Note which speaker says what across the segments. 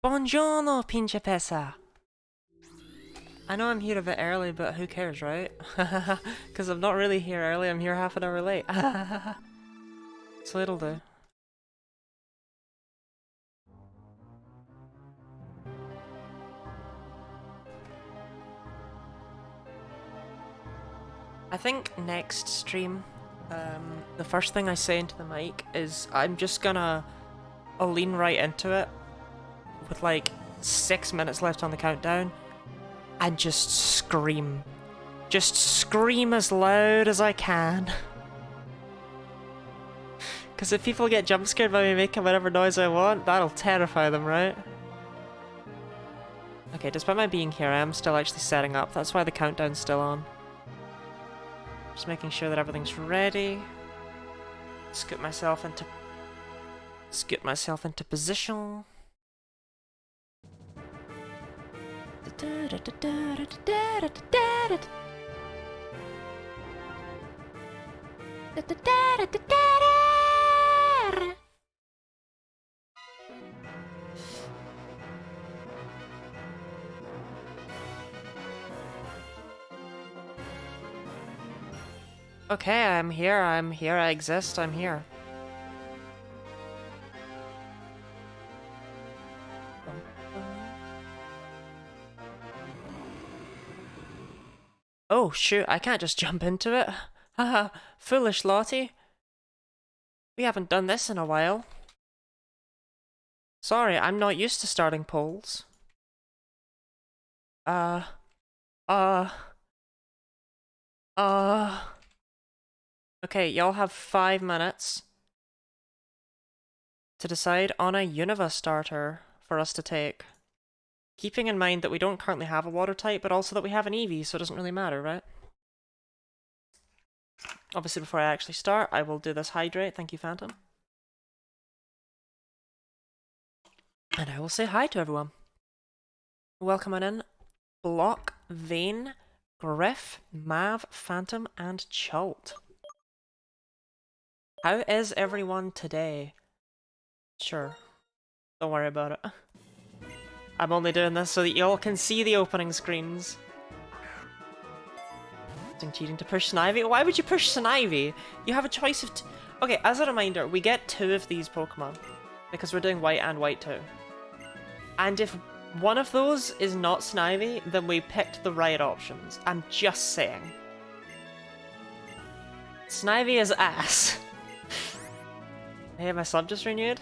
Speaker 1: Buongiorno, Principessa! I know I'm here a bit early, but who cares, right? Because I'm not really here early, I'm here half an hour late. So it'll do. I think next stream, the first thing I say into the mic is I'm just gonna lean right into it with like 6 minutes left on the countdown and just scream. Just scream as loud as I can. Because if people get jump scared by me making whatever noise I want, that'll terrify them, right? Okay, despite my being here, I am still actually setting up. That's why the countdown's still on. Just making sure that everything's ready. Scoot myself into position. Okay, I'm here, I exist, I'm here. Oh shoot, I can't just jump into it. Haha, foolish Lottie. We haven't done this in a while. Sorry, I'm not used to starting polls. Okay, y'all have 5 minutes to decide on a Unova starter for us to take. Keeping in mind that we don't currently have a water type, but also that we have an Eevee, so it doesn't really matter, right? Obviously, before I actually start, I will do this hydrate. Thank you, Phantom. And I will say hi to everyone. Welcome on in. Block, Vane, Griff, Mav, Phantom, and Chult. How is everyone today? Sure. Don't worry about it. I'm only doing this so that y'all can see the opening screens. Cheating to push Snivy? Why would you push Snivy? You have a choice of okay, as a reminder, we get 2 of these Pokemon. Because we're doing White and White 2. And if one of those is not Snivy, then we picked the right options. I'm just saying. Snivy is ass. Hey, my sub just renewed?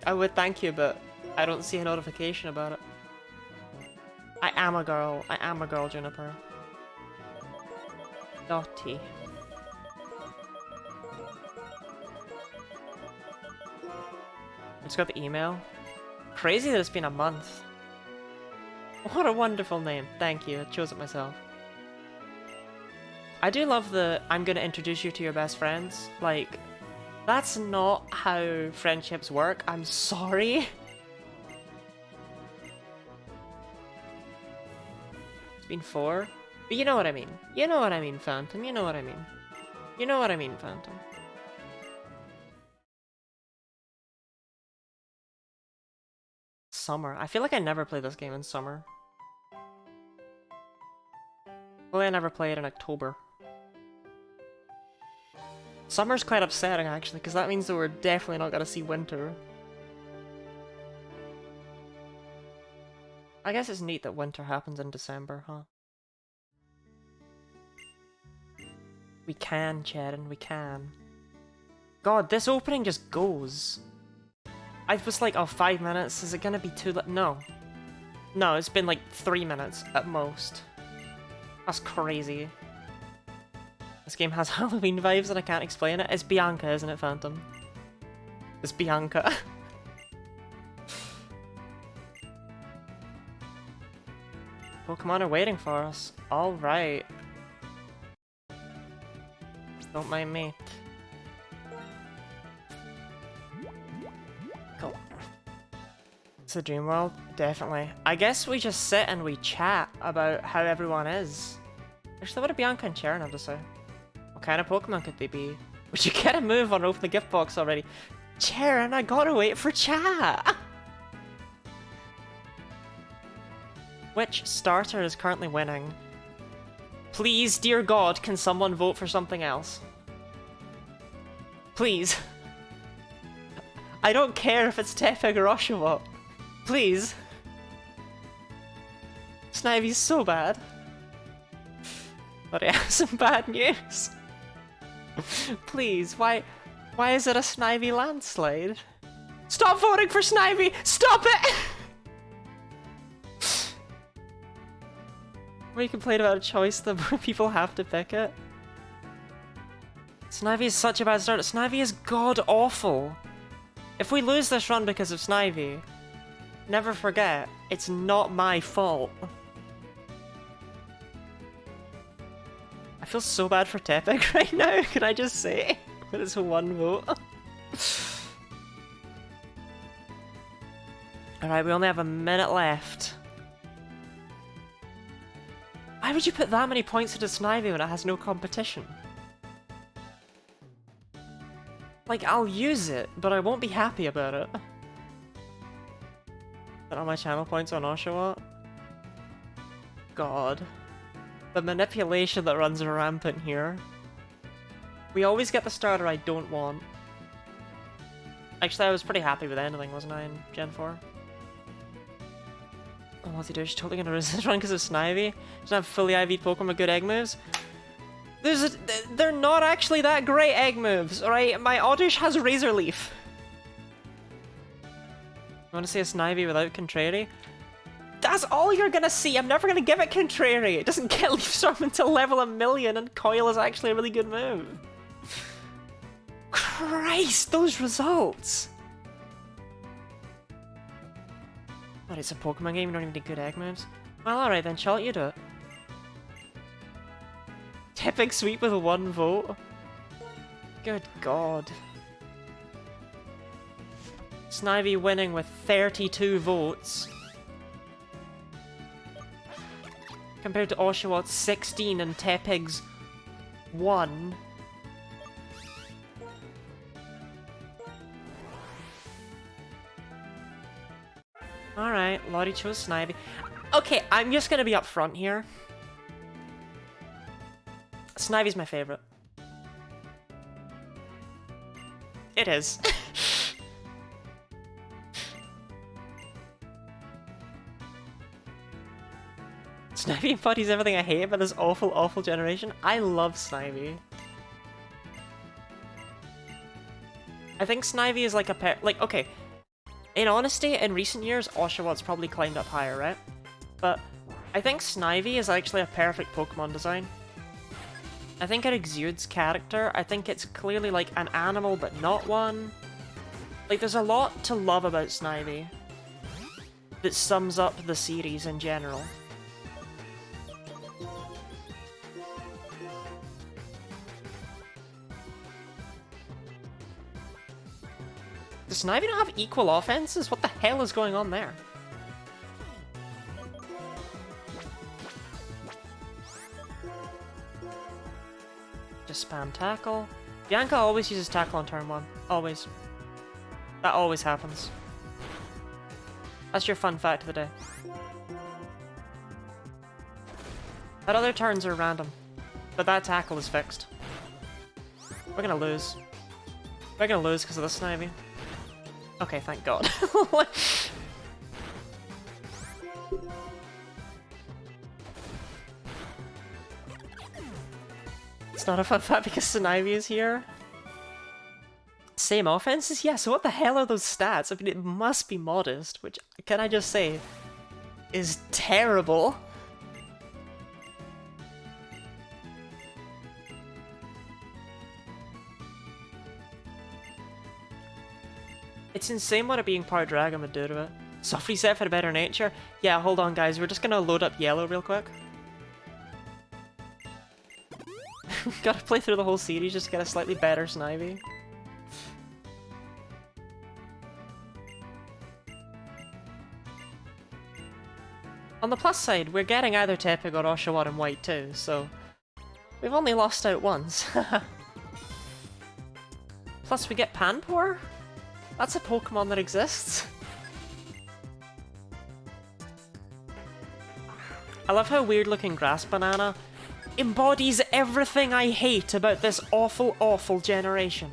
Speaker 1: I would thank you, but I don't see a notification about it. I am a girl, Juniper. Dotty. I just got the email. Crazy that it's been a month. What a wonderful name. Thank you, I chose it myself. I do love the I'm gonna introduce you to your best friends. Like, that's not how friendships work. I'm sorry. It's been 4. But you know what I mean. You know what I mean, Phantom. You know what I mean. You know what I mean, Phantom. Summer. I feel like I never play this game in summer. Well, I never play it in October. Summer's quite upsetting, actually, because that means that we're definitely not going to see winter. I guess it's neat that winter happens in December, huh? We can, Cherin, we can. God, this opening just goes. I was like, oh, 5 minutes? Is it going to be too late? No. No, it's been like 3 minutes at most. That's crazy. This game has Halloween vibes and I can't explain it. It's Bianca, isn't it, Phantom? It's Bianca. Pokemon are waiting for us. Alright. Don't mind me. Cool. It's a dream world? Definitely. I guess we just sit and we chat about how everyone is. Actually, what do Bianca and Cherin have to say? What kind of Pokemon could they be? Would you get a move or open the gift box already? Charon, I gotta wait for chat! Which starter is currently winning? Please, dear God, can someone vote for something else? Please. I don't care if it's Tepig or Oshawott. Please. Snivy's so bad. But I have some bad news. Please, why is it a Snivy landslide? Stop voting for Snivy! Stop it! We complain about a choice that people have to pick it. Snivy is such a bad start. Snivy is god-awful. If we lose this run because of Snivy, never forget, it's not my fault. I feel so bad for Tepig right now, can I just say? But it's one vote. Alright, we only have a minute left. Why would you put that many points into Snivy when it has no competition? Like, I'll use it, but I won't be happy about it. Put all my channel points on Oshawott? God. The manipulation that runs rampant here. We always get the starter I don't want. Actually, I was pretty happy with anything, wasn't I, in Gen 4? Oh, what's he doing? She's totally gonna lose this run because of Snivy. She doesn't have fully IV'd Pokemon with good egg moves. They're not actually that great egg moves, alright? My Oddish has Razor Leaf. You want to see a Snivy without Contrary? That's all you're gonna see! I'm never gonna give it Contrary! It doesn't get Leaf Storm until level 1,000,000 and Coil is actually a really good move. Christ, those results! But it's a Pokemon game, you don't even need good egg moves. Well, alright then, Charlotte, you do it. Tepig sweep with 1 vote? Good God. Snivy winning with 32 votes. Compared to Oshawott's 16 and Tepig's 1. Alright, Lottie chose Snivy. Okay, I'm just gonna be upfront here. Snivy's my favorite. It is. Snivy embodies everything I hate about this awful, awful generation. I love Snivy. I think Snivy is like a okay. In honesty, in recent years, Oshawott's probably climbed up higher, right? But I think Snivy is actually a perfect Pokemon design. I think it exudes character. I think it's clearly like an animal, but not one. Like, there's a lot to love about Snivy that sums up the series in general. Does Snivy not have equal offenses? What the hell is going on there? Just spam tackle. Bianca always uses tackle on turn 1. Always. That always happens. That's your fun fact of the day. But other turns are random. But that tackle is fixed. We're gonna lose. We're gonna lose because of this Snivy. Okay, thank God. It's not a fun fact because Snivy is here. Same offenses? Yeah, so what the hell are those stats? I mean, it must be modest, which, can I just say, is terrible. It's insane what it being part dragon would do to it. Soft reset for a better nature? Yeah, hold on guys, we're just gonna load up yellow real quick. Gotta play through the whole series just to get a slightly better Snivy. On the plus side, we're getting either Tepig or Oshawott in white too, so we've only lost out once. Plus we get Panpour? That's a Pokemon that exists. I love how weird looking Grass Banana embodies everything I hate about this awful, awful generation.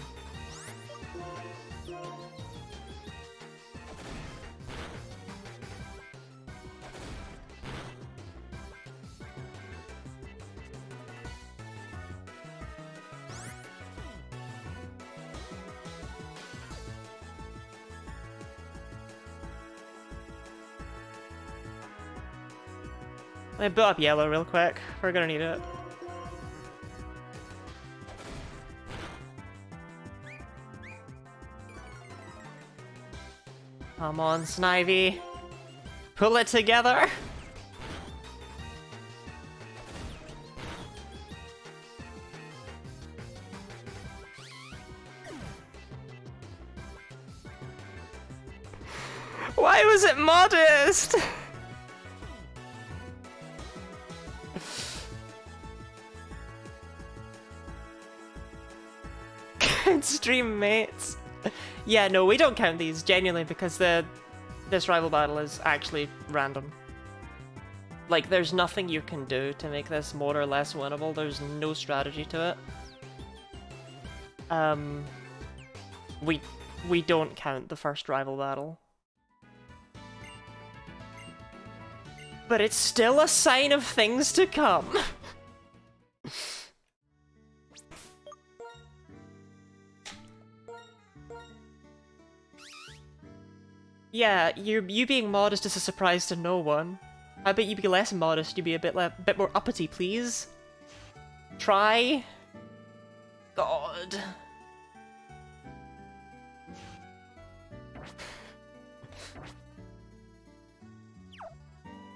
Speaker 1: I built up yellow real quick. We're gonna need it. Come on, Snivy. Pull it together. Why was it modest? Stream mates. Yeah, no, we don't count these genuinely because this rival battle is actually random. Like, there's nothing you can do to make this more or less winnable. There's no strategy to it. We don't count the first rival battle. But it's still a sign of things to come. Yeah, you being modest is a surprise to no one. I bet you'd be less modest, you'd be a bit more uppity, please. Try. God.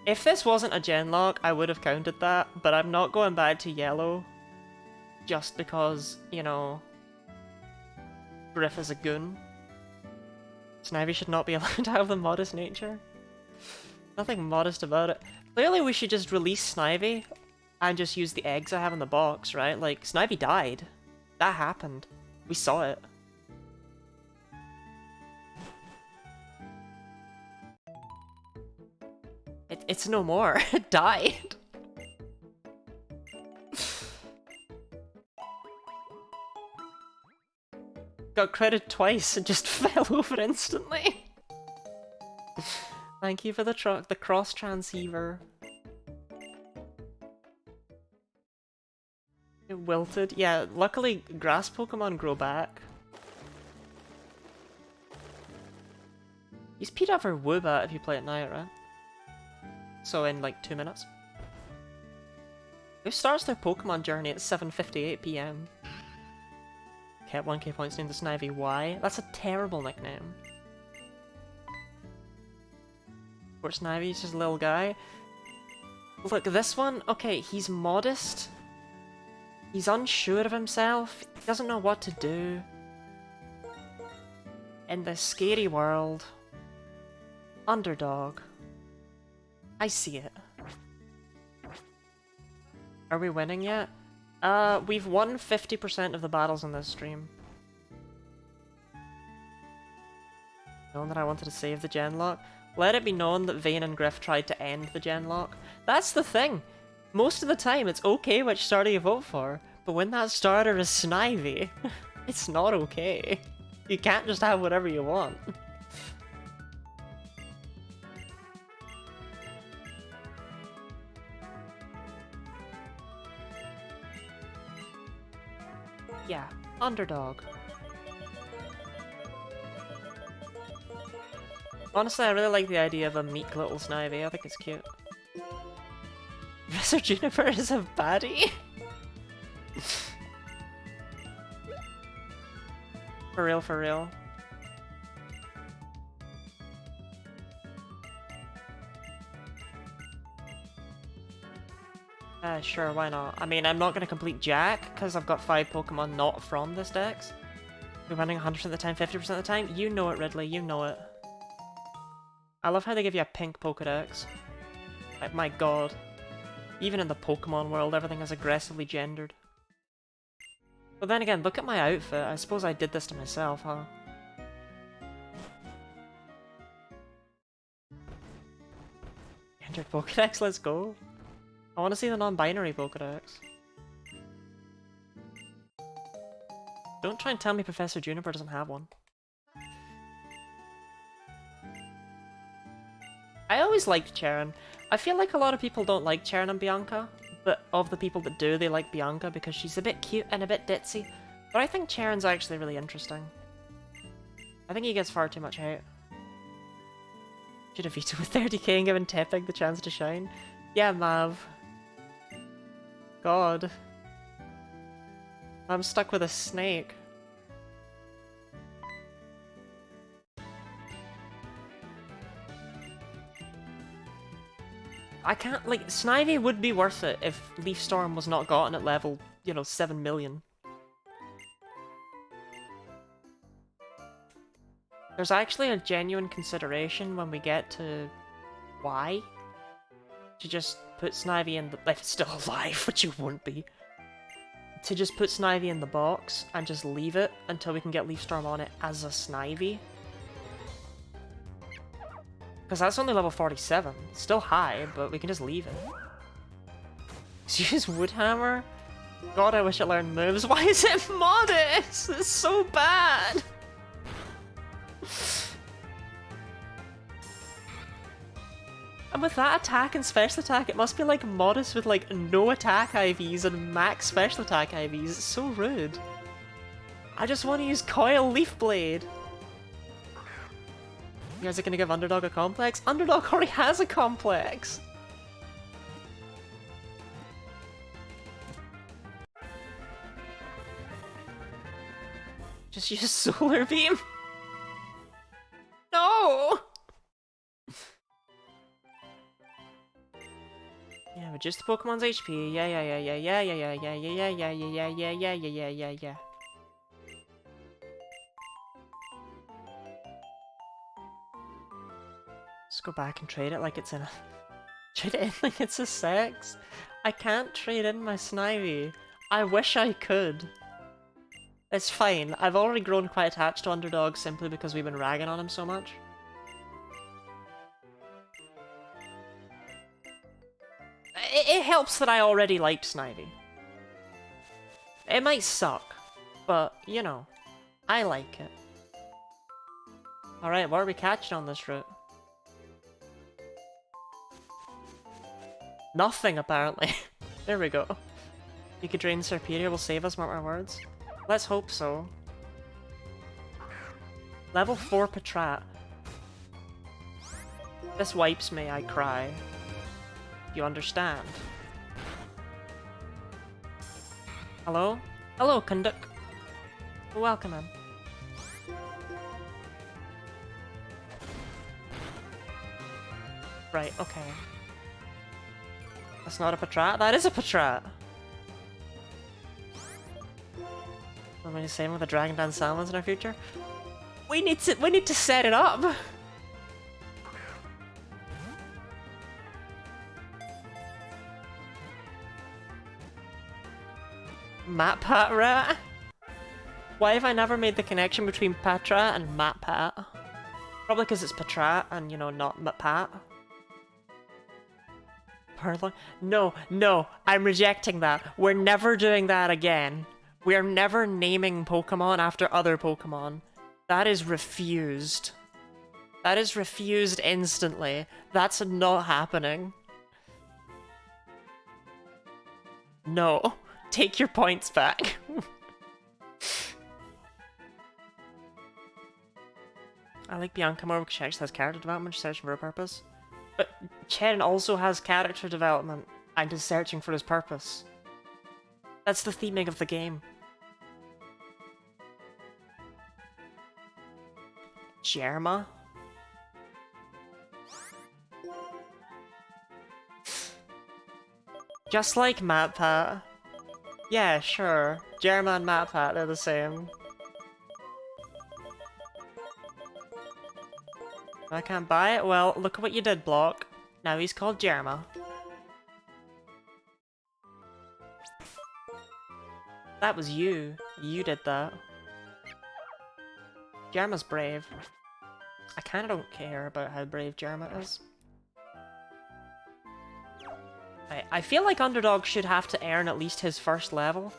Speaker 1: If this wasn't a Genlocke, I would have counted that, but I'm not going back to yellow. Just because, you know, Griff is a goon. Snivy should not be allowed to have the modest nature. Nothing modest about it. Clearly we should just release Snivy and just use the eggs I have in the box, right? Like, Snivy died. That happened. We saw it. It's no more. It died. Got credit twice and just fell over instantly. Thank you for the cross transceiver. It wilted. Yeah, luckily grass Pokemon grow back. You speed up for Woobat if you play at night, right? So in like 2 minutes. Who starts their Pokemon journey at 7:58 PM? Kept 1k points named the Snivy. Why? That's a terrible nickname. Poor Snivy, he's just a little guy. Look, this one, okay, he's modest. He's unsure of himself. He doesn't know what to do. In this scary world. Underdog. I see it. Are we winning yet? We've won 50% of the battles in this stream. Known that I wanted to save the Genlocke. Let it be known that Vayne and Griff tried to end the Genlocke. That's the thing! Most of the time it's okay which starter you vote for, but when that starter is Snivy, it's not okay. You can't just have whatever you want. Yeah, underdog. Honestly, I really like the idea of a meek little Snivy. I think it's cute. Professor Juniper is a baddie? For real, for real. Sure, why not? I mean, I'm not going to complete Jack, because I've got 5 Pokemon not from this dex. We're running 100% of the time, 50% of the time? You know it, Ridley, you know it. I love how they give you a pink Pokedex. Like, my god. Even in the Pokemon world, everything is aggressively gendered. But then again, look at my outfit. I suppose I did this to myself, huh? Entered Pokédex, let's go. I want to see the non-binary Pokédex. Don't try and tell me Professor Juniper doesn't have one. I always liked Cheren. I feel like a lot of people don't like Cheren and Bianca, but of the people that do, they like Bianca because she's a bit cute and a bit ditzy. But I think Cheren's actually really interesting. I think he gets far too much hate. Should have vetoed with 30k and given Tepig the chance to shine. Yeah, Mav. God. I'm stuck with a snake. I can't, like, Snivy would be worth it if Leaf Storm was not gotten at level, you know, 7 million. There's actually a genuine consideration when we get to Y to just put Snivy in the, if it's still alive, which it won't be, to just put Snivy in the box and just leave it until we can get Leaf Storm on it as a Snivy. Because that's only level 47. It's still high, but we can just leave it. Let's use Woodhammer? God, I wish it learned moves. Why is it modest? It's so bad! And with that attack and special attack, it must be like modest with like no attack IVs and max special attack IVs. It's so rude. I just want to use Coil Leaf Blade. You guys are gonna give Underdog a complex? Underdog already has a complex! Just use Solar Beam? No! Yeah, reduce the Pokemon's HP. Yeah. Just go back and trade it like it's in a... Trade it in like it's a sex? I can't trade in my Snivy. I wish I could. It's fine. I've already grown quite attached to Underdog simply because we've been ragging on him so much. It helps that I already liked Snivy. It might suck, but, you know, I like it. Alright, what are we catching on this route? Nothing, apparently. There we go. You could drain Serperior will save us, mark my words. Let's hope so. Level 4 Patrat. This wipes me, I cry. You understand? Hello? Hello, Kunduk. Welcome in. Right, okay. That's not a Patrat? That is a Patrat! What am I saying with the Dragon Dance Salmons in our future? We need to set it up! Matpat Rat? Why have I never made the connection between Patrat and Matpat? Probably because it's Patrat and, you know, not Matpat. Purloin? No, I'm rejecting that. We're never doing that again. We're never naming Pokemon after other Pokemon. That is refused. That is refused instantly. That's not happening. No. Take your points back. I like Bianca more because she actually has character development, she's searching for a purpose. But Chen also has character development and is searching for his purpose. That's the theming of the game. Jerma? Just like Matpat. Yeah, sure. Jerma and Matpat are the same. I can't buy it? Well, look at what you did, Block. Now he's called Jerma. That was you. You did that. Jerma's brave. I kinda don't care about how brave Jerma is. I feel like Underdog should have to earn at least his first level.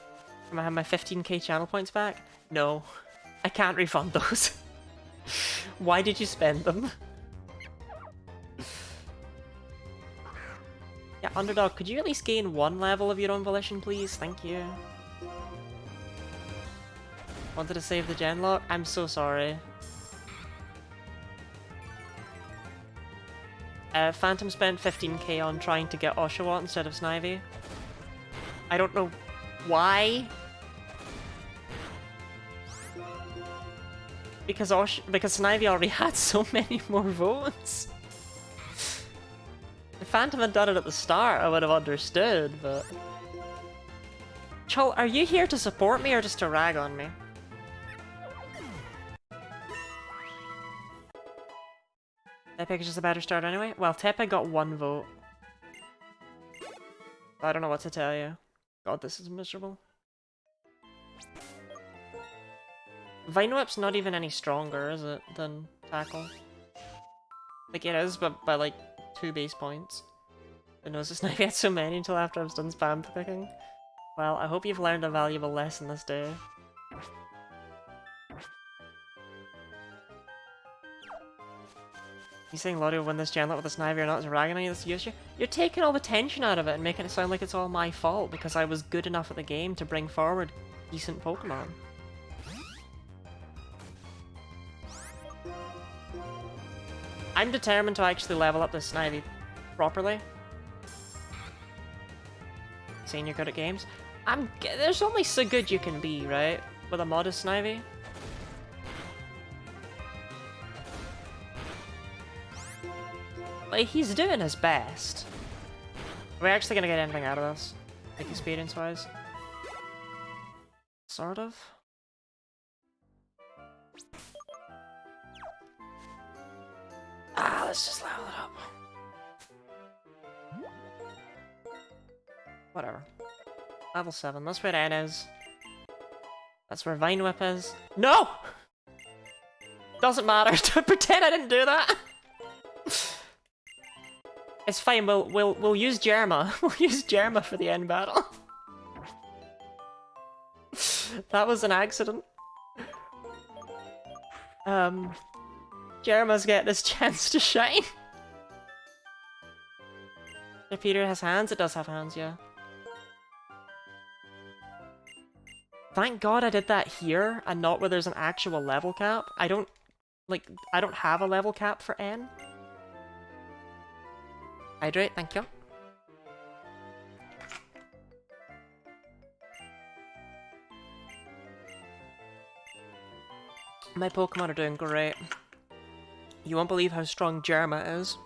Speaker 1: Am I have my 15k channel points back? No. I can't refund those. Why did you spend them? Yeah, Underdog, could you at least gain 1 level of your own volition, please? Thank you. Wanted to save the Genlocke? I'm so sorry. Phantom spent 15k on trying to get Oshawott instead of Snivy. I don't know why. Because Snivy already had so many more votes. If Phantom had done it at the start, I would have understood, but... Chul, are you here to support me or just to rag on me? Tepe is just a better start anyway? Well, Tepe got 1 vote. I don't know what to tell you. God, this is miserable. Vine Whip's not even any stronger, is it, than Tackle? Like, it is, but by like 2 base points. Who knows, this Snivy had so many until after I was done spam picking. Well, I hope you've learned a valuable lesson this day. You saying Lottie will win this Genlocke with a Snivy or not is ragging on you this issue? You're taking all the tension out of it and making it sound like it's all my fault because I was good enough at the game to bring forward decent Pokemon. I'm determined to actually level up this Snivy properly. Saying you're good at games? There's only so good you can be, right? With a modest Snivy. Like, he's doing his best. Are we actually gonna get anything out of this? Like, experience-wise? Sort of. Let's just level it up. Whatever. Level 7, that's where N is. That's where Vine Whip is. No! Doesn't matter. Pretend I didn't do that. It's fine, we'll use Germa. We'll use Germa for the end battle. That was an accident. Germa's getting his chance to shine. If Peter has hands, it does have hands, yeah. Thank God I did that here and not where there's an actual level cap. I don't have a level cap for N. Hydrate, thank you. My Pokemon are doing great. You won't believe how strong Germa is.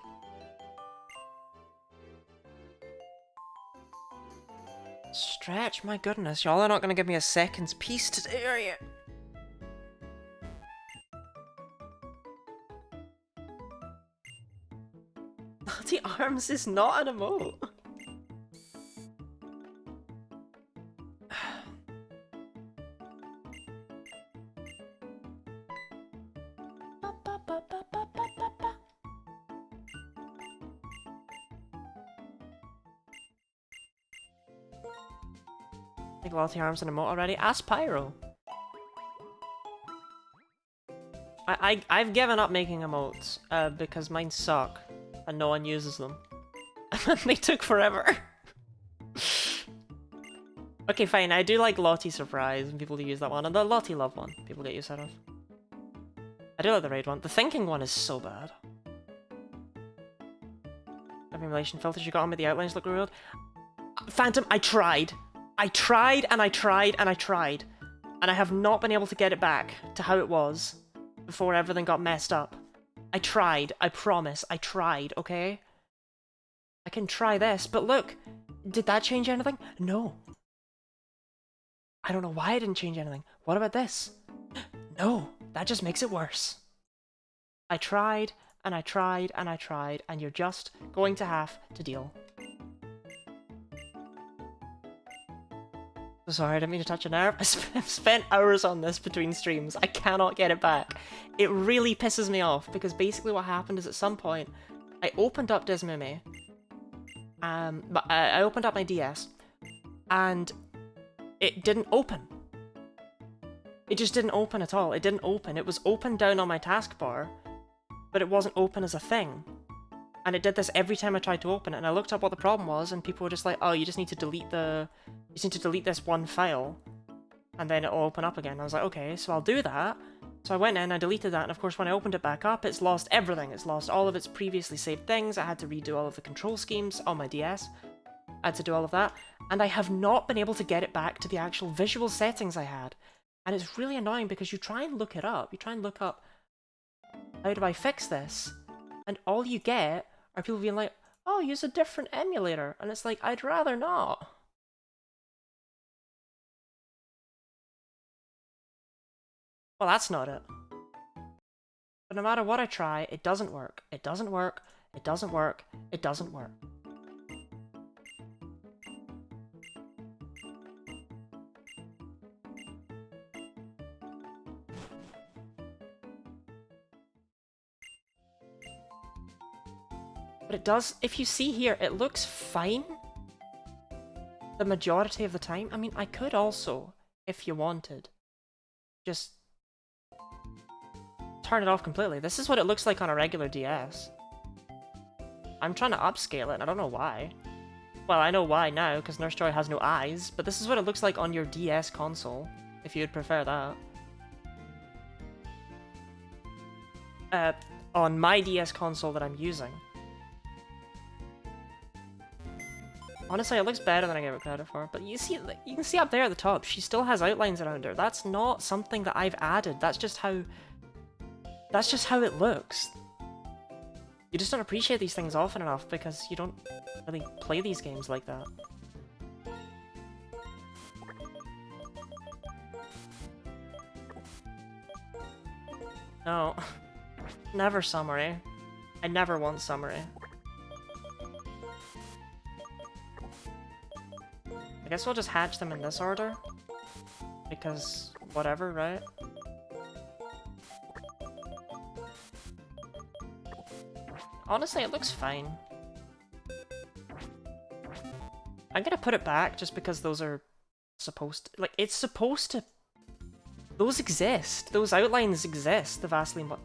Speaker 1: Stretch, my goodness, y'all are not gonna give me a second's peace today, are you? Naughty Arms is not an emote. I think Naughty Arms an emote already. Ask Pyro. I've given up making emotes because mine suck. And no one uses them. And they took forever. Okay, fine, I do like Lottie Surprise, and people do use that one, and the Lottie Love one, people get used out of. I do like the Raid one. The Thinking one is so bad. Accumulation filters you got on me, the outlines look real. Phantom, I tried. I tried, and I tried, and I tried. And I have not been able to get it back to how it was before everything got messed up. I tried, I promise, I tried, okay? I can try this, but look, did that change anything? No. I don't know why it didn't change anything. What about this? No, that just makes it worse. I tried, and I tried, and I tried, and you're just going to have to deal. Sorry, I didn't mean to touch a nerve. I've spent hours on this between streams. I cannot get it back. It really pisses me off, because basically what happened is at some point, I opened up Dismime, But I opened up my DS, and it didn't open. It just didn't open at all. It didn't open. It was open down on my taskbar, but it wasn't open as a thing. And it did this every time I tried to open it, and I looked up what the problem was, and people were just like, oh, you just need to delete this one file, and then it'll open up again. I was like, okay, so I'll do that. So I went in, I deleted that, and of course when I opened it back up, it's lost everything. It's lost all of its previously saved things. I had to redo all of the control schemes on my DS. I had to do all of that, and I have not been able to get it back to the actual visual settings I had. And it's really annoying because you try and look it up. You try and look up, how do I fix this? And all you get are people being like, oh, use a different emulator. And it's like, I'd rather not. Well, that's not it. But no matter what I try, it doesn't work. It doesn't work. It doesn't work. It doesn't work. But it does, if you see here, it looks fine the majority of the time. I mean, I could also, if you wanted, just turn it off completely. This is what it looks like on a regular DS. I'm trying to upscale it, and I don't know why. Well, I know why now, because Nurse Joy has no eyes, but this is what it looks like on your DS console, if you'd prefer that. On my DS console that I'm using. Honestly, it looks better than I gave it credit for, but you can see up there at the top, she still has outlines around her. That's not something that I've added. That's just how it looks. You just don't appreciate these things often enough because you don't really play these games like that. No. Never summary. I never want summary. I guess we'll just hatch them in this order. Because whatever, right? Honestly, it looks fine. I'm gonna put it back just because those are supposed to... Like, it's supposed to... Those exist. Those outlines exist, the Vaseline... Well,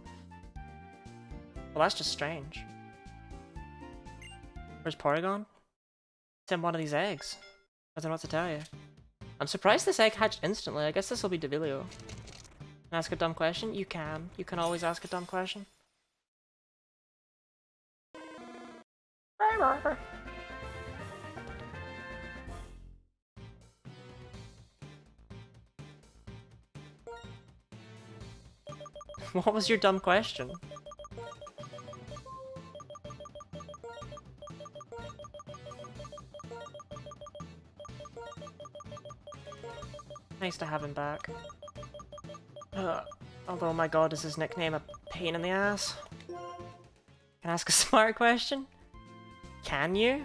Speaker 1: that's just strange. Where's Porygon? It's in one of these eggs. I don't know what to tell you. I'm surprised this egg hatched instantly. I guess this will be Devilio. Can I ask a dumb question? You can. You can always ask a dumb question. What was your dumb question? Nice to have him back. Although, my god, is his nickname a pain in the ass? Can I ask a smart question? Can you?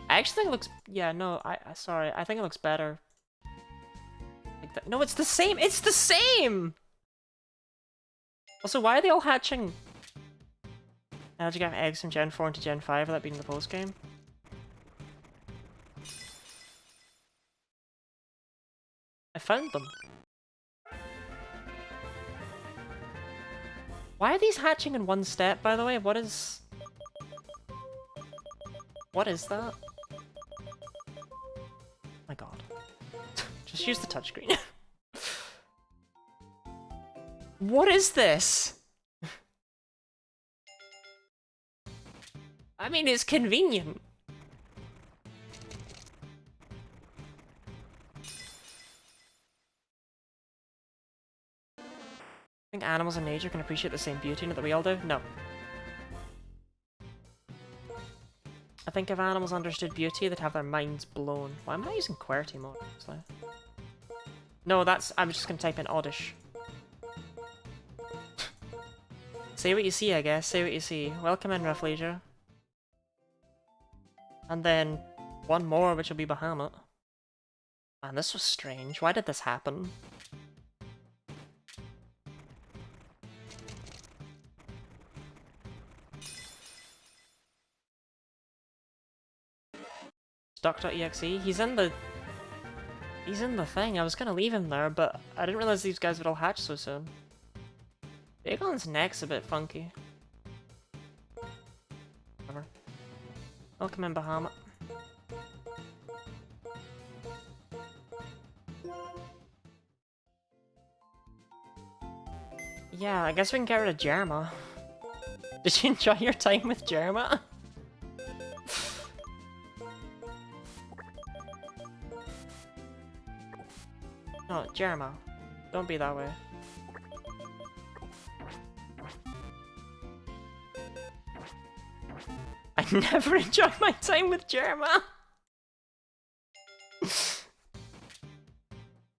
Speaker 1: I actually think it looks... Yeah, no, sorry. I think it looks better. Like that. No, it's the same! It's the same! Also, why are they all hatching? How'd you get eggs from Gen 4 into Gen 5 without being in the post-game? I found them. Why are these hatching in one step, by the way? What is that? My god. Just use the touchscreen. What is this? I mean, it's convenient. I think animals in nature can appreciate the same beauty that we all do? No. I think if animals understood beauty, they'd have their minds blown. Why am I using QWERTY mode, actually? No, I'm just gonna type in oddish. Say what you see, I guess. Say what you see. Welcome in, Rafflesia. And then one more, which will be Bahamut. Man, this was strange. Why did this happen? Duck.exe. He's in the thing. I was gonna leave him there, but I didn't realize these guys would all hatch so soon. Bacon's neck's a bit funky. Whatever. Welcome in, Bahamut. Yeah, I guess we can get rid of Jerma. Did you enjoy your time with Jerma? No, Jerma. Don't be that way. I never enjoyed my time with Jerma!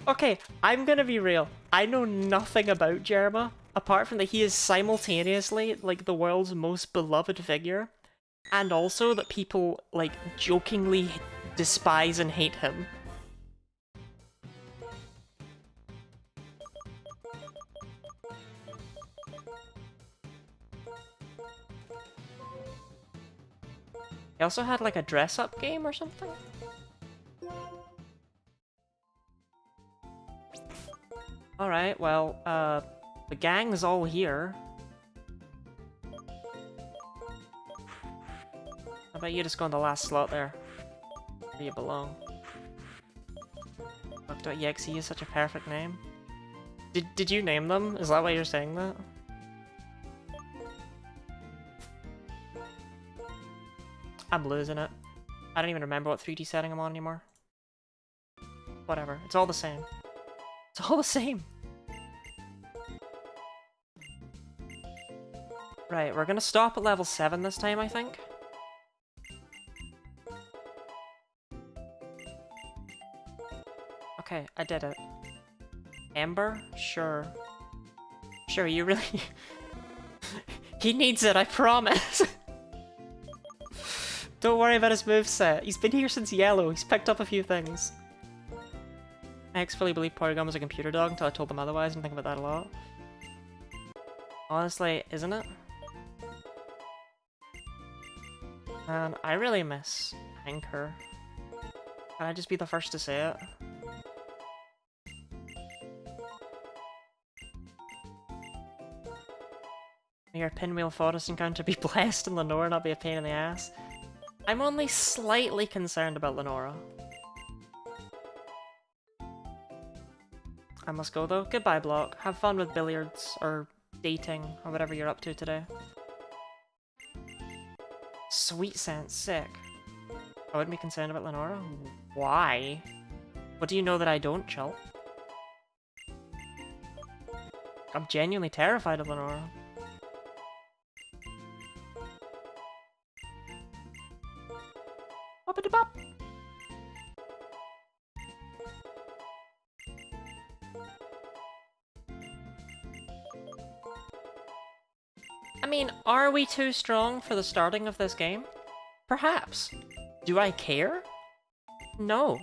Speaker 1: Okay, I'm gonna be real. I know nothing about Jerma, apart from that he is simultaneously, like, the world's most beloved figure, and also that people, like, jokingly despise and hate him. He also had, like, a dress-up game or something? Alright, well, the gang's all here. How about you just go in the last slot there? Where you belong. Duck.exe is such a perfect name. Did you name them? Is that why you're saying that? I'm losing it. I don't even remember what 3D setting I'm on anymore. Whatever, it's all the same. It's all the same! Right, we're gonna stop at level 7 this time, I think. Okay, I did it. Ember? Sure. Sure, you really... He needs it, I promise! Don't worry about his moveset. He's been here since Yellow. He's picked up a few things. I fully believed Porygon was a computer dog until I told them otherwise, and think about that a lot. Honestly, isn't it? Man, I really miss Anchor. Can I just be the first to say it? May your pinwheel forest encounter be blessed and Lenora not be a pain in the ass. I'm only slightly concerned about Lenora. I must go though. Goodbye, Block. Have fun with billiards, or dating, or whatever you're up to today. Sweet Sense, sick. I wouldn't be concerned about Lenora? Why? What do you know that I don't, Chult? I'm genuinely terrified of Lenora. Bop-a-da-bop! I mean, are we too strong for the starting of this game? Perhaps. Do I care? No.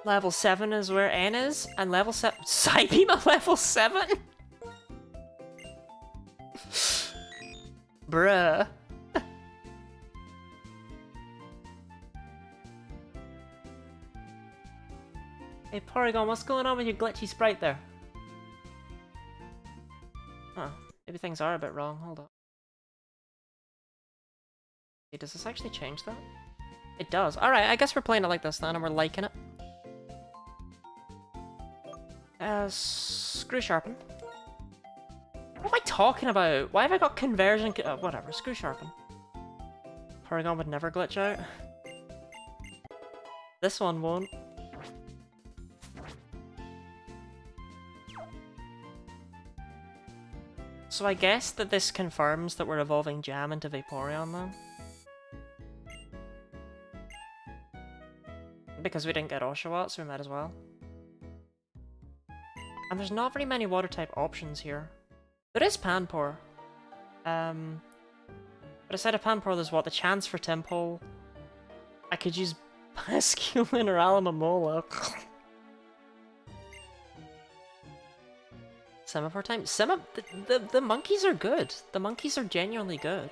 Speaker 1: Level 7 is where N is, and level 7- Psybeam at level 7?! Bruh. Hey Porygon, what's going on with your glitchy sprite there? Huh, maybe things are a bit wrong, hold up. Hey, does this actually change that? It does. Alright, I guess we're playing it like this then, and we're liking it. Screw Sharpen. What am I talking about? Why have I got conversion? Whatever, Screw Sharpen. Porygon would never glitch out. This one won't. So I guess that this confirms that we're evolving Jam into Vaporeon though. Because we didn't get Oshawott, so we might as well. And there's not very many water type options here. There is Panpour. But aside of Panpour, there's what? The chance for Tympole. I could use Basculin or Alamomola. Semaphore time? The monkeys are good. The monkeys are genuinely good.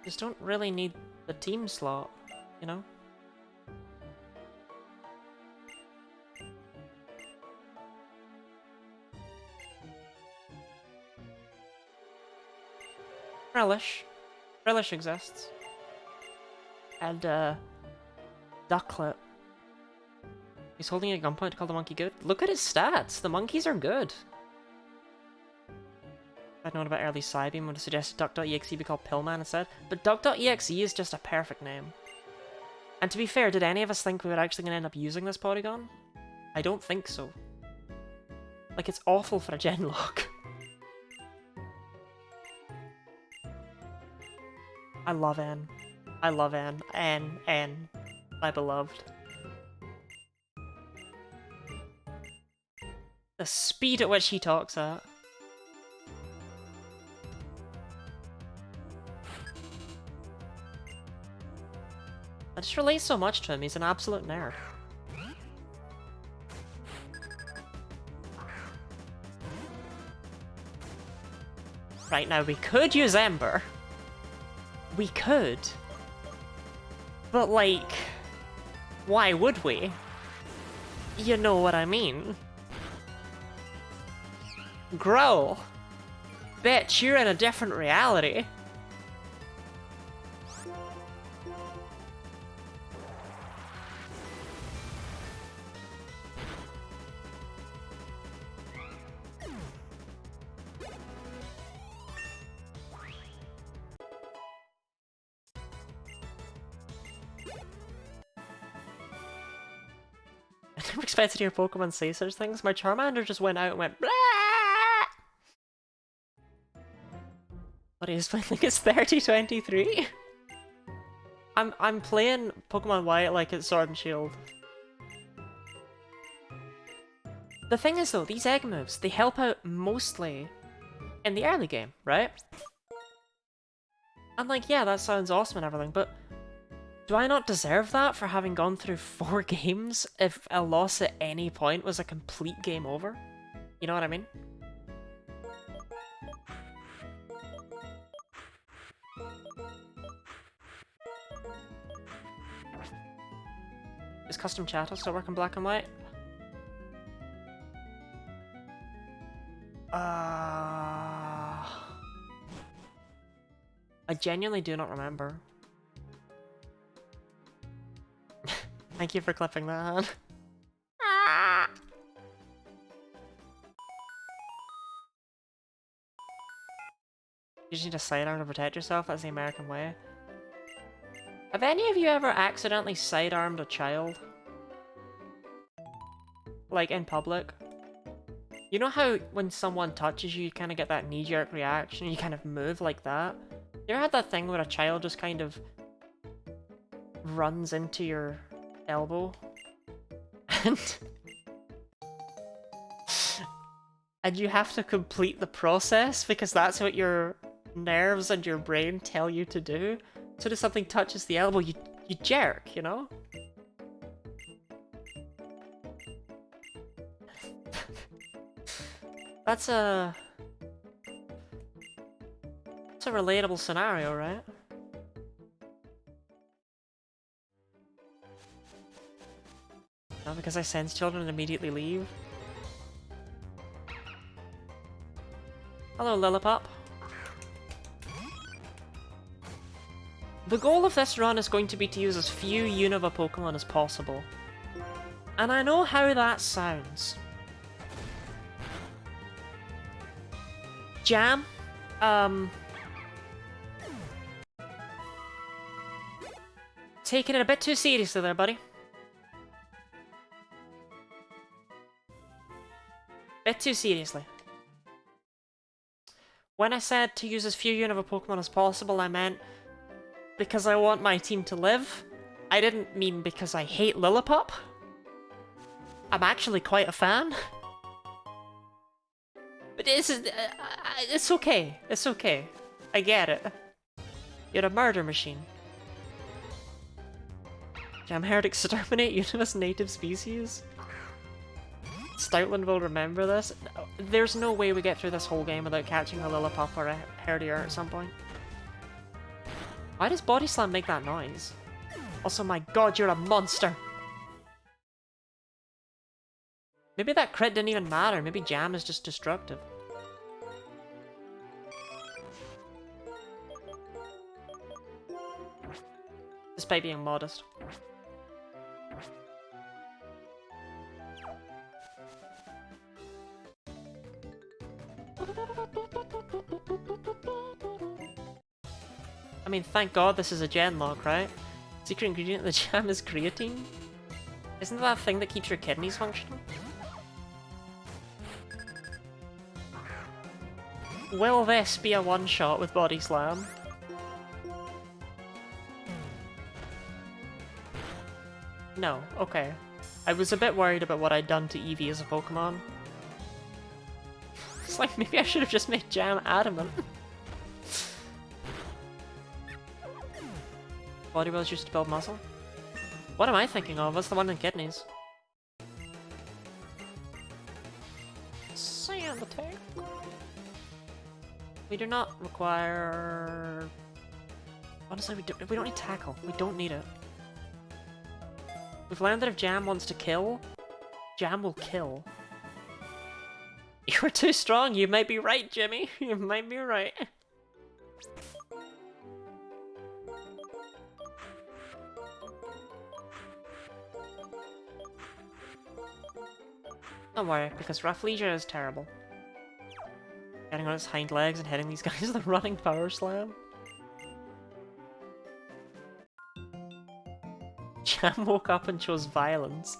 Speaker 1: Just don't really need the team slot, you know? Relish. Relish exists. And, Ducklet. He's holding a gunpoint to call the monkey good. Look at his stats! The monkeys are good! I'd known about early Psybeam would have suggested Duck.exe be called Pillman instead, but Duck.exe is just a perfect name. And to be fair, did any of us think we were actually going to end up using this polygon? I don't think so. Like, it's awful for a Genlocke. I love N. I love N. N. My beloved. The speed at which he talks at. I just relate so much to him, he's an absolute nerd. Right, now we could use Ember. We could. But like, why would we? You know what I mean. Growl. Bitch, you're in a different reality. I never expected to hear Pokemon say such things. My Charmander just went out and went blah! What is my thing? It's 3023? I'm playing Pokemon White like it's Sword and Shield. The thing is though, these egg moves, they help out mostly in the early game, right? And like, yeah, that sounds awesome and everything, but do I not deserve that for having gone through 4 games if a loss at any point was a complete game over? You know what I mean? Is custom chat still working black and white? I genuinely do not remember. Thank you for clipping that. You just need a sidearm to protect yourself, that's the American way. Have any of you ever accidentally sidearmed a child? Like, in public? You know how when someone touches you, you kind of get that knee-jerk reaction, you kind of move like that? You ever had that thing where a child just kind of runs into your elbow? And you have to complete the process because that's what your nerves and your brain tell you to do. So if something touches the elbow, you jerk, you know? That's a relatable scenario, right? Not because I sense children and immediately leave. Hello, Lillipop. The goal of this run is going to be to use as few Unova Pokemon as possible. And I know how that sounds. Jam? Taking it a bit too seriously there, buddy. Bit too seriously. When I said to use as few Unova Pokemon as possible, I meant because I want my team to live. I didn't mean because I hate Lillipop. I'm actually quite a fan. But it's okay. It's okay. I get it. You're a murder machine. Jamherd exterminate Unova's native species? Stoutland will remember this. There's no way we get through this whole game without catching a Lillipop or a Herdier at some point. Why does Body Slam make that noise? Also, my god, you're a monster! Maybe that crit didn't even matter. Maybe Jam is just destructive. Despite being modest. I mean, thank god this is a Genlocke, right? Secret ingredient in the jam is creatine? Isn't that a thing that keeps your kidneys functioning? Will this be a one-shot with Body Slam? No, okay. I was a bit worried about what I'd done to Eevee as a Pokemon. It's like, maybe I should have just made Jam adamant. Body Wheels used to build muscle? What am I thinking of? What's the one in kidneys? Sand attack. We do not require... Honestly, we don't need tackle. We don't need it. We've learned that if Jam wants to kill, Jam will kill. You're too strong. You might be right, Jimmy. You might be right. Don't worry, because Rafflesia is terrible. Getting on its hind legs and hitting these guys with a running power slam. Jam woke up and chose violence.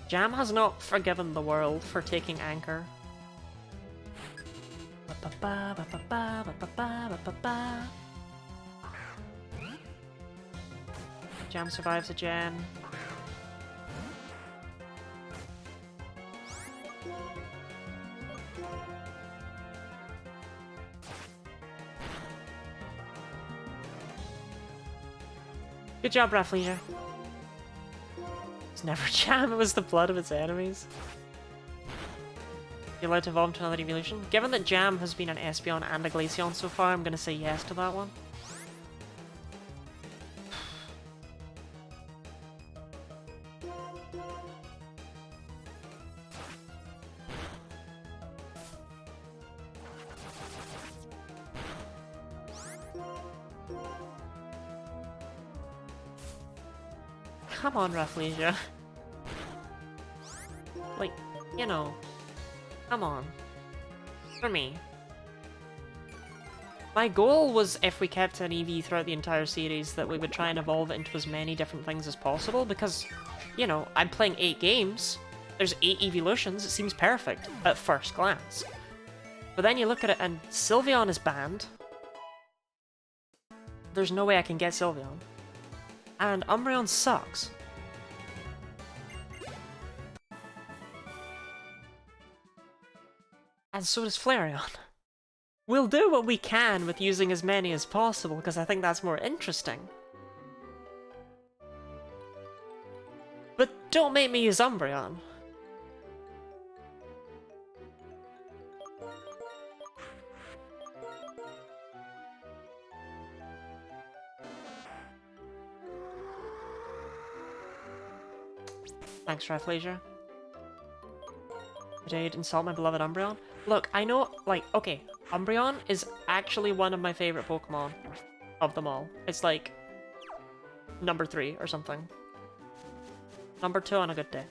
Speaker 1: Jam has not forgiven the world for taking Anchor. Jam survives a gen. Good job, Rafflesia. It's never Jam, it was the blood of its enemies. You're allowed to evolve into another evolution? Given that Jam has been an Espeon and a Glaceon so far, I'm gonna say yes to that one. Come on, Rafflesia. Like, you know, come on. For me. My goal was, if we kept an Eevee throughout the entire series, that we would try and evolve it into as many different things as possible, because, you know, I'm playing 8 games, there's 8 evolutions, it seems perfect at first glance. But then you look at it and Sylveon is banned. There's no way I can get Sylveon. And Umbreon sucks. And so does Flareon. We'll do what we can with using as many as possible, because I think that's more interesting. But don't make me use Umbreon. Thanks, Rafflesia. Did I insult my beloved Umbreon? Look, I know, like, okay, Umbreon is actually one of my favorite Pokemon of them all. It's like number 3 or something. Number 2 on a good day.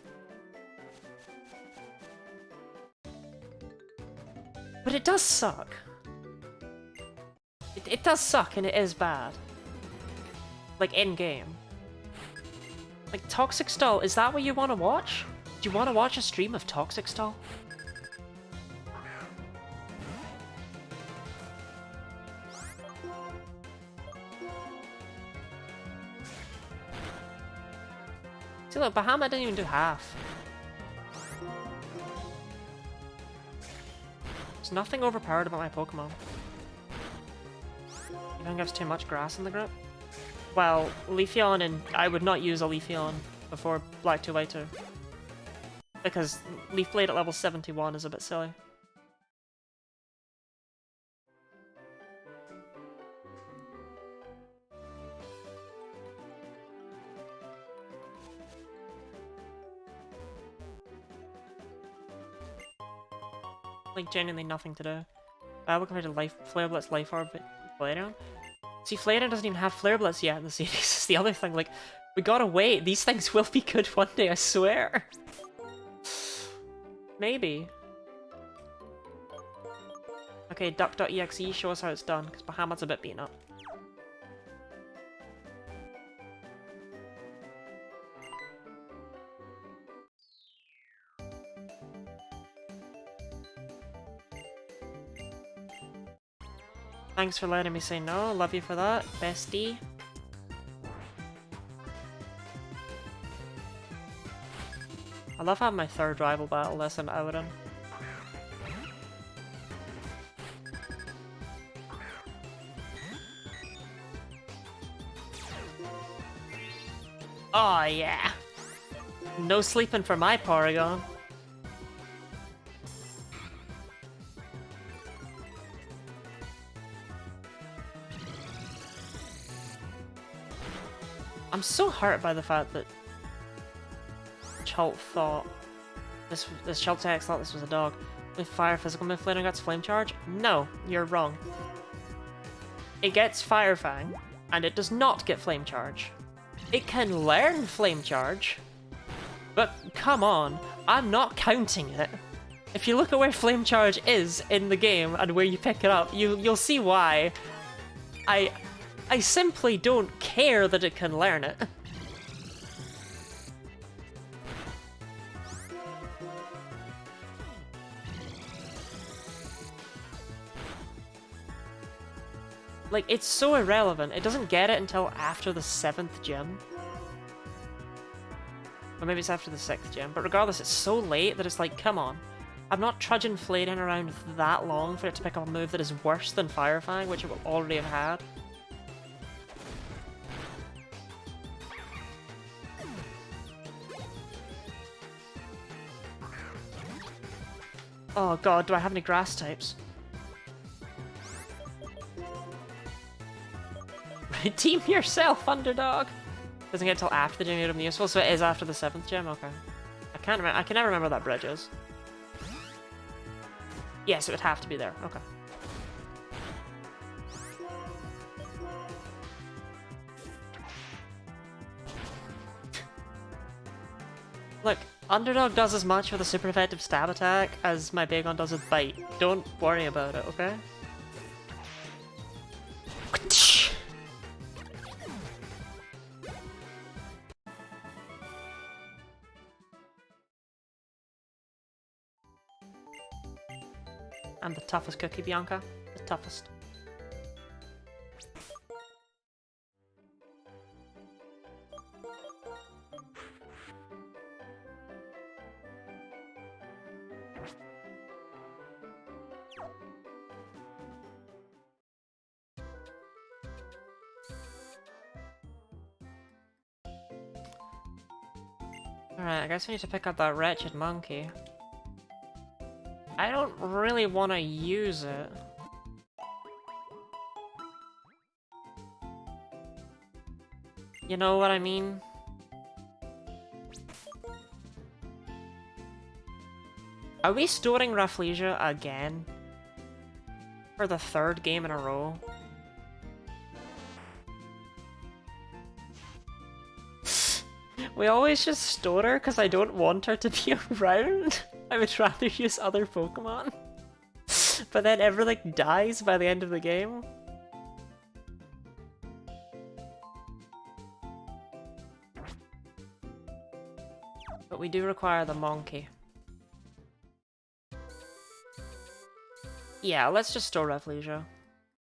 Speaker 1: But it does suck. It does suck and it is bad. Like, in-game. Like, Toxic Stall, is that what you want to watch? Do you want to watch a stream of Toxic Stall? See, look, Bahamut didn't even do half. There's nothing overpowered about my Pokemon. You think there's too much grass in the grip? Well, Leafeon, and I would not use a Leafeon before Black 2 White 2. Because Leaf Blade at level 71 is a bit silly. Like, genuinely nothing to do. Well, compared to Flare Blitz, Life Orb, Flareon. See, Flareon doesn't even have Flare Blitz yet in the series. It's the other thing, like, we gotta wait. These things will be good one day, I swear. Maybe. Okay, duck.exe, show us how it's done, because Bahamut's a bit beaten up. Thanks for letting me say no, love you for that, bestie. I love having my third rival battle this in Odin. Oh yeah! No sleeping for my Porygon. I'm so hurt by the fact that Chult thought this Chult X thought this was a dog. With fire physical move Flareon gets Flame Charge? No, you're wrong. It gets Fire Fang, and it does not get Flame Charge. It can learn Flame Charge, but come on, I'm not counting it. If you look at where Flame Charge is in the game and where you pick it up, you'll see why. I simply don't care that it can learn it. Like, it's so irrelevant. It doesn't get it until after the 7th gym. Or maybe it's after the 6th gym. But regardless, it's so late that it's like, come on. I'm not trudging Flareon around that long for it to pick up a move that is worse than Fire Fang, which it will already have had. Oh god, do I have any grass types? Redeem yourself, underdog! Doesn't get till after the gym you become useful, so it is after the 7th gym? Okay. I can't remember. I can never remember that bridge is. Yes, it would have to be there. Okay. Look, Underdog does as much with a super effective stab attack as my Bagon does with Bite. Don't worry about it, okay? I'm the toughest cookie, Bianca. The toughest. Alright, I guess we need to pick up that wretched monkey. I don't really want to use it. You know what I mean? Are we storing Rafflesia again? For the 3rd game in a row? We always just store her because I don't want her to be around. I would rather use other Pokemon. But then everything dies by the end of the game. But we do require the monkey. Yeah, let's just store Rafflesia.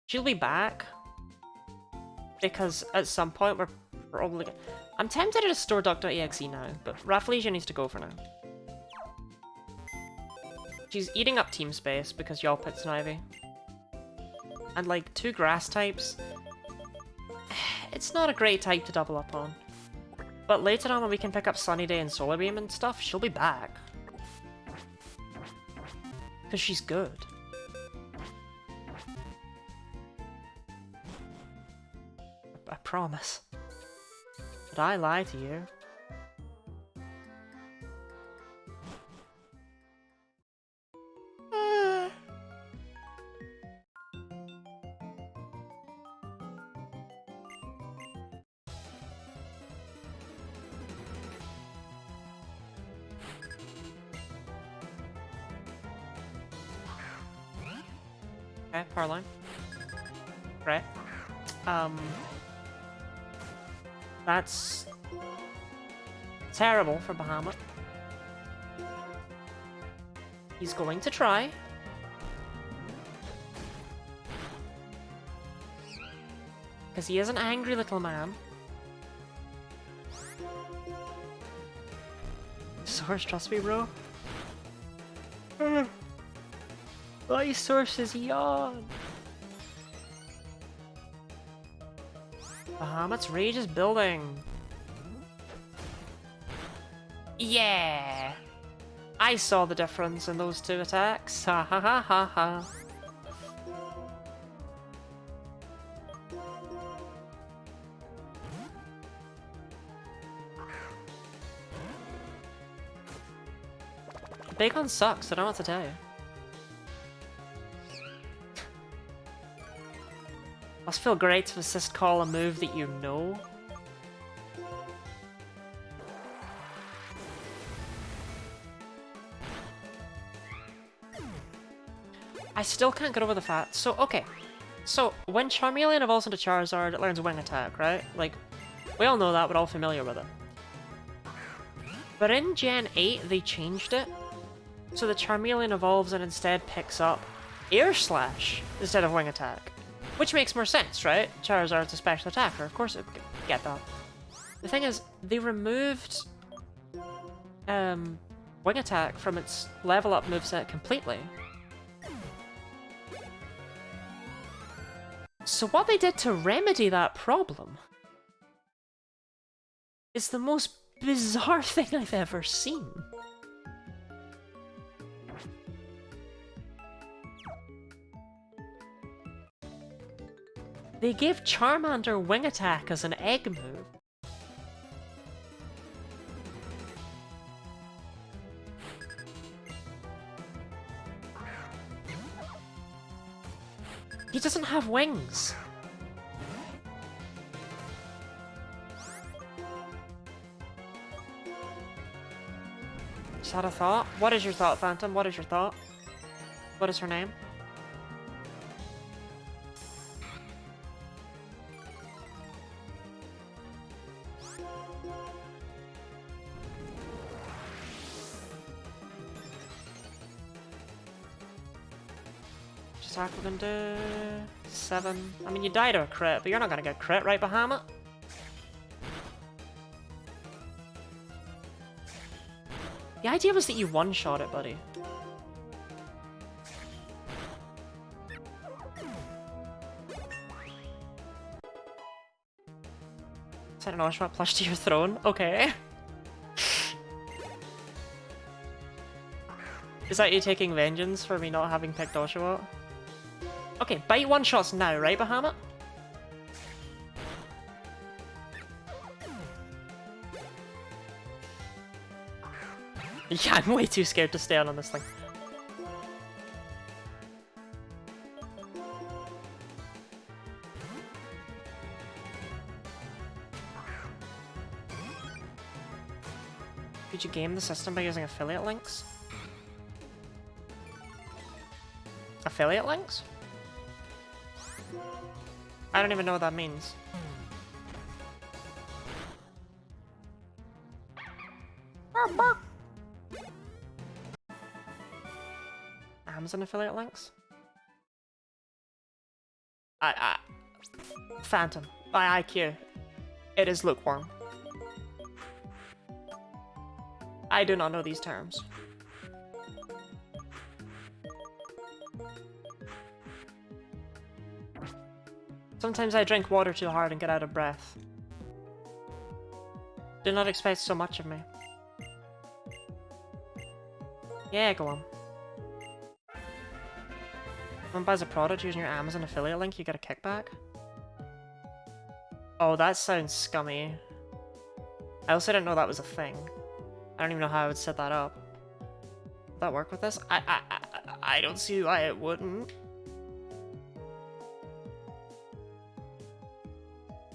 Speaker 1: She'll be back. Because at some point we're probably... I'm tempted to just store Duck.exe now, but Rafflesia needs to go for now. She's eating up team space because y'all put Snivy. And like, 2 grass types, it's not a great type to double up on. But later on when we can pick up Sunny Day and Solar Beam and stuff, she'll be back. Because she's good. I promise. Did I lie to you? Okay, power line. Great. That's terrible for Bahamut. He's going to try. Because he is an angry little man. Source, trust me, bro. My source is yawn. Bahamut's rage is building. Yeah! I saw the difference in those two attacks. Ha ha ha ha ha. Big one sucks, I don't know what to tell you. Must feel great to assist call a move that you know. I still can't get over the fact. So, okay. So, when Charmeleon evolves into Charizard, it learns Wing Attack, right? Like, we all know that, we're all familiar with it. But in Gen 8, they changed it. So the Charmeleon evolves and instead picks up Air Slash instead of Wing Attack. Which makes more sense, right? Charizard's a special attacker, of course it would get that. The thing is, they removed Wing Attack from its level up moveset completely. So what they did to remedy that problem is the most bizarre thing I've ever seen. They gave Charmander Wing Attack as an egg move. He doesn't have wings. Is that a thought? What is your thought, Phantom? What is your thought? What is her name? Attack we're gonna do 7. I mean, you die to a crit, but you're not gonna get a crit, right, Bahamut? The idea was that you one-shot it, buddy. Send an Oshawott plush to your throne? Okay. Is that you taking vengeance for me not having picked Oshawott? Okay, bite one-shots now, right, Bahamut? Yeah, I'm way too scared to stay on this thing. Could you game the system by using affiliate links? Affiliate links? I don't even know what that means. Amazon affiliate links? Phantom. By IQ. It is lukewarm. I do not know these terms. Sometimes I drink water too hard and get out of breath. Do not expect so much of me. Yeah, go on. Someone buys a product using your Amazon affiliate link, you get a kickback? Oh, that sounds scummy. I also didn't know that was a thing. I don't even know how I would set that up. Would that work with this? I don't see why it wouldn't.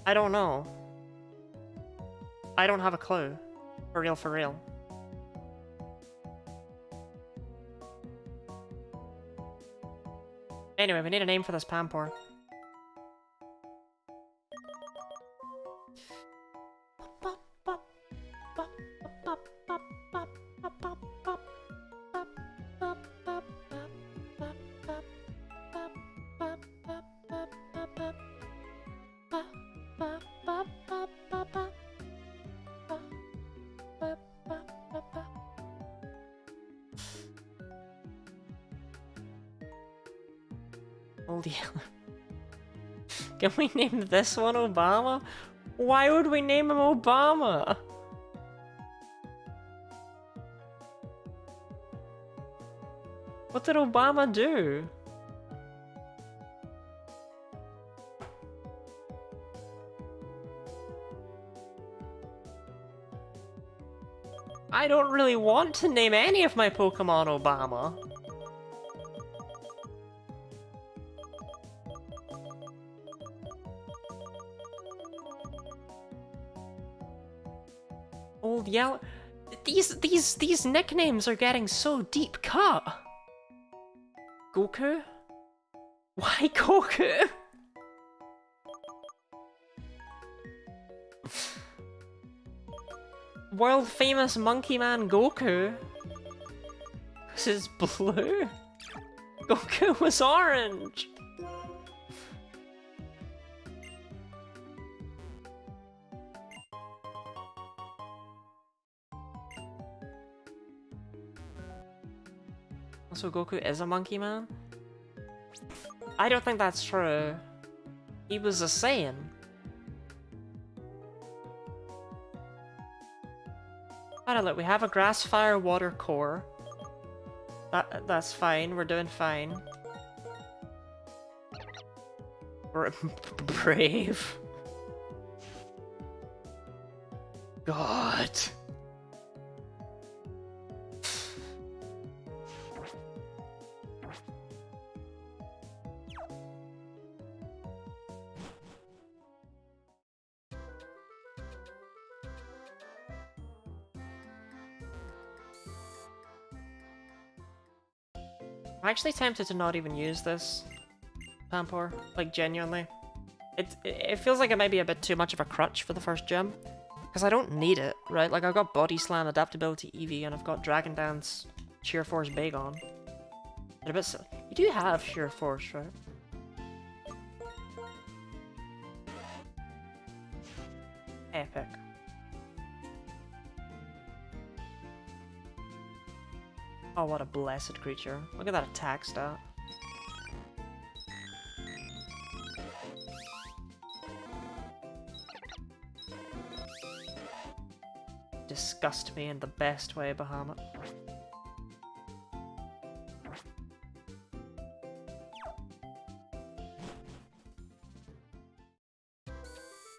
Speaker 1: I don't know. I don't have a clue. For real, for real. Anyway, we need a name for this Pampor. Old Yeller. Can we name this one Obama? Why would we name him Obama? What did Obama do? I don't really want to name any of my Pokemon Obama. Old Yeller. These nicknames are getting so deep cut. Goku? Why Goku? World famous Monkey Man Goku? This is blue? Goku was orange! So Goku is a Monkey Man? I don't think that's true. He was a Saiyan. Alright, look, we have a grass, fire, water core. That's fine, we're doing fine. We're brave. God. I'm actually tempted to not even use this Pampor, like genuinely. It feels like it might be a bit too much of a crutch for the first gym. Because I don't need it, right? Like I've got Body Slam, Adaptability Eevee, and I've got Dragon Dance, Sheer Force Bagon. They're a bit you do have Sheer Force, right? Epic. Oh, what a blessed creature. Look at that attack stat. Disgust me in the best way, Bahamut.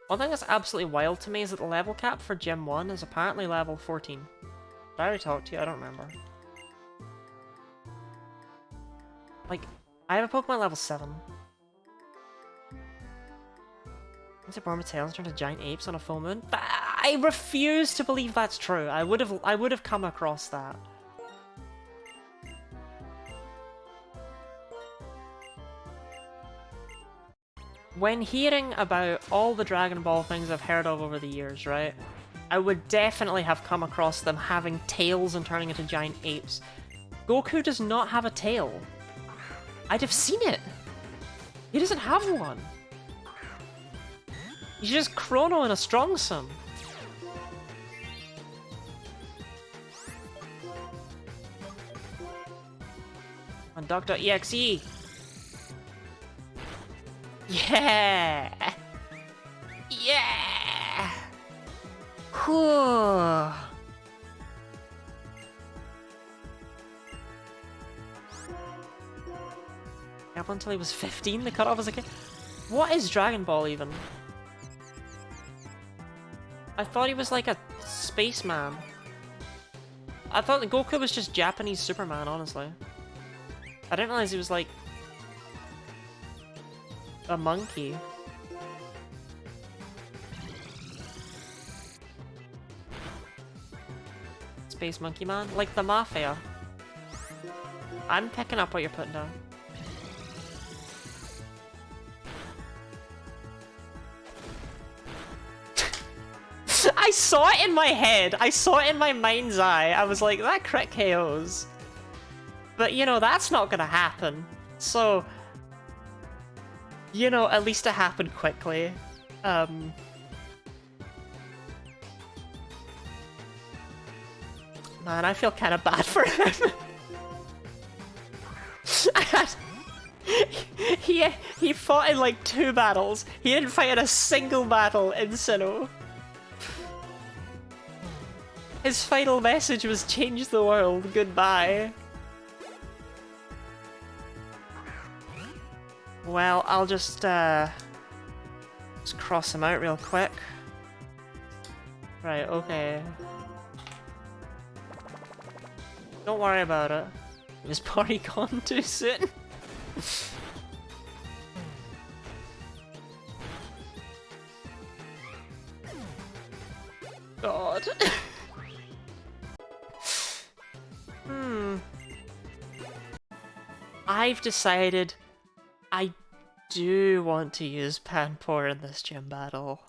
Speaker 1: One thing that's absolutely wild to me is that the level cap for Gym 1 is apparently level 14. Did I already talk to you? I don't remember. Like, I have a Pokemon level 7. Is it born with tails turned to giant apes on a full moon? I refuse to believe that's true. I would have come across that. When hearing about all the Dragon Ball things I've heard of over the years, right? I would definitely have come across them having tails and turning into giant apes. Goku does not have a tail. I'd have seen it. He doesn't have one. He's just Chrono and a Strong Sum. On Doc.exe. Yeah! Yeah! Whew. Up until he was 15, the cutoff as a kid. What is Dragon Ball even? I thought he was like a spaceman. I thought that Goku was just Japanese Superman, honestly. I didn't realize he was like a monkey. Space Monkey Man? Like the Mafia. I'm picking up what you're putting down. I saw it in my head. I saw it in my mind's eye. I was like, that crit KOs. But, you know, that's not gonna happen. So, you know, at least it happened quickly. Man, I feel kind of bad for him. He fought in like 2 battles. He didn't fight in a single battle in Sinnoh. His final message was change the world, goodbye. Well, I'll just cross him out real quick. Right, okay. Don't worry about it. Was Party gone too soon? God. I've decided I do want to use Panpour in this gym battle.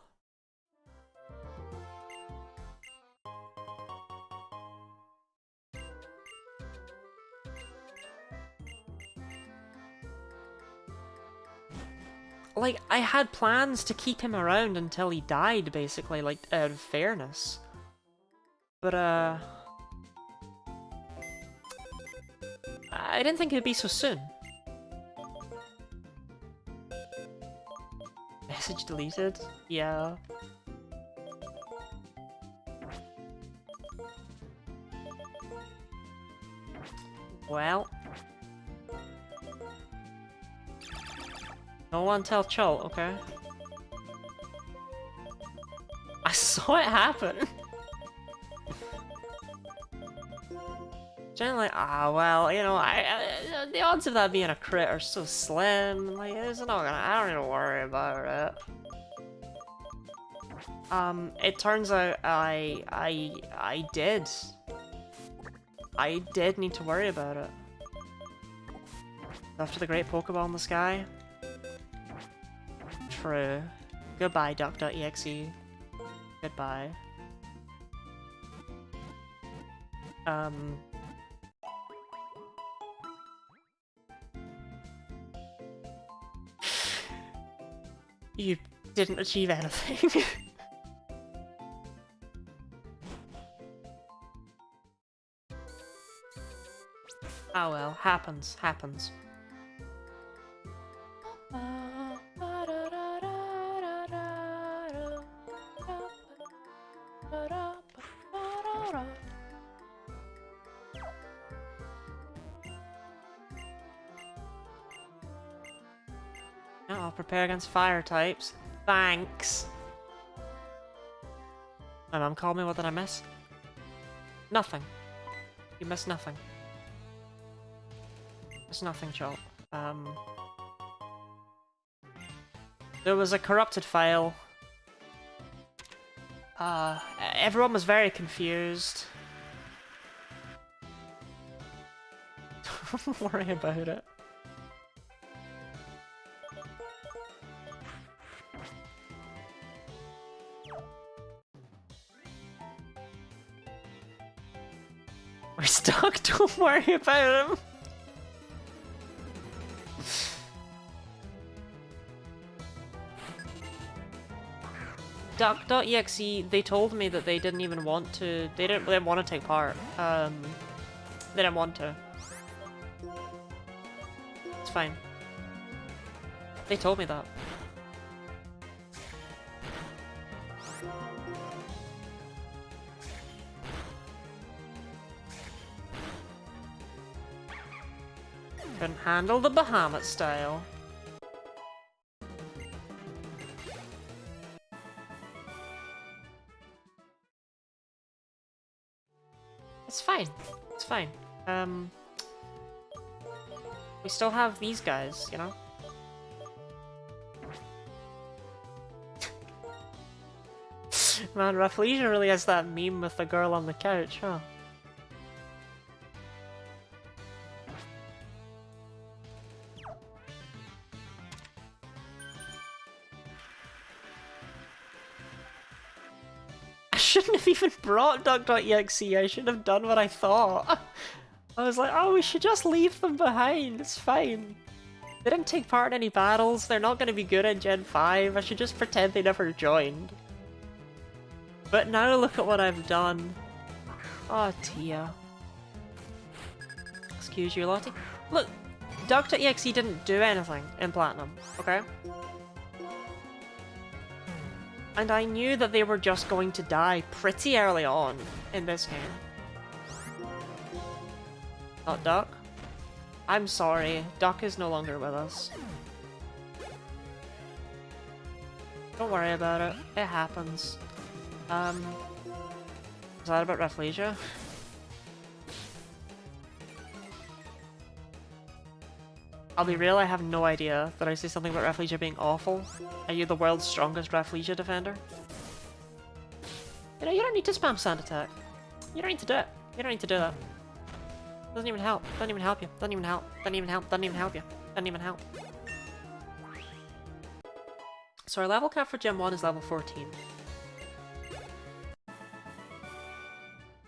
Speaker 1: Like, I had plans to keep him around until he died, basically, like, out of fairness. But, I didn't think it'd be so soon. Message deleted? Yeah. Well. No one tell Chol, okay? I saw it happen! Generally, well, you know, the odds of that being a crit are so slim, like, it's not gonna, I don't even worry about it. It turns out I did. I did need to worry about it. After the great Pokeball in the sky. True. Goodbye, Duck.exe. Goodbye. You didn't achieve anything. Oh well, happens, happens. I'll prepare against fire types. Thanks. My mum called me, what did I miss? Nothing. You missed nothing. Missed nothing, Chop. There was a corrupted file. Everyone was very confused. Don't worry about it. We're stuck, don't worry about him. Duck.exe, they told me that they didn't even want to, they didn't want to take part. They didn't want to. It's fine. They told me that. Couldn't handle the Bahamut style. It's fine. It's fine. We still have these guys, you know? Man, Rafflesia really has that meme with the girl on the couch, huh? shouldn't have even brought Duck.exe. I should have done what I thought. I was like, oh, we should just leave them behind. It's fine. They didn't take part in any battles. They're not going to be good in Gen 5. I should just pretend they never joined. But now look at what I've done. Oh, Tia. Excuse you, Lottie. Look, Duck.exe didn't do anything in Platinum, okay? And I knew that they were just going to die pretty early on in this game. Not Duck. I'm sorry, Duck is no longer with us. Don't worry about it, it happens. Was that about Rafflesia? I'll be real, I have no idea. Did I say something about Rafflesia being awful? Are you the world's strongest Rafflesia defender? You know, you don't need to spam Sand Attack. You don't need to do it. You don't need to do that. Doesn't even help. Doesn't even help you. Doesn't even help. Doesn't even help. Doesn't even help you. Doesn't even help. So our level cap for Gen 1 is level 14.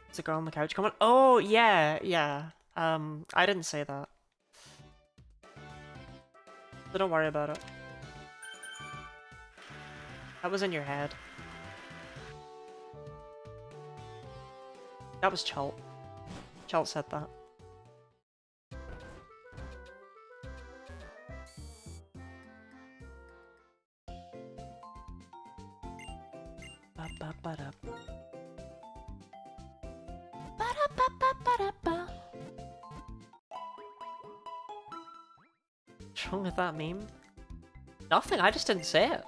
Speaker 1: It's a girl on the couch coming. Oh, yeah, yeah. I didn't say that. So don't worry about it. That was in your head. That was Chult. Chult said that. Ba-ba-ba-da. Ba-da-ba-ba-ba-da-ba. What's wrong with that meme? Nothing, I just didn't say it.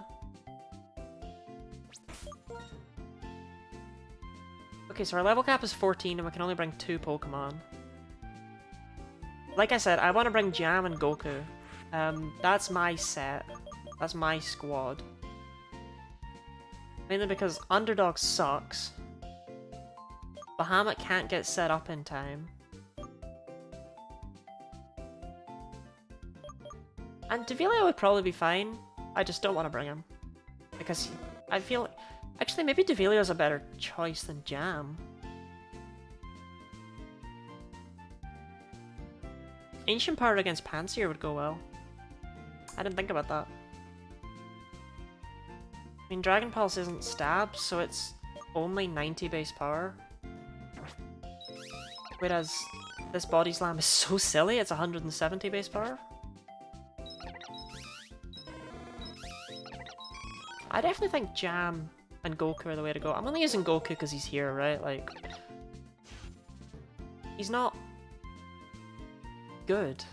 Speaker 1: Okay, so our level cap is 14 and we can only bring 2 Pokemon. Like I said, I want to bring Jam and Goku. That's my set. That's my squad. Mainly because Underdog sucks. Bahamut can't get set up in time. And Devilio would probably be fine. I just don't want to bring him. Because I feel like... Actually, maybe Devilio's a better choice than Jam. Ancient Power against Pansear would go well. I didn't think about that. I mean, Dragon Pulse isn't stab, so it's only 90 base power. Whereas this Body Slam is so silly, it's 170 base power. I definitely think Jam and Goku are the way to go. I'm only using Goku because he's here, right? Like, he's not good.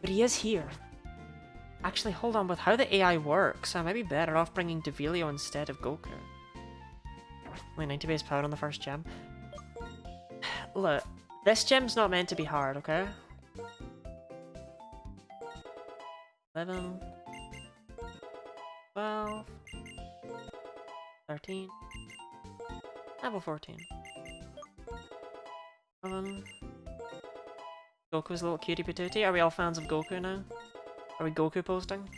Speaker 1: But he is here. Actually, hold on, with how the AI works, I might be better off bringing Devilio instead of Goku. Only 90 base power on the first gem. Look, this gem's not meant to be hard, okay? 11... 12... 13... Level 14. 11... Goku's a little cutie patootie. Are we all fans of Goku now? Are we Goku posting?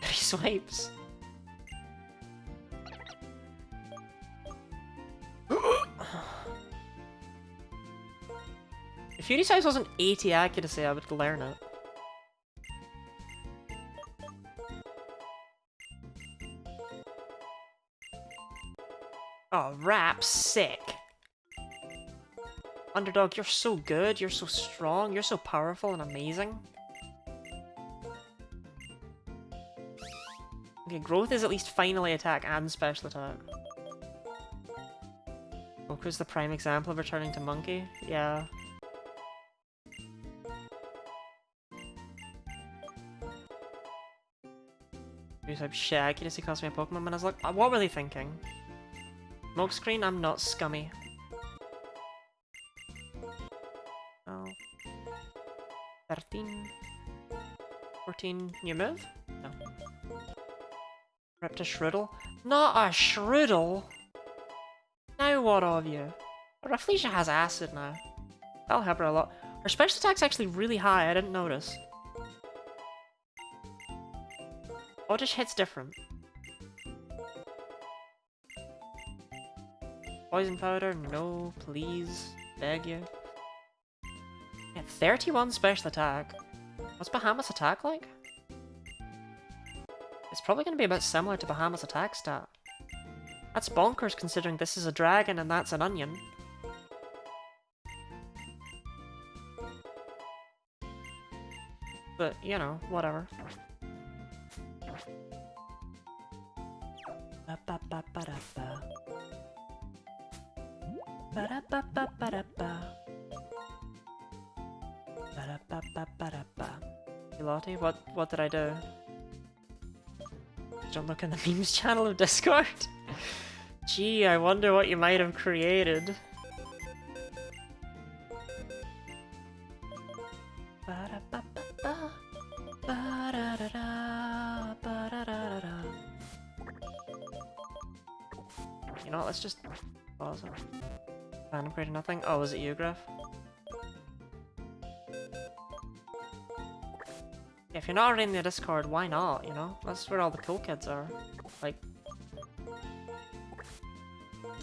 Speaker 1: He swipes. If Fury Size wasn't 80 accuracy, I would learn it. Oh, Rap's sick. Underdog, you're so good, you're so strong, you're so powerful and amazing. Okay, Growth is at least finally attack and special attack. Goku's the prime example of returning to Monkey. Yeah. Shit, accuracy cost me a Pokemon, and I was like, what were they thinking? Smokescreen, I'm not scummy. Oh. 13. 14, new move? No. Ripped a Shroodle? Not a Shroodle! Now what of you? Rafflesia has acid now. That'll help her a lot. Her special attack's actually really high, I didn't notice. Oddish hits different. Poison powder? No, please. Beg you. Yeah, 31 special attack. What's Bahamut's attack like? It's probably going to be a bit similar to Bahamut's attack stat. That's bonkers considering this is a dragon and that's an onion. But, you know, whatever. Lottie, what did I do? Don't look in the memes channel of Discord. Gee, I wonder what you might have created. You know what, let's just pause it. Random created nothing. Oh, was it you, Griff? If you're not already in the Discord, why not, you know? That's where all the cool kids are. Like...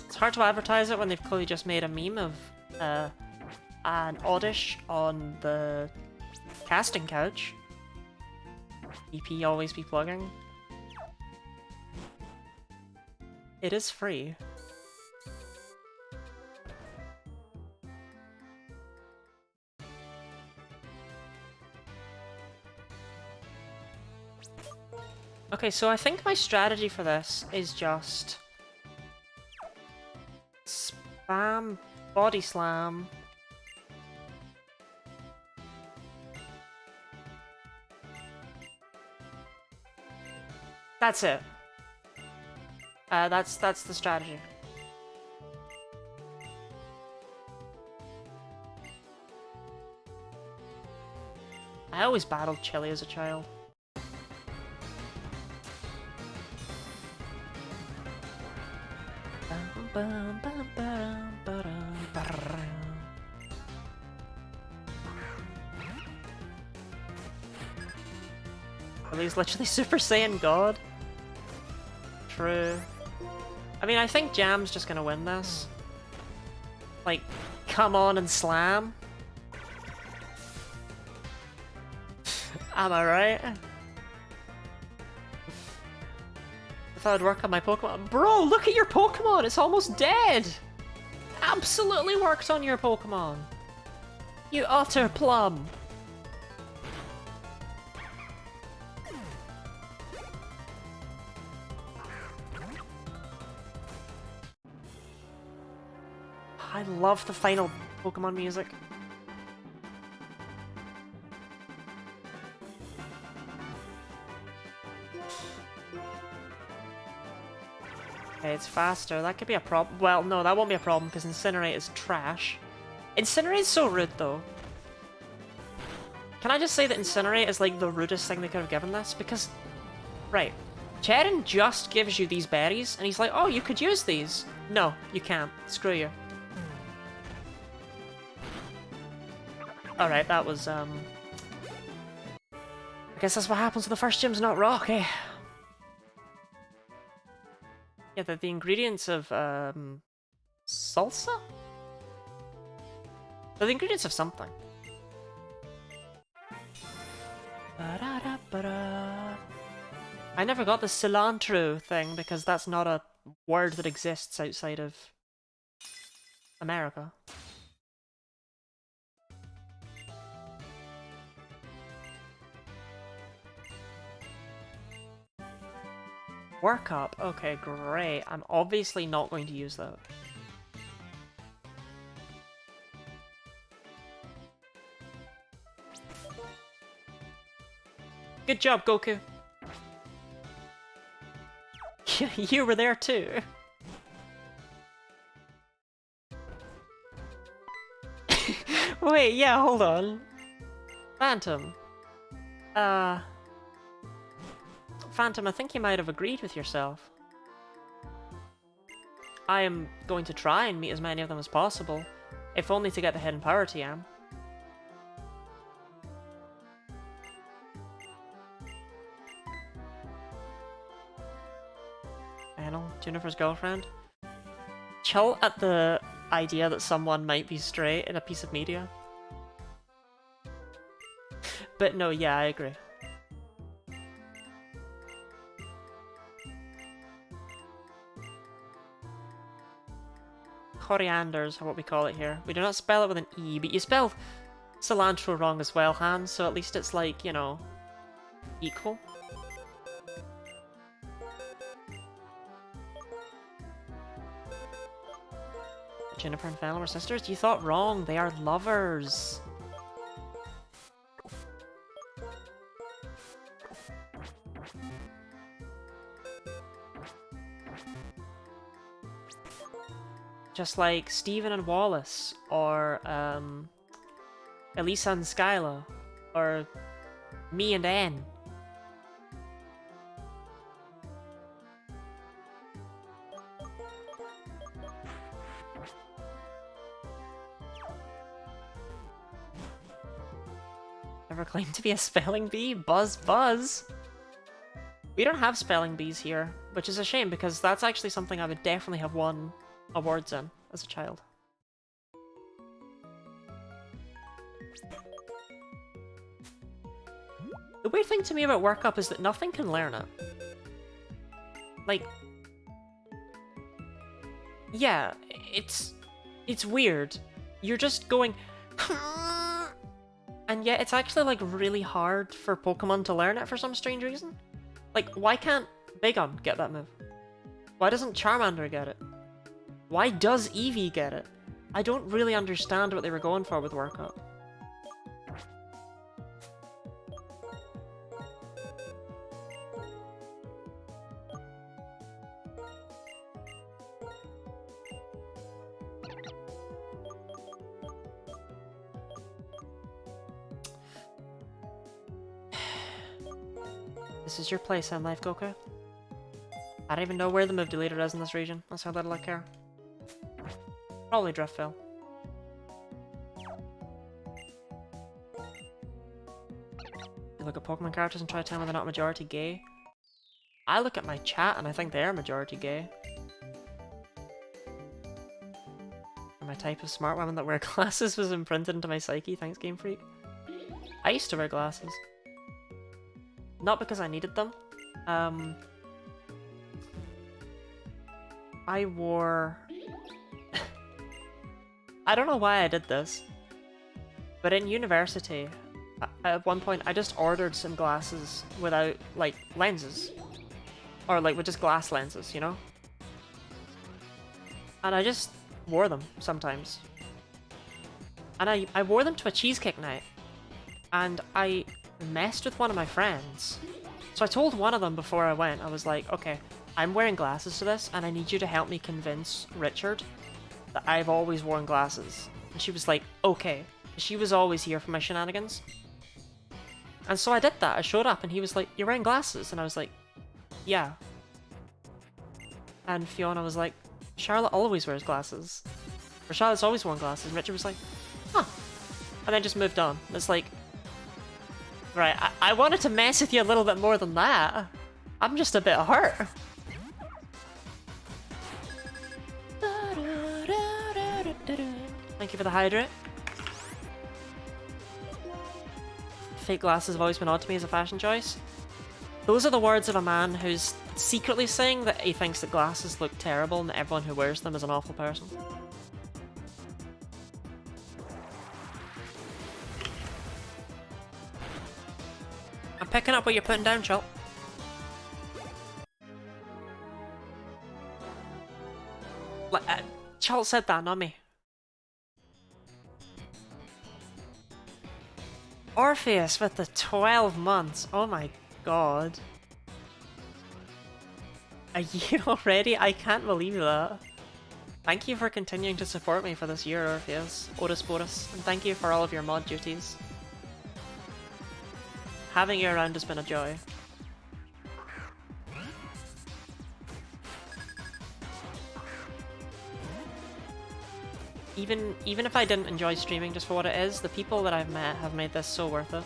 Speaker 1: It's hard to advertise it when they've clearly just made a meme of, an Oddish on the casting couch. EP always be plugging. It is free. Okay, so I think my strategy for this is just spam body slam. That's it. That's the strategy. I always battled Chili as a child. Chili's literally Super Saiyan God. True. I mean, I think Jam's just gonna win this. Like, come on and slam. Am I right? I thought it'd work on my Pokemon. Bro, look at your Pokemon! It's almost dead! Absolutely worked on your Pokemon! You utter plum! I love the final Pokemon music. Okay, it's faster. That could be a problem. Well, no, that won't be a problem because Incinerate is trash. Incinerate is so rude, though. Can I just say that Incinerate is like the rudest thing they could have given this? Because, right, Cherin just gives you these berries, and he's like, oh, you could use these. No, you can't. Screw you. Alright, that was, I guess that's what happens when the first gym's not rock, eh? Yeah, the ingredients of, salsa? They're the ingredients of something. I never got the cilantro thing because that's not a word that exists outside of America. Work up. Okay, great. I'm obviously not going to use that. Good job, Goku. You were there too. Wait, yeah, hold on. Phantom. Phantom, I think you might have agreed with yourself. I am going to try and meet as many of them as possible, if only to get the Hidden Power TM. Jennifer's girlfriend? chill at the idea that someone might be straight in a piece of media. But no, yeah, I agree. Coriander is what we call it here. We do not spell it with an E, but you spell cilantro wrong as well, Hans, so at least it's like, you know, equal. Jennifer and Fennel are sisters? You thought wrong, they are lovers. Just like Stephen and Wallace, or Elisa and Skylar, or me and Anne. Ever claimed to be a spelling bee? Buzz buzz! We don't have spelling bees here, which is a shame because that's actually something I would definitely have won awards in as a child. The weird thing to me about workup is that nothing can learn it. Like, yeah, it's weird. You're just going, and yet it's actually like really hard for Pokemon to learn it for some strange reason. Like, why can't Bigum get that move? Why doesn't Charmander get it? Why does Eevee get it? I don't really understand what they were going for with workup. This is your place in life, Goku. I don't even know where the move deleter is in this region. That's how little I care. Probably Driftville. You look at Pokemon characters and try to tell me they're not majority gay. I look at my chat and I think they are majority gay. And my type of smart women that wear glasses was imprinted into my psyche, thanks Game Freak. I used to wear glasses. Not because I needed them. I wore... I don't know why I did this, but in university, at one point I just ordered some glasses without, like, lenses. Or, like, with just glass lenses, you know? And I just wore them sometimes. And I wore them to a cheesecake night. And I messed with one of my friends. So I told one of them before I went, I was like, okay, I'm wearing glasses to this, and I need you to help me convince Richard that I've always worn glasses. And she was like, okay. She was always here for my shenanigans. And so I did that. I showed up and he was like, you're wearing glasses? And I was like, yeah. And Fiona was like, Charlotte always wears glasses. Or Charlotte's always worn glasses. And Richard was like, huh. And then just moved on. It's like, right, I wanted to mess with you a little bit more than that. I'm just a bit hurt. Thank you for the hydrate. Fake glasses have always been odd to me as a fashion choice. Those are the words of a man who's secretly saying that he thinks that glasses look terrible and that everyone who wears them is an awful person. I'm picking up what you're putting down, Chult. Chult said that, not me. Orpheus with the 12 months. Oh my god. A year already? I can't believe that. Thank you for continuing to support me for this year, Orpheus. Otis Boris. And thank you for all of your mod duties. Having you around has been a joy. Even if I didn't enjoy streaming just for what it is, the people that I've met have made this so worth it.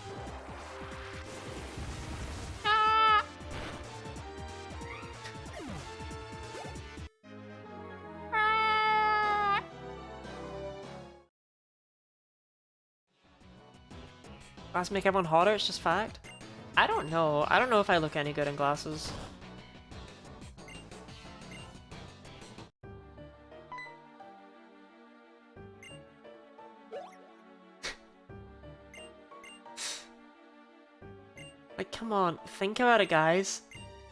Speaker 1: Glasses make everyone hotter, it's just fact. I don't know. I don't know if I look any good in glasses. Like, come on, think about it, guys.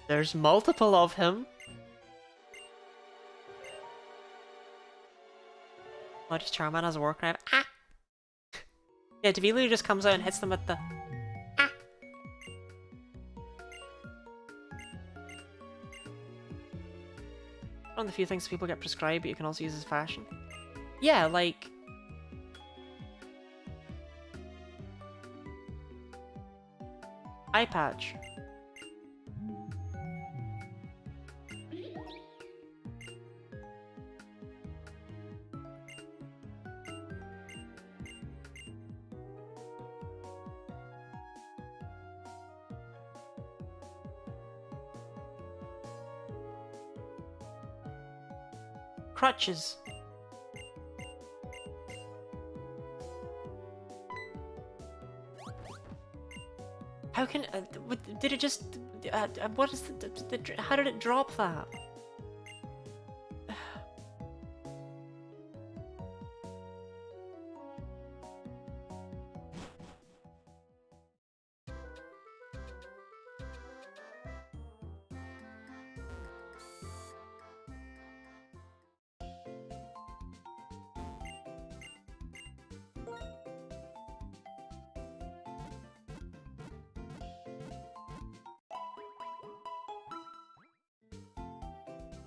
Speaker 1: There's multiple of him. Oh, just Charman has a war cry. Ah! Yeah, Devili just comes out and hits them with the ah! One of the few things people get prescribed, but you can also use as fashion. Yeah, like... eye patch. Crutches. How can... did it just... what is how did it drop that?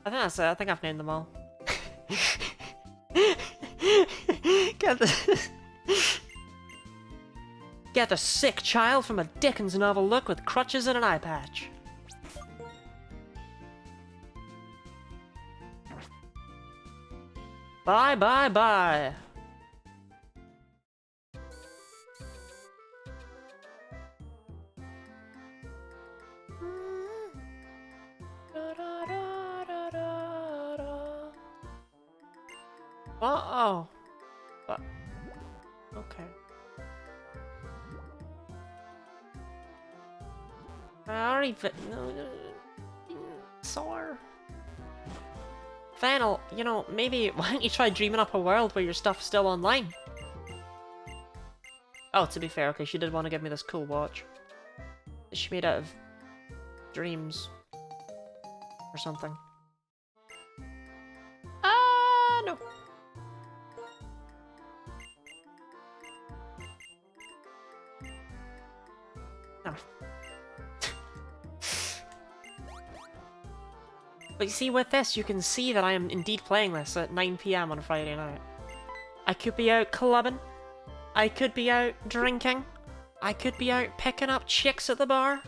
Speaker 1: I think that's it. I think I've named them all. Get the sick child from a Dickens novel look with crutches and an eye patch. Bye, bye, bye. Oh. Okay. I already sore. Fennel, you know, maybe why don't you try dreaming up a world where your stuff's still online? Oh, to be fair, okay, she did want to give me this cool watch. She made out of dreams or something. No. No. But you see, with this, you can see that I am indeed playing this at 9 PM on a Friday night. I could be out clubbing. I could be out drinking. I could be out picking up chicks at the bar.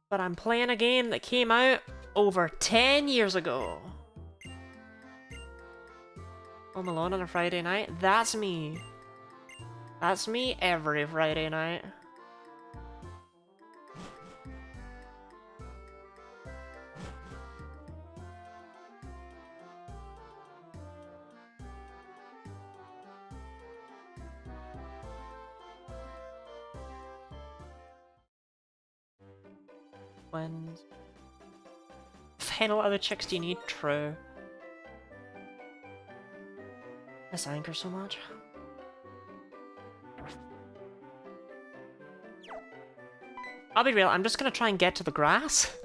Speaker 1: But I'm playing a game that came out over 10 years ago. Home Alone on a Friday night? That's me. That's me every Friday night. When... Final other chicks do you need? True. Miss Anchor so much. I'll be real, I'm just gonna try and get to the grass.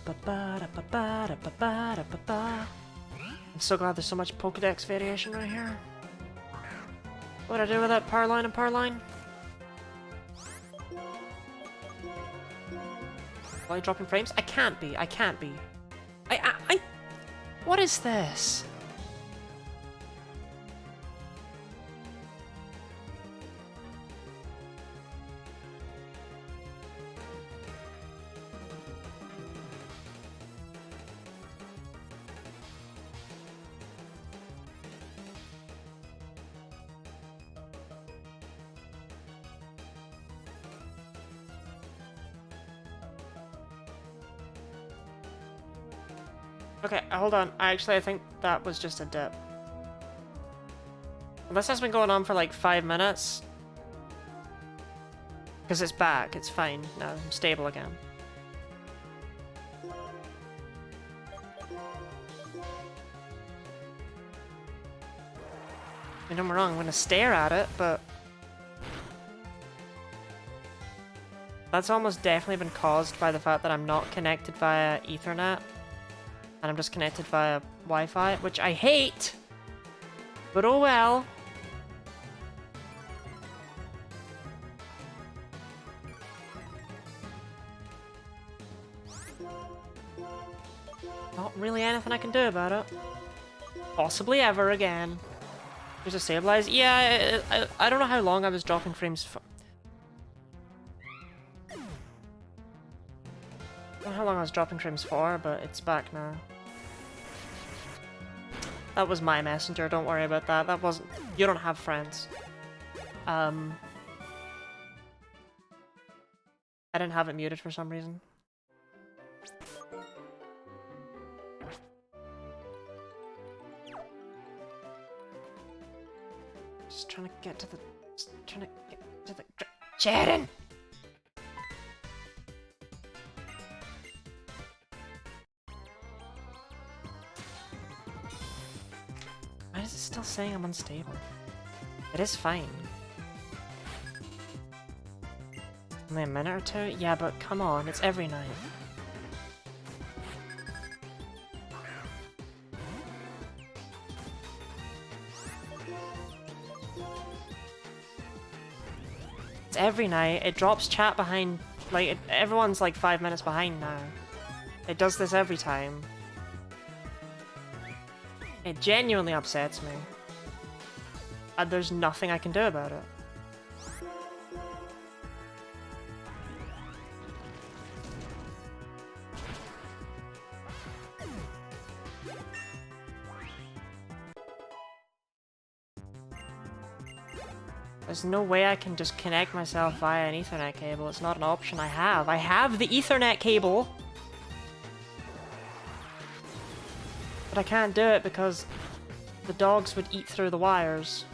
Speaker 1: I'm so glad there's so much Pokédex variation right here. What do I do with that power line and power line? Am I dropping frames? I can't be. I can't be. I... What is this? Okay, hold on. I think that was just a dip. This has been going on for like 5 minutes. Because it's back. It's fine. Now I'm stable again. I mean, don't get me wrong, I'm gonna stare at it, but... That's almost definitely been caused by the fact that I'm not connected via Ethernet. And I'm just connected via Wi-Fi, which I hate! But oh well. Not really anything I can do about it. Possibly ever again. There's a stabilize. Yeah, I don't know how long I was dropping frames for. I don't know how long I was dropping frames for, but it's back now. That was my messenger, don't worry about that. That wasn't... You don't have friends. I didn't have it muted for some reason. Just trying to get to the... Sharon! Why is it still saying I'm unstable? It is fine. Only a minute or two? Yeah, but come on, it's every night. It's every night. It drops chat behind, like, everyone's like 5 minutes behind now. It does this every time. It genuinely upsets me. And there's nothing I can do about it. There's no way I can just connect myself via an Ethernet cable. It's not an option I have. I have the Ethernet cable! But I can't do it because the dogs would eat through the wires.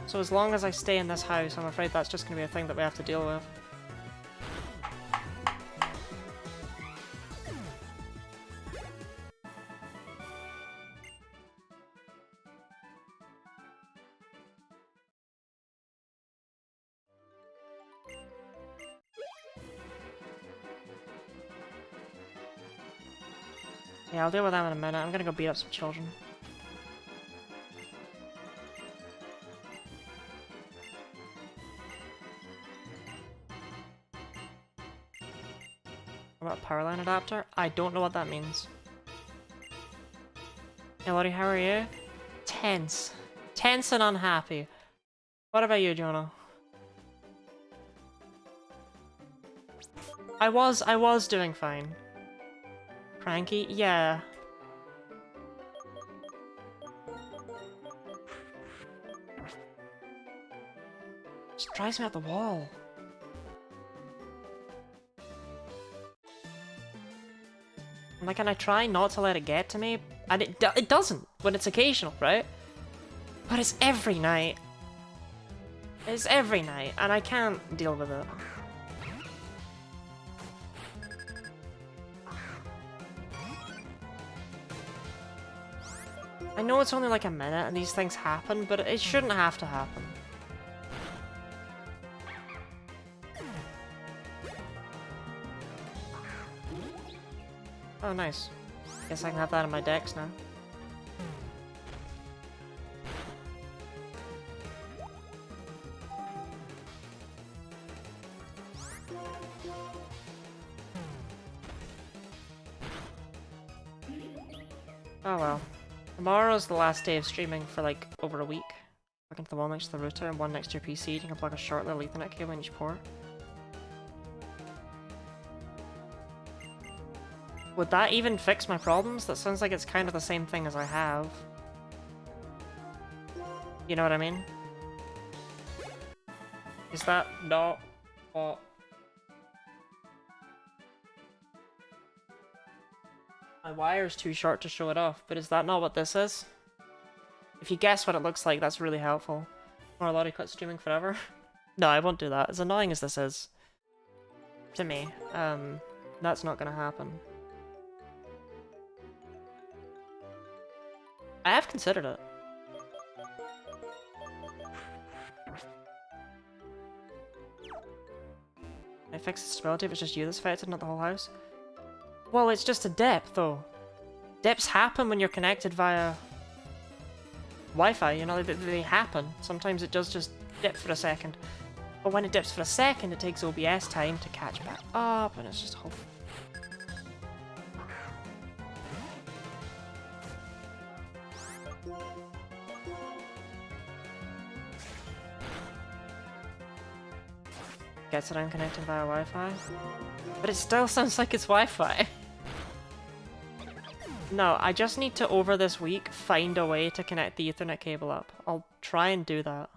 Speaker 1: So as long as I stay in this house, I'm afraid that's just going to be a thing that we have to deal with. Yeah, I'll deal with them in a minute. I'm gonna go beat up some children. What about a power line adapter? I don't know what that means. Hey Lottie, how are you? Tense. Tense and unhappy. What about you, Jonah? I was doing fine. Cranky? Yeah. Just drives me out the wall. Like, and I try not to let it get to me, and it doesn't when it's occasional, right? But it's every night. It's every night, and I can't deal with it. I know it's only like a minute and these things happen, but it shouldn't have to happen. Oh, nice. Guess I can have that in my decks now. Oh well. Tomorrow's the last day of streaming for like over a week. Plug into the wall next to the router and one next to your PC. You can plug a short little Ethernet cable in each port. Would that even fix my problems? That sounds like it's kind of the same thing as I have. You know what I mean? Is that not what... My wire's too short to show it off, but is that not what this is? If you guess what it looks like, that's really helpful. Or Lottie quit streaming forever. No, I won't do that. As annoying as this is to me, that's not gonna happen. I have considered it. I fix the stability if it's just you that's affected, not the whole house. Well, it's just a dip, though. Dips happen when you're connected via Wi-Fi, you know, they happen. Sometimes it does just dip for a second. But when it dips for a second, it takes OBS time to catch back up, and it's just a whole... Gets it unconnected via Wi-Fi. But it still sounds like it's Wi-Fi. No, I just need to, over this week, find a way to connect the Ethernet cable up. I'll try and do that.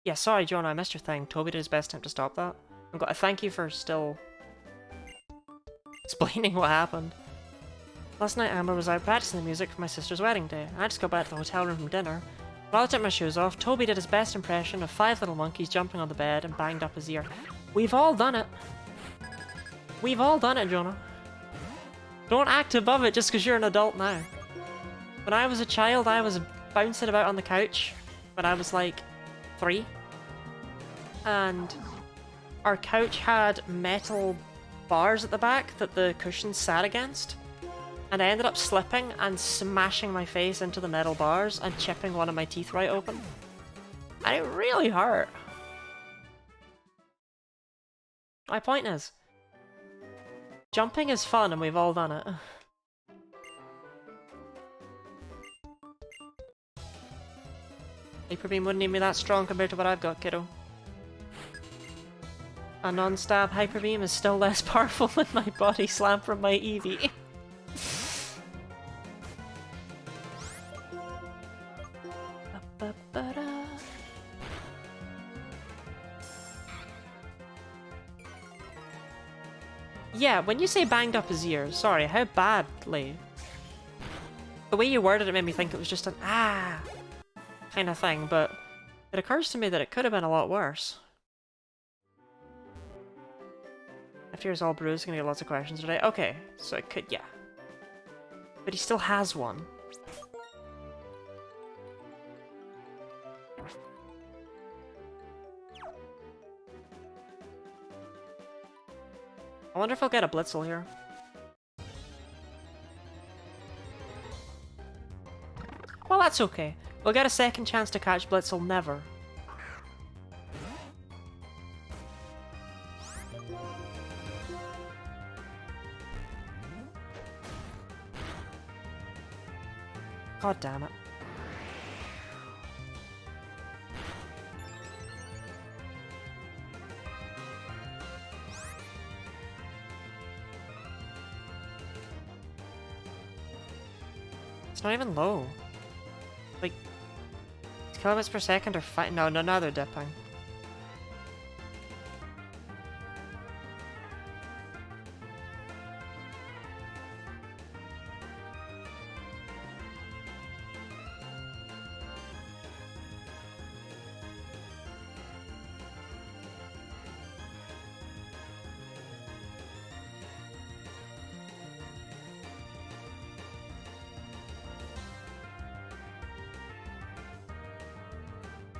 Speaker 1: Yeah, sorry, Jonah, I missed your thing. Toby did his best attempt to stop that. I thank you for still explaining what happened. Last night, Amber was out practicing the music for my sister's wedding day. I just got back to the hotel room from dinner. While I took my shoes off, Toby did his best impression of 5 little monkeys jumping on the bed and banged up his ear. We've all done it. We've all done it, Jonah. Don't act above it just because you're an adult now. When I was a child, I was bouncing about on the couch when I was like 3. And our couch had metal bars at the back that the cushions sat against. And I ended up slipping and smashing my face into the metal bars and chipping one of my teeth right open. And it really hurt. My point is, jumping is fun and we've all done it. Hyper Beam wouldn't even be that strong compared to what I've got, kiddo. A non-stab Hyper Beam is still less powerful than my body slam from my Eevee. Yeah, when you say banged up his ears, sorry, how badly? The way you worded it made me think it was just an ah kind of thing, but it occurs to me that it could have been a lot worse. If yours all bruised, gonna get lots of questions today. Okay, so it could, yeah. But he still has one. I wonder if I'll get a Blitzel here. Well, that's okay. We'll get a second chance to catch Blitzel never. God damn it. It's not even low. Like, kilobits per second are fine. No, now they're dipping.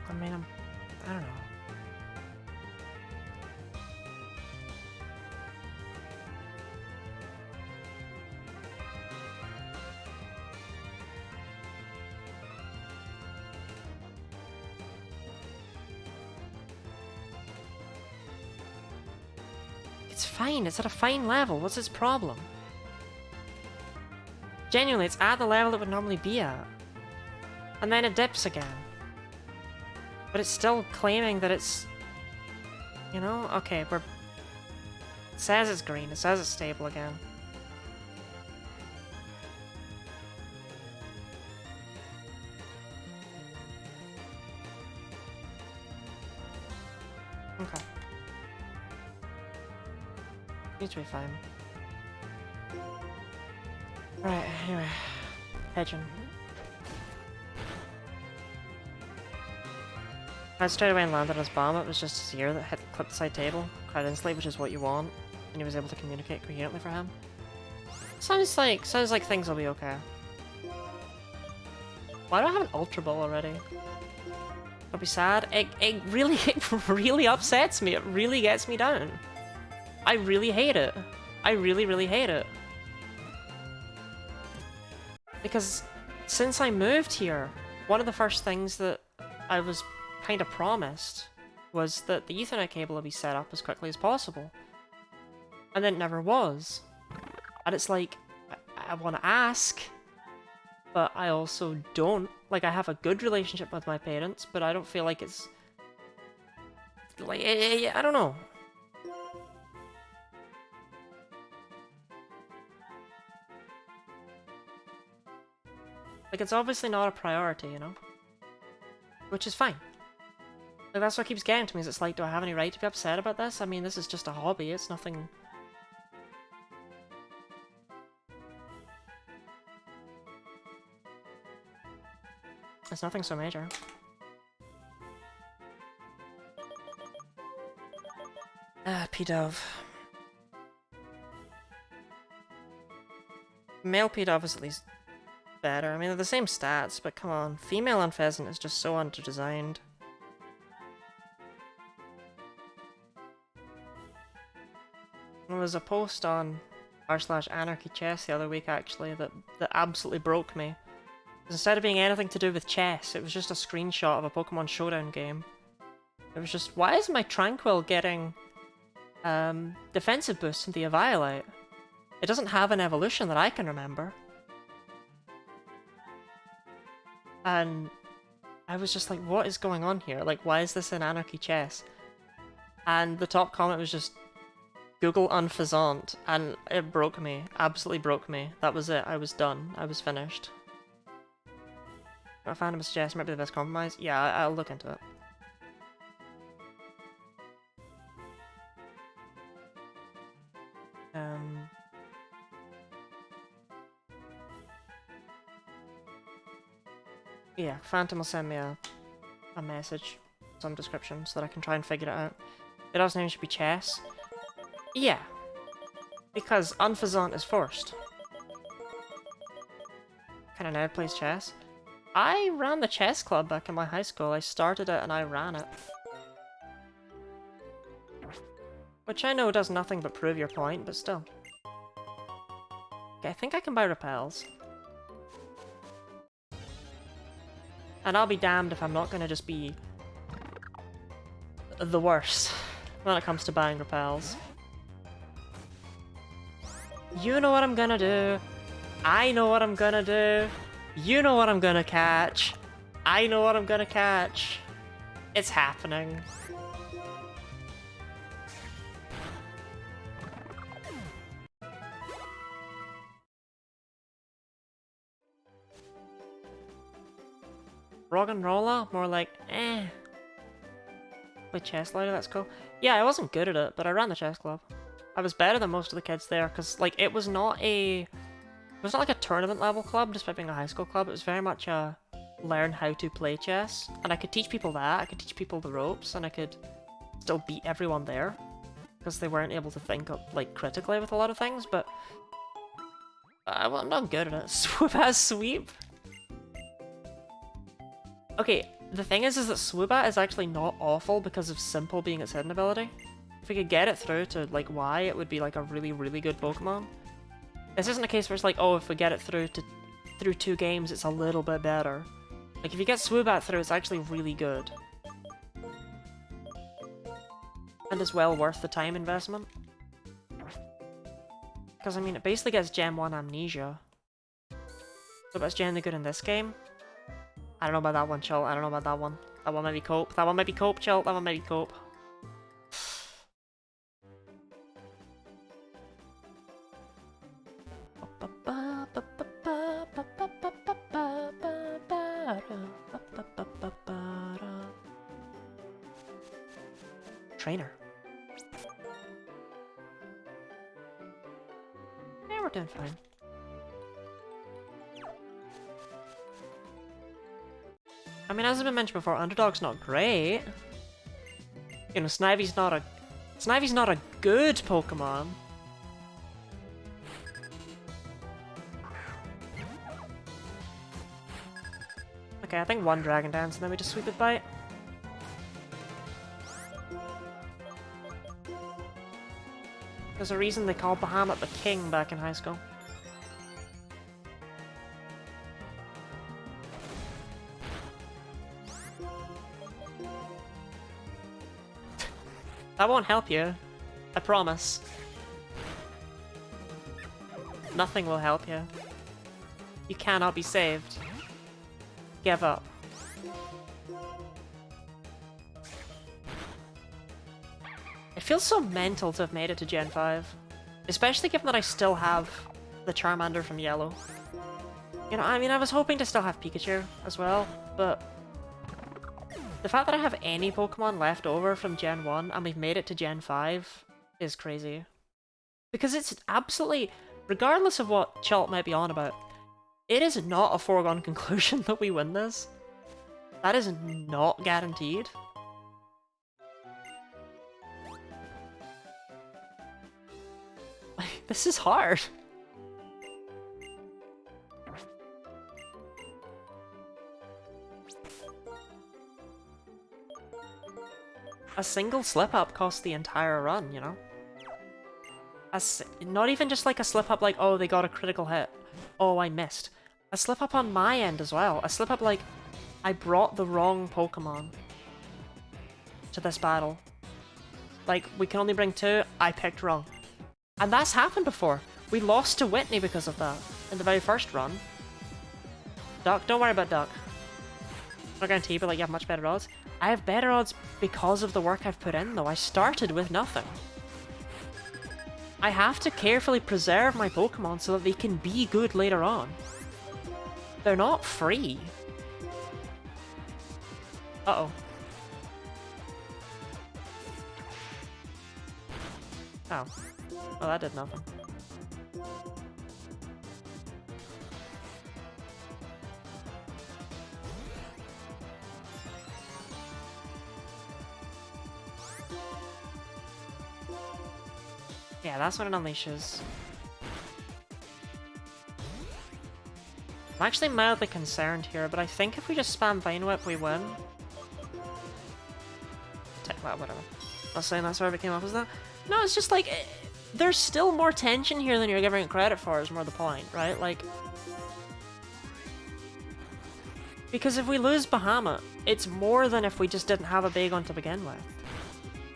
Speaker 1: I mean, I don't know. It's fine, it's at a fine level. What's its problem? Genuinely, it's at the level it would normally be at. And then it dips again. But it's still claiming that it's... You know? Okay, we're... It says it's green. It says it's stable again. Okay. Needs to be fine. Right, anyway. Pigeon. I straight away and landed on his bomb. It was just his ear that hit clipped the side table quite instantly, which is what you want. And he was able to communicate coherently for him. Sounds like things will be okay. Why do I have an Ultra Ball already? I'll be sad. It really upsets me. It really gets me down. I really hate it. I really hate it. Because since I moved here, one of the first things that I was kind of promised was that the Ethernet cable would be set up as quickly as possible. And then it never was. And it's like, I want to ask, but I also don't. Like, I have a good relationship with my parents, but I don't feel like it's... Like, I don't know. Like, it's obviously not a priority, you know? Which is fine. Like, that's what keeps getting to me, is it's like, do I have any right to be upset about this? I mean, this is just a hobby, it's nothing... It's nothing so major. P-Dove. Male P-Dove is at least better. I mean, they're the same stats, but come on. Female Unpheasant is just so underdesigned. There was a post on r/Anarchy Chess the other week, actually, that absolutely broke me. Instead of being anything to do with chess, it was just a screenshot of a Pokemon Showdown game. It was just, why is my Tranquil getting defensive boosts from the Eviolite? It doesn't have an evolution that I can remember. And I was just like, what is going on here? Like, why is this in Anarchy Chess? And the top comment was just, Google Unfazant, and it broke me. Absolutely broke me. That was it. I was done. I was finished. I found him a suggestion might be the best compromise. Yeah, I'll look into it. Yeah, Phantom will send me a message, some description, so that I can try and figure it out. It name should be chess. Yeah, because Unfazant is first. Kind of nerd plays chess. I ran the chess club back in my high school. I started it and I ran it. Which I know does nothing but prove your point, but still. Okay, I think I can buy repels. And I'll be damned if I'm not going to just be the worst when it comes to buying repels. You know what I'm gonna do. I know what I'm gonna do. You know what I'm gonna catch. I know what I'm gonna catch. It's happening. Roggenrola? More like, eh. Play chess later, that's cool. Yeah, I wasn't good at it, but I ran the chess club. I was better than most of the kids there, because, like, it was not like a tournament level club, despite being a high school club. It was very much a learn how to play chess. And I could teach people that, I could teach people the ropes, and I could still beat everyone there. Because they weren't able to think, like, critically with a lot of things, but... well, I'm not good at it. Swoobat sweep? Okay, the thing is that Swoobat is actually not awful because of Simple being its hidden ability. If we could get it through to, like, Y, it would be, like, a really good Pokemon. This isn't a case where it's like, oh, if we get it through 2 games, it's a little bit better. Like, if you get Swoobat through, it's actually really good. And is well worth the time investment. Because, I mean, it basically gets Gen 1 Amnesia. So that's generally good in this game. I don't know about that one, Chill. I don't know about that one. That one might be Cope. That one might be Cope, Chill. That one might be Cope. Trainer. Yeah, we're doing fine. I mean, as has been mentioned before, Underdog's not great. You know, Snivy's not a good Pokemon. Okay, I think one Dragon Dance and then we just sweep it by. There's a reason they called Bahamut the king back in high school. That won't help you. I promise. Nothing will help you. You cannot be saved. Give up. It feels so mental to have made it to Gen 5. Especially given that I still have the Charmander from Yellow. You know, I mean, I was hoping to still have Pikachu as well, but the fact that I have any Pokemon left over from Gen 1 and we've made it to Gen 5 is crazy. Because it's absolutely, regardless of what Chalt might be on about, it is not a foregone conclusion that we win this. That is not guaranteed. Like, this is hard. A single slip-up costs the entire run, you know? Not even just like a slip-up like, oh, they got a critical hit. Oh, I missed. A slip-up on my end as well. A slip-up like, I brought the wrong Pokemon to this battle. Like, we can only bring 2, I picked wrong. And that's happened before. We lost to Whitney because of that in the very first run. Duck, don't worry about Duck. Not guarantee, but like, you have much better odds. I have better odds because of the work I've put in, though. I started with nothing. I have to carefully preserve my Pokemon so that they can be good later on. They're not free. Uh-oh. Oh. Well, that did nothing. Yeah, that's what it unleashes. I'm actually mildly concerned here, but I think if we just spam Vine Whip, we win. Well, whatever. I was saying that, sorry if it came off as that. No, it's just like, there's still more tension here than you're giving it credit for, is more the point, right? Like, because if we lose Bahamut, it's more than if we just didn't have a Bagon to begin with.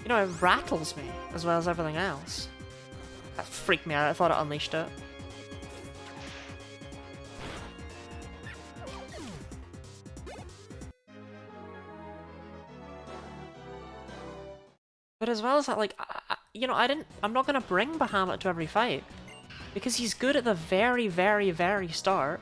Speaker 1: You know, it rattles me, as well as everything else. That freaked me out, I thought it unleashed it. But as well as that, like, you know, I'm not gonna bring Bahamut to every fight. Because he's good at the very, very, very start.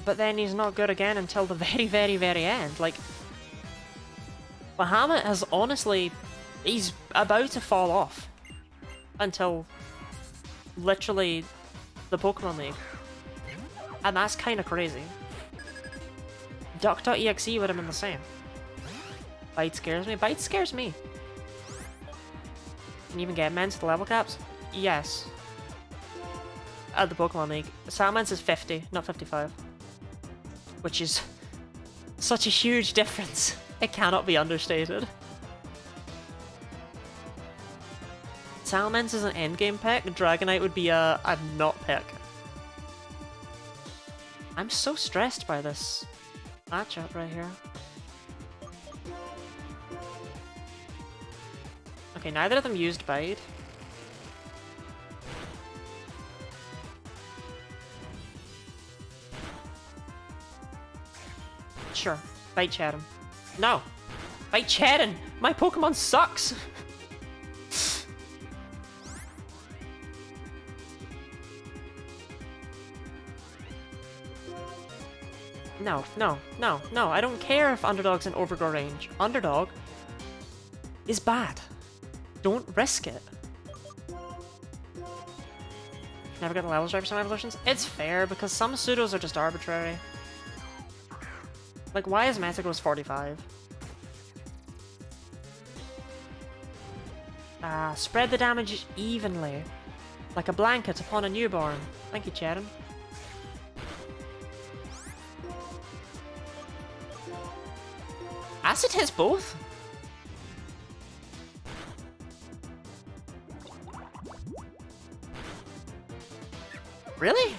Speaker 1: But then he's not good again until the very, very, very end. Like, Bahamut has honestly, he's about to fall off until literally the Pokemon League. And that's kind of crazy. Duck.exe would have been the same. Bite scares me? Bite scares me. Can you even get men to the level caps? Yes. At the Pokemon League. Salamence is 50, not 55. Which is such a huge difference. It cannot be understated. Salamence is an endgame pick. Dragonite would be a not pick. I'm so stressed by this matchup right here. Okay, neither of them used Bite. Sure, Bite Chatham. No! Bite Chatham! My Pokemon sucks! No, no, no, no, I don't care if Underdog's in overgrow range. Underdog is bad. Don't risk it. Never get the levels right for some evolutions. It's fair, because some pseudos are just arbitrary. Like, why is Metagross 45? Spread the damage evenly. Like a blanket upon a newborn. Thank you, Chatham. Acid hits both? Really?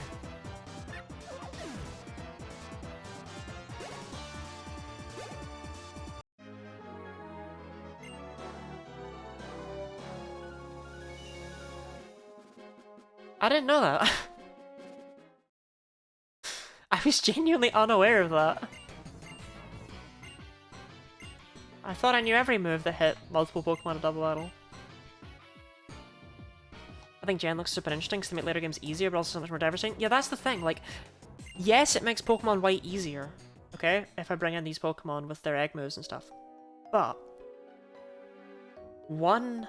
Speaker 1: I didn't know that. I was genuinely unaware of that. I thought I knew every move that hit multiple Pokemon at double battle. I think Genlocke's super interesting because they make later games easier, but also so much more devastating. Yeah, that's the thing. Like, yes, it makes Pokemon White easier, okay? If I bring in these Pokemon with their egg moves and stuff. But one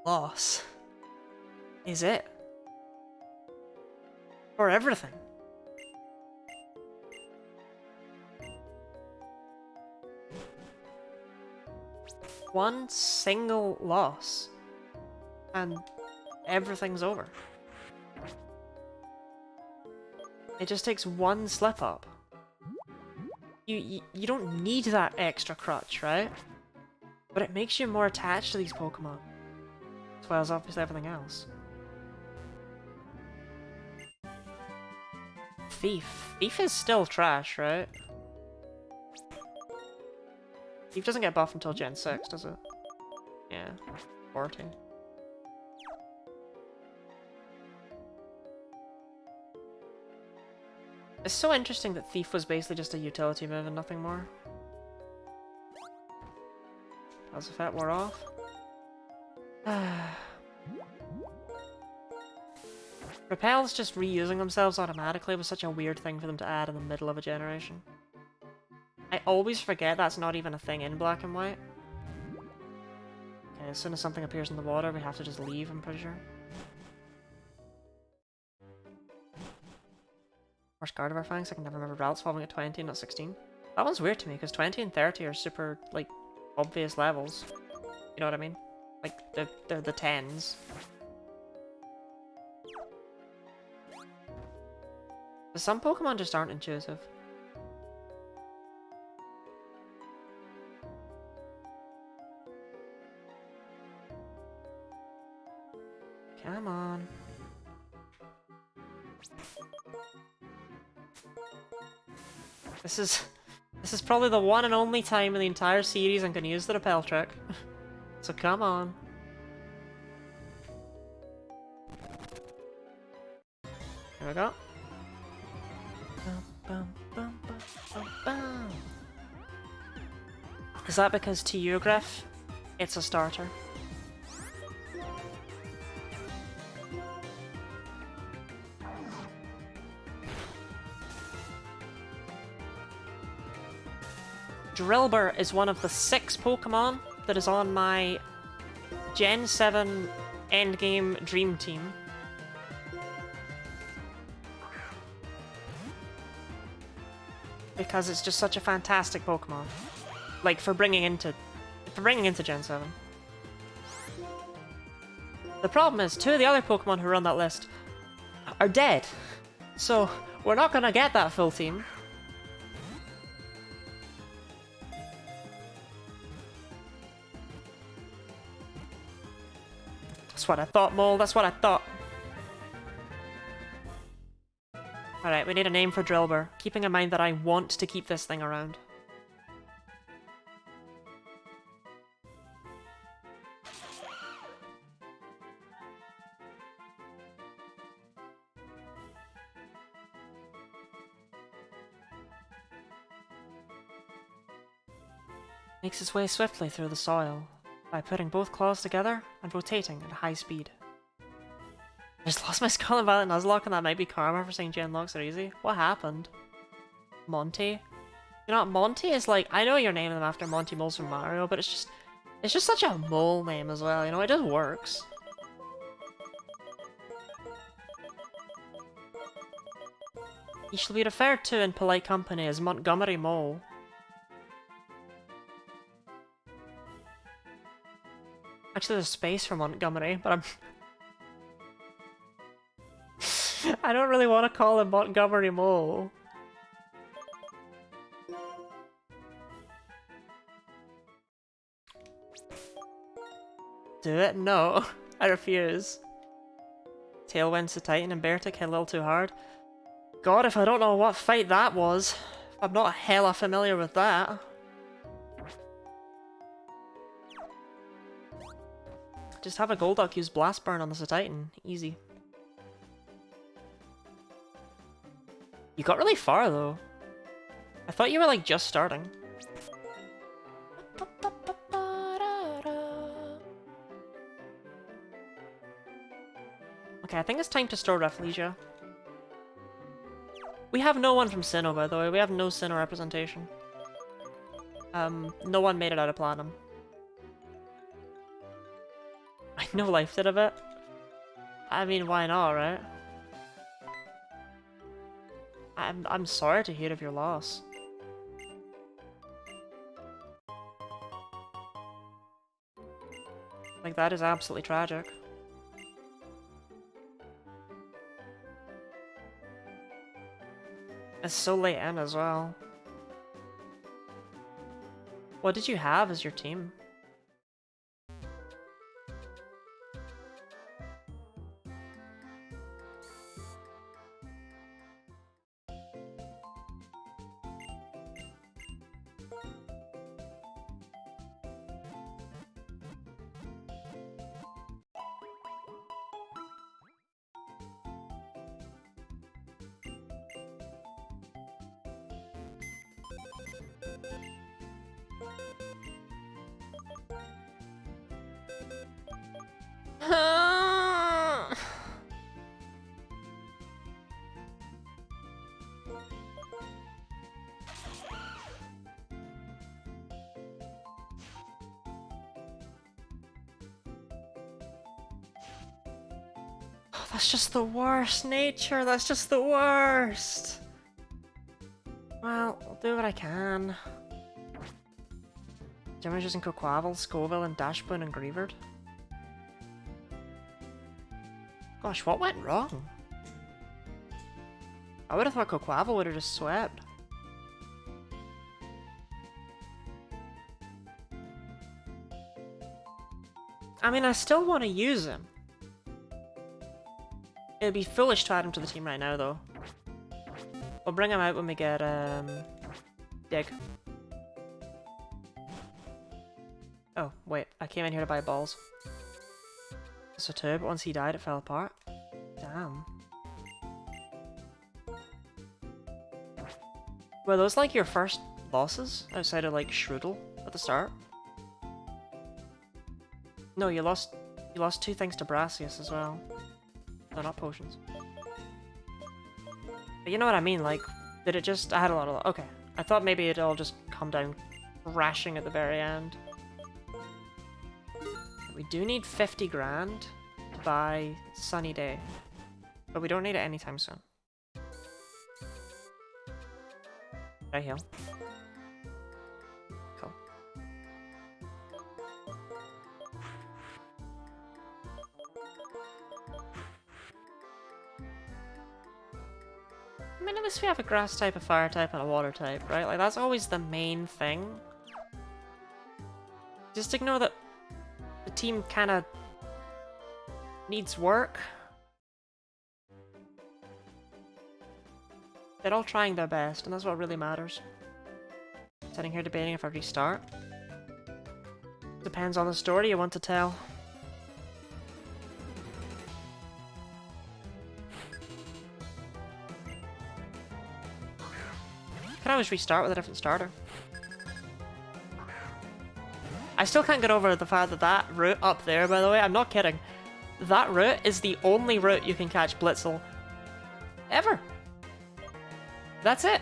Speaker 1: loss is it for everything. One single loss and everything's over. It just takes one slip up. You don't need that extra crutch, right? But it makes you more attached to these Pokemon, as well as obviously everything else. Thief. Thief is still trash, right? Thief doesn't get buffed until Gen 6, does it? Yeah, 14. It's so interesting that Thief was basically just a utility move and nothing more. How's the effect wore off? Repel's just reusing themselves automatically was such a weird thing for them to add in the middle of a generation. I always forget that's not even a thing in Black and White. Okay, as soon as something appears in the water, we have to just leave, I'm pretty sure. Worst Gardevoir Fangs, I can never remember routes falling at 20, not 16. That one's weird to me, because 20 and 30 are super, like, obvious levels. You know what I mean? Like, they're the 10s. But some Pokemon just aren't intuitive. Come on. This is probably the one and only time in the entire series I'm gonna use the repel trick. So come on. Here we go. Is that because to you, Griff, it's a starter? Drillbur is one of the 6 Pokemon that is on my Gen 7 endgame dream team. Because it's just such a fantastic Pokemon. Like, for bringing into Gen 7. The problem is, 2 of the other Pokemon who are on that list are dead. So, we're not gonna get that full team. That's what I thought, Mole. That's what I thought. Alright, we need a name for Drillbur, keeping in mind that I want to keep this thing around. Makes its way swiftly through the soil, by putting both claws together and rotating at high speed. I just lost my Skull and Violet Nuzlocke and that might be karma for saying Genlocks are easy. What happened? Monty? You know what, Monty is like, I know you're naming them after Monty Moles from Mario, but it's just such a mole name as well, you know, it just works. You shall be referred to in polite company as Montgomery Mole. Actually, there's space for Montgomery, but I'm... I don't really want to call him Montgomery Mole. Do it? No. I refuse. Tailwind's the Titan and Beartic hit a little too hard. God, if I don't know what fight that was. I'm not hella familiar with that. Just have a Golduck use Blast Burn on the Titan. Easy. You got really far though. I thought you were like just starting. Okay, I think it's time to store Rafflesia. We have no one from Sinnoh, by the way. We have no Sinnoh representation. No one made it out of Platinum. I no life did a bit. I mean, why not, right? I'm sorry to hear of your loss. Like, that is absolutely tragic. It's so late in as well. What did you have as your team? That's just the worst, Nature. That's just the worst. Well, I'll do what I can. Gemma's using Quaquaval, Scoville, and Dashboon and Greavard. Gosh, what went wrong? I would have thought Quaquaval would have just swept. I mean, I still want to use him. It'd be foolish to add him to the team right now, though. We'll bring him out when we get, Dig. Oh, wait. I came in here to buy balls. So too, but once he died, it fell apart. Damn. Were those, like, your first losses? Outside of, like, Shroodle at the start? No, you lost 2 things to Brassius as well. They're not potions. But you know what I mean, like, did it just... I had a lot of... Okay. I thought maybe it'd all just come down crashing at the very end. We do need 50 grand to buy Sunny Day. But we don't need it anytime soon. Right here. Cool. I mean, at least we have a grass type, a fire type, and a water type, right? Like, that's always the main thing. Just ignore that the team kind of needs work. They're all trying their best, and that's what really matters. Sitting here debating if I restart. Depends on the story you want to tell. Can I always restart with a different starter? I still can't get over the fact that that route up there, by the way, I'm not kidding. That route is the only route you can catch Blitzel. Ever. That's it.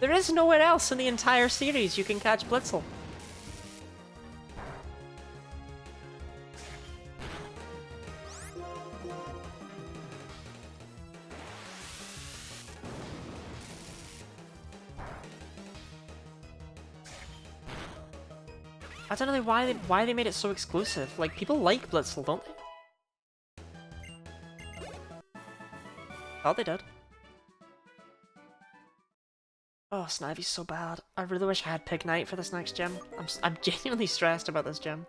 Speaker 1: There is nowhere else in the entire series you can catch Blitzel. I don't know why they made it so exclusive. Like, people like Blitzel, don't they? Oh, they did. Oh, Snivy's so bad. I really wish I had Pig Knight for this next gym. I'm genuinely stressed about this gym.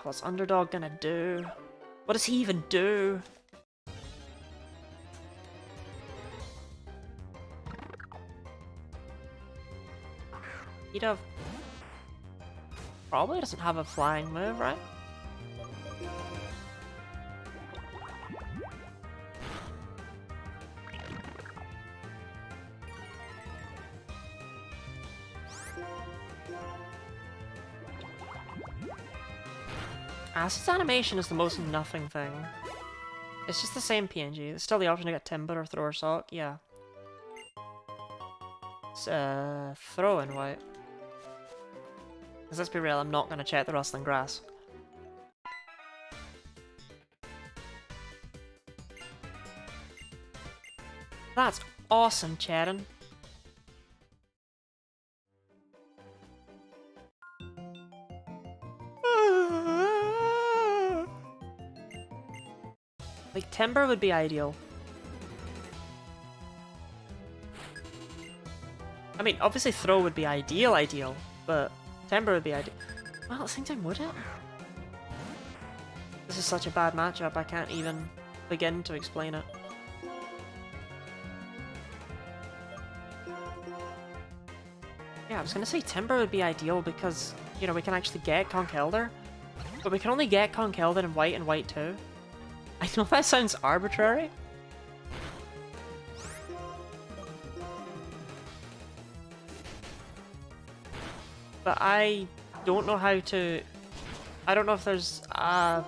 Speaker 1: What's Underdog gonna do? What does he even do? He'd have... Probably doesn't have a flying move, right? Acid's animation is the most nothing thing. It's just the same PNG. There's still the option to get Timber or Thrower Sock, yeah. It's Throw in white. Because let's be real, I'm not gonna check the Rustling Grass. That's awesome, Cheddon. Like, Timber would be ideal. I mean, obviously Throw would be ideal, but Timber would be ideal. Well, at the same time, would it? This is such a bad matchup, I can't even begin to explain it. Yeah, I was gonna say Timber would be ideal because, you know, we can actually get Conkeldurr, but we can only get Conkeldurr in white and white too. I know that sounds arbitrary. But I don't know how to... I don't know if there's a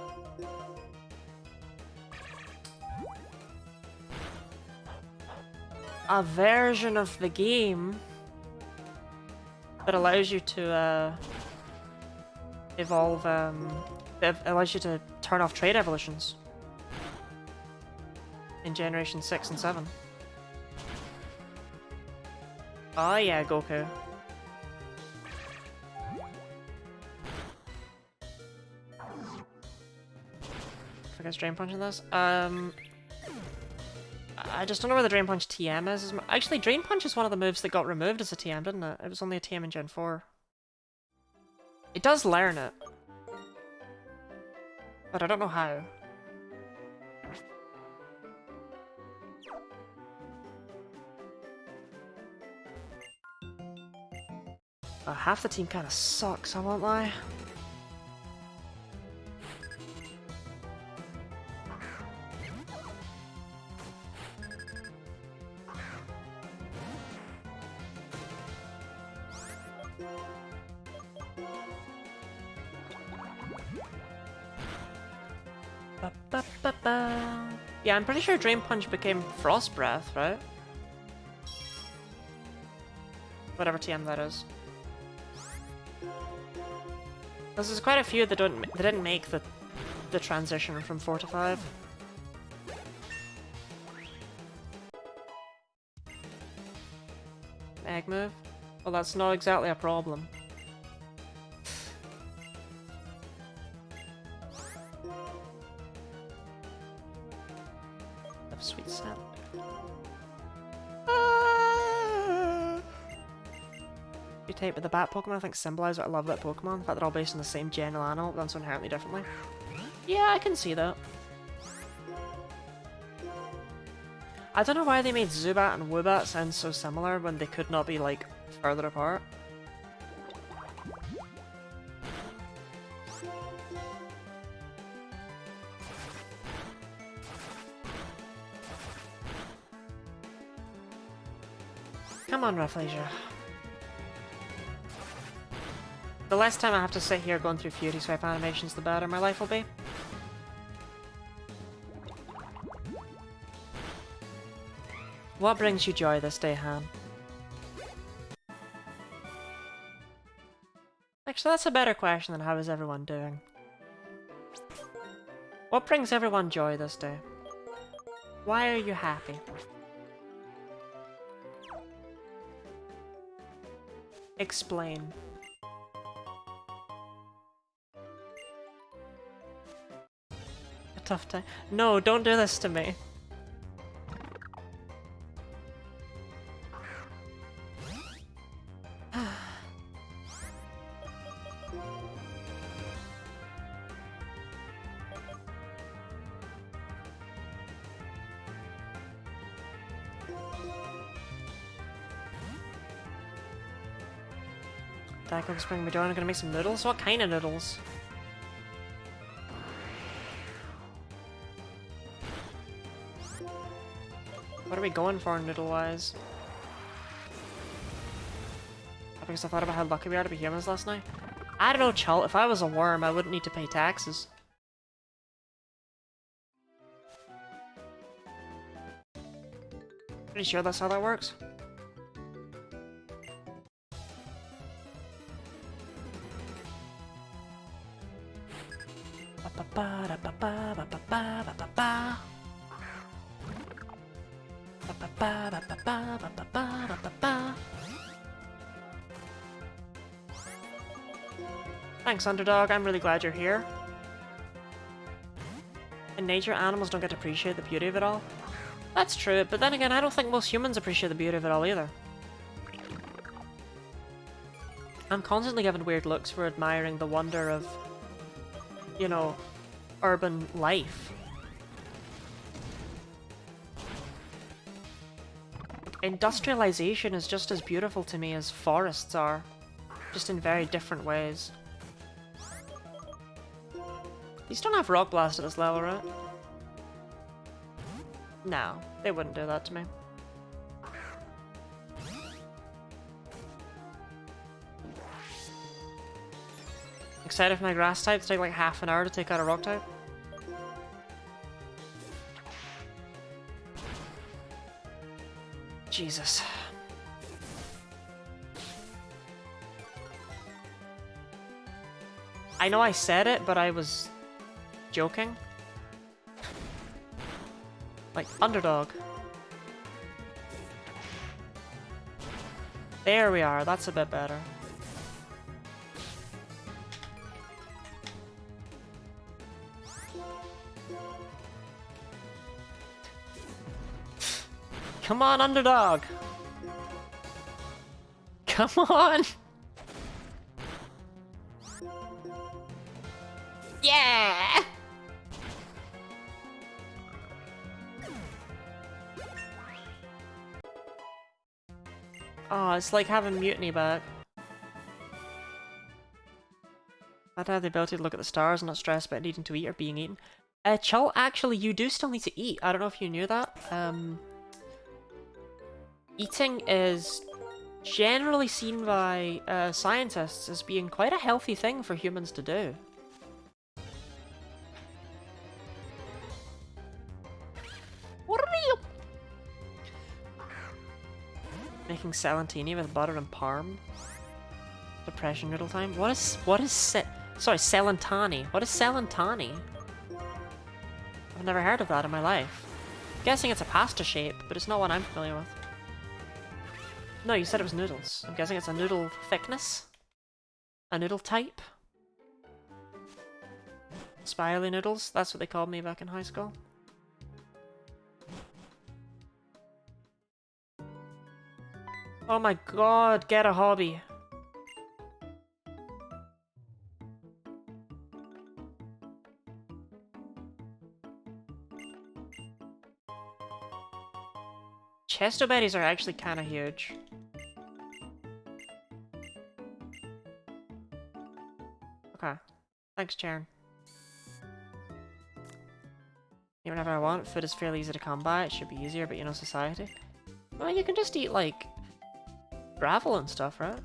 Speaker 1: version of the game that allows you to evolve, that allows you to turn off trade evolutions in Generation 6 and 7. Oh yeah, Goku. I guess Drain Punch in this? I just don't know where the Drain Punch TM is. Actually, Drain Punch is one of the moves that got removed as a TM, didn't it? It was only a TM in Gen 4. It does learn it. But I don't know how. Half the team kind of sucks, I won't lie. Yeah, I'm pretty sure Drain Punch became Frost Breath, right? Whatever TM that is. There's quite a few that didn't make the transition from 4 to 5. Egg move? Well, that's not exactly a problem. Sweet sap. You tape with the bat Pokemon, I think symbolize what I love about Pokemon. The fact they're all based on the same general animal, but done so inherently differently. Yeah, I can see that. I don't know why they made Zubat and Woobat sound so similar when they could not be, like, further apart. Come on, Rafflesia. The less time I have to sit here going through Fury Swipe animations, the better my life will be. What brings you joy this day, Han? Actually, that's a better question than how is everyone doing. What brings everyone joy this day? Why are you happy? Explain. A tough time. No, don't do this to me. Dagon spring me down. I'm gonna make some noodles. What kind of noodles? What are we going for noodle-wise? Because I thought about how lucky we are to be humans last night. I don't know, Chult. If I was a worm, I wouldn't need to pay taxes. Pretty sure that's how that works. Thanks, Underdog. I'm really glad you're here. In nature, animals don't get to appreciate the beauty of it all. That's true, but then again, I don't think most humans appreciate the beauty of it all either. I'm constantly given weird looks for admiring the wonder of, you know, urban life. Industrialization is just as beautiful to me as forests are, just in very different ways. These don't have Rock Blast at this level, right? No, they wouldn't do that to me. Excited for my grass types take like half an hour to take out a rock type. Jesus. I know I said it, but I was joking. Like, Underdog. There we are, that's a bit better. Come on, Underdog! Come on! Yeah! Oh, it's like having Mutiny back. I'd have the ability to look at the stars and not stress about needing to eat or being eaten. Chult, actually, you do still need to eat. I don't know if you knew that. Eating is generally seen by scientists as being quite a healthy thing for humans to do. What are you? Making Celantini with butter and parm. Depression noodle time. What is sorry, Celantani. What is Celantani? I've never heard of that in my life. I'm guessing it's a pasta shape, but it's not one I'm familiar with. No, you said it was noodles. I'm guessing it's a noodle thickness? A noodle type? Spirally noodles? That's what they called me back in high school. Oh my god, get a hobby. Chesto berries are actually kind of huge. Okay. Thanks, Charon. Whenever I want, food is fairly easy to come by. It should be easier, but you know, society. Well, you can just eat, like, gravel and stuff, right?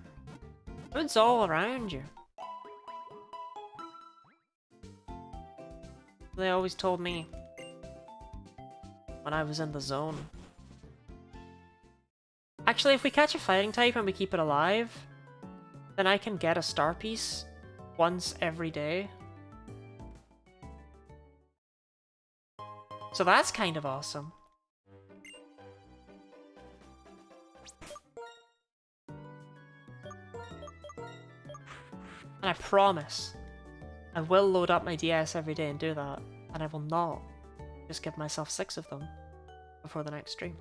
Speaker 1: Food's all around you. They always told me when I was in the zone. Actually, if we catch a fighting type and we keep it alive, then I can get a star piece once every day. So that's kind of awesome. And I promise, I will load up my DS every day and do that, and I will not just give myself 6 of them before the next stream.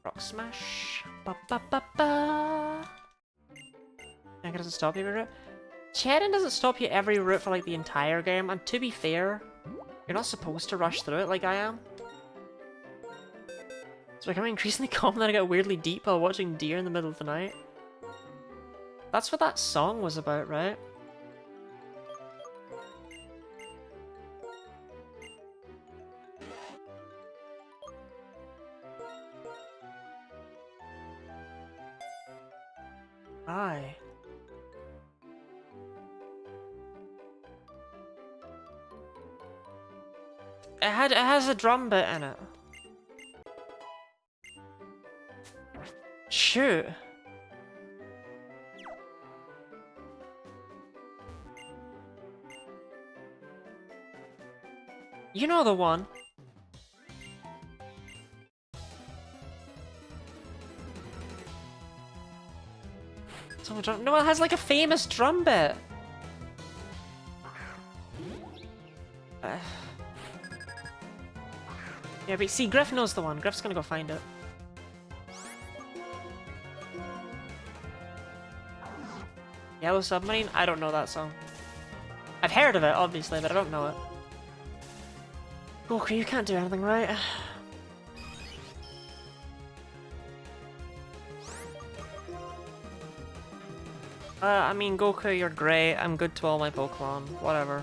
Speaker 1: Rock smash. Ba ba ba ba. It doesn't stop you every route. Chedding doesn't stop you every route for like the entire game, and to be fair, you're not supposed to rush through it like I am. It's becoming increasingly common that I get weirdly deep while watching deer in the middle of the night. That's what that song was about, right? Aye. It has a drum bit in it. Shoot. You know the one. No, it has like a famous drum bit. Yeah, but see, Griff knows the one. Griff's gonna go find it. Yellow Submarine? I don't know that song. I've heard of it, obviously, but I don't know it. Okay, you can't do anything, right? I mean, Goku, you're great. I'm good to all my Pokemon. Whatever.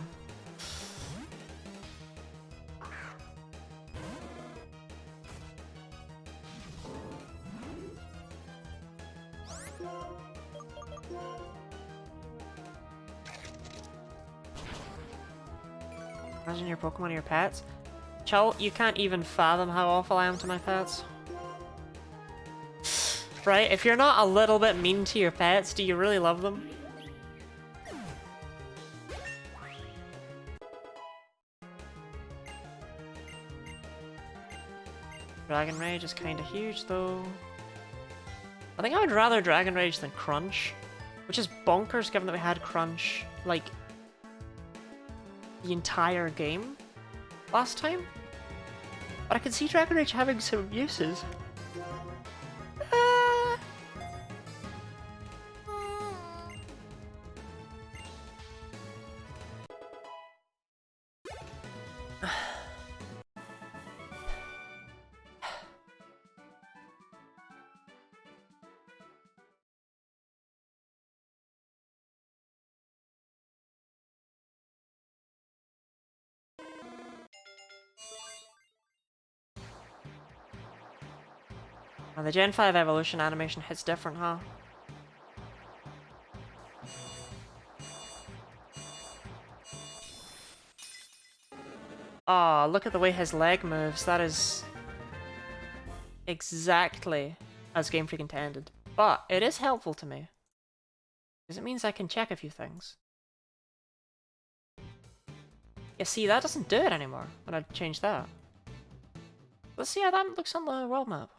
Speaker 1: Imagine your Pokemon are your pets. Chul, you can't even fathom how awful I am to my pets. Right? If you're not a little bit mean to your pets, do you really love them? Dragon Rage is kinda huge though. I think I would rather Dragon Rage than Crunch, which is bonkers given that we had Crunch, like, the entire game last time. But I can see Dragon Rage having some uses. And the Gen 5 evolution animation hits different, huh? Aw, look at the way his leg moves. That is exactly as Game Freak intended. But it is helpful to me, because it means I can check a few things. Yeah, see, that doesn't do it anymore when I change that. Let's see how that looks on the world map.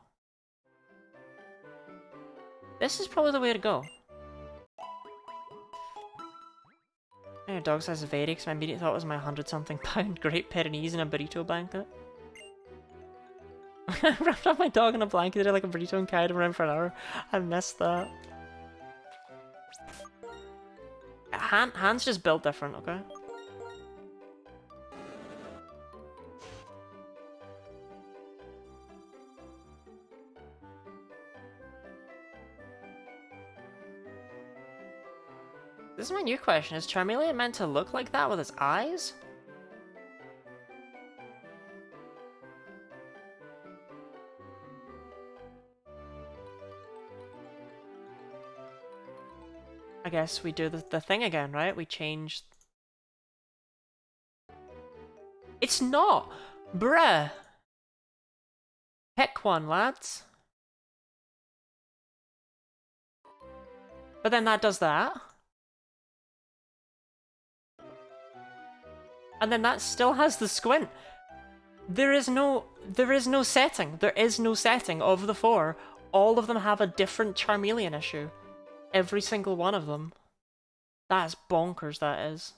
Speaker 1: This is probably the way to go. Your dog size of 80 because my immediate thought was my 100-something pound Great Pyrenees in a burrito blanket. I wrapped up my dog in a blanket, did like a burrito and carried him around for an hour. I missed that. Hands just built different, okay? This is my new question. Is Charmeleon meant to look like that with its eyes? I guess we do the thing again, right? We changed... It's not! Bruh! Pick one, lads. But then that does that. And then that still has the squint. There is no setting. There is no setting of the 4 all of them have a different Charmeleon issue. Every single one of them. That's bonkers, that is.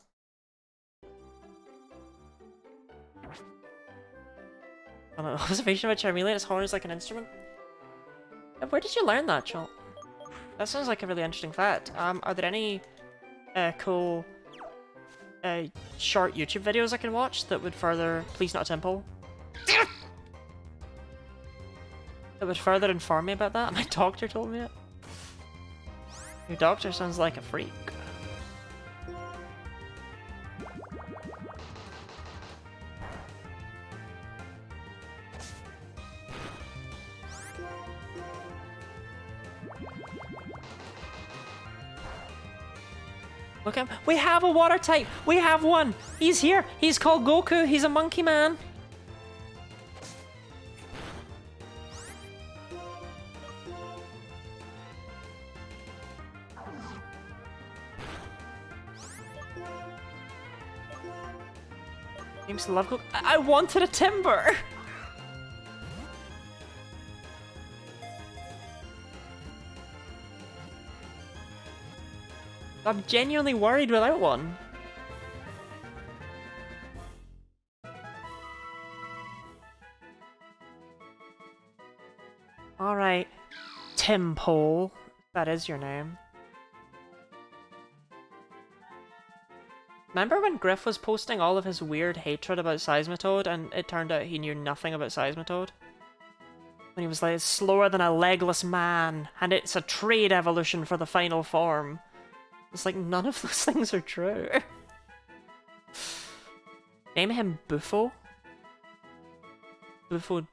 Speaker 1: An observation about Charmeleon, its horn is like an instrument. Where did you learn that, Chol? That sounds like a really interesting fact. Are there any cool short YouTube videos I can watch that would further... Please not a temple. That would further inform me about that? My doctor told me it. Your doctor sounds like a freak. Look at him. We have a water type! We have one! He's here! He's called Goku! He's a monkey man! Seems to love Goku. I wanted a timber! I'm genuinely worried without one. Alright, Tim Pole. That is your name. Remember when Griff was posting all of his weird hatred about Seismitoad and it turned out he knew nothing about Seismitoad? When he was like, it's slower than a legless man and it's a trade evolution for the final form. It's like, none of those things are true. Name him Buffo? Buffo...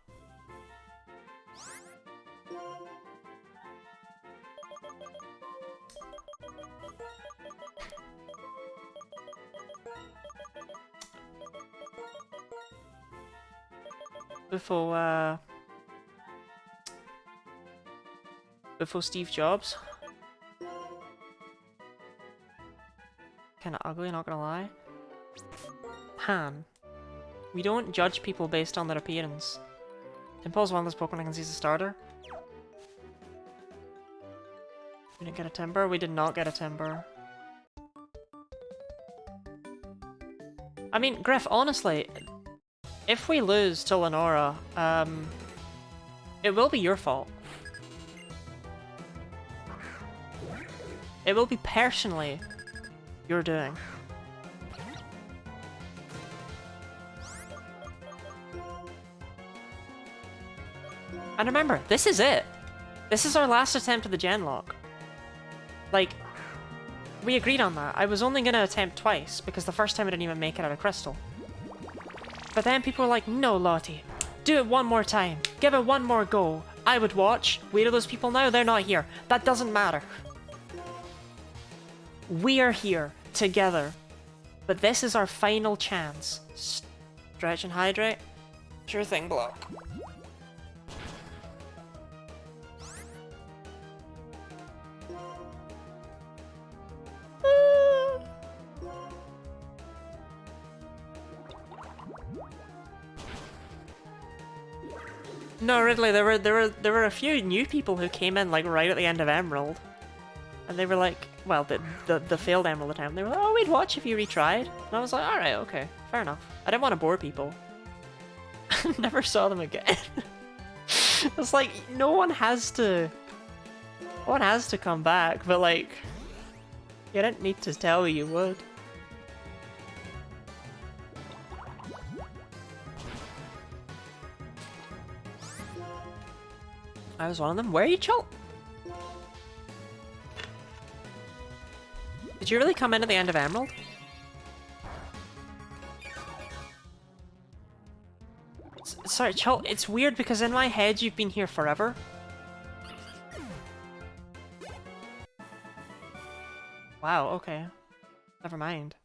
Speaker 1: Buffo, Buffo Steve Jobs? Kinda ugly, not gonna lie. Han. We don't judge people based on their appearance. Timple's one of those Pokemon I can see as a starter. We didn't get a Timber? We did not get a Timber. I mean, Griff, honestly, if we lose to Lenora, it will be your fault. It will be personally your doing. And remember, this is it. This is our last attempt at the Genlocke. Like, we agreed on that. I was only gonna attempt twice, because the first time I didn't even make it out of Crystal. But then people were like, no, Lottie, do it one more time. Give it one more go. I would watch. Where are those people now? They're not here. That doesn't matter. We are here, together. But this is our final chance. Stretch and hydrate? Sure thing, Block. No, Ridley, there were a few new people who came in like right at the end of Emerald. And they were like, well, the failed Emerald attempt. They were like, oh, we'd watch if you retried. And I was like, alright, okay, fair enough. I didn't want to bore people. Never saw them again. It's like, no one has to come back, but like, you didn't need to tell me you would. I was one of them. Where are you, Chult? Did you really come in at the end of Emerald? Sorry, Chult, it's weird because in my head you've been here forever. Wow, okay. Never mind.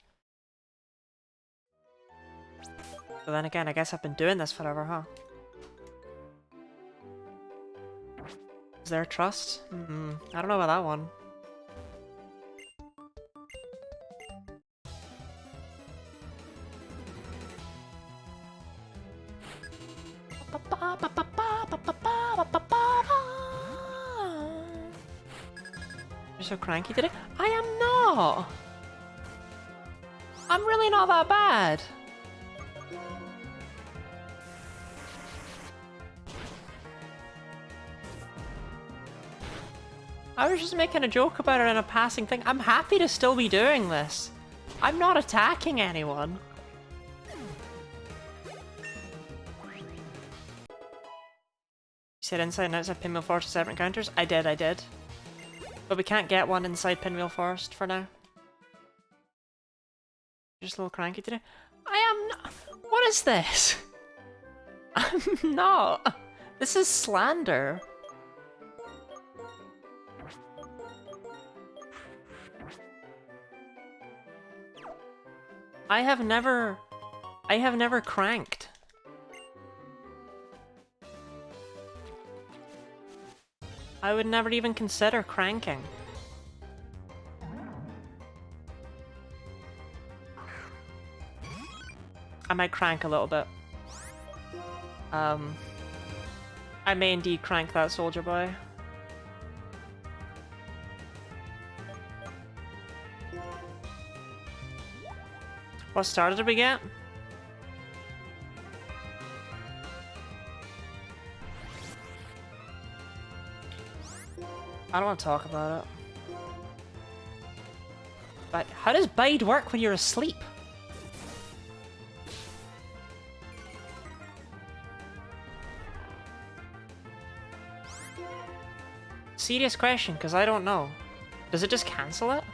Speaker 1: But then again, I guess I've been doing this forever, huh? Is there trust? I don't know about that one. You're so cranky today? I am not! I'm really not that bad! I was just making a joke about it in a passing thing. I'm happy to still be doing this. I'm not attacking anyone. You said inside and outside Pinwheel Forest are separate encounters? I did. But we can't get one inside Pinwheel Forest for now. Just a little cranky today. I am not. What is this? I'm not. This is slander. I have never cranked. I would never even consider cranking. I might crank a little bit. I may indeed crank that soldier boy. What starter did we get? I don't want to talk about it. But how does Bide work when you're asleep? Serious question, because I don't know. Does it just cancel it?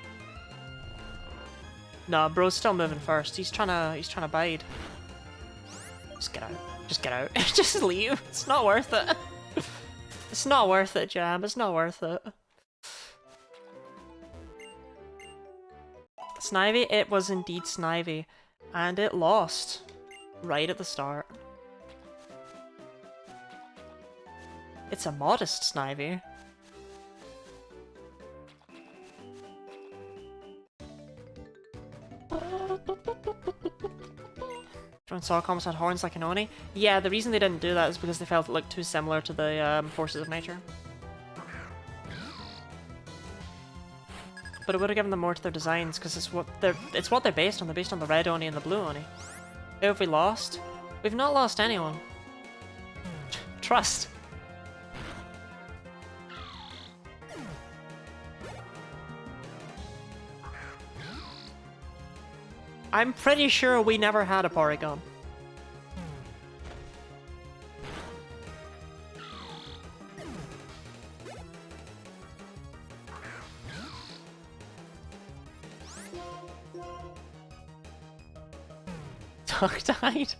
Speaker 1: No, bro's still moving first. He's trying to bide. Just get out. Just get out. Just leave. It's not worth it. It's not worth it, Jam. It's not worth it. Snivy? It was indeed Snivy. And it lost. Right at the start. It's a modest Snivy. Drone Saw almost had horns like an Oni. Yeah, the reason they didn't do that is because they felt it looked too similar to the Forces of Nature. But it would have given them more to their designs because it's what they're based on. They're based on the red Oni and the blue Oni. Who have we lost? We've not lost anyone. Trust. I'm pretty sure we never had a Porygon. Duck died?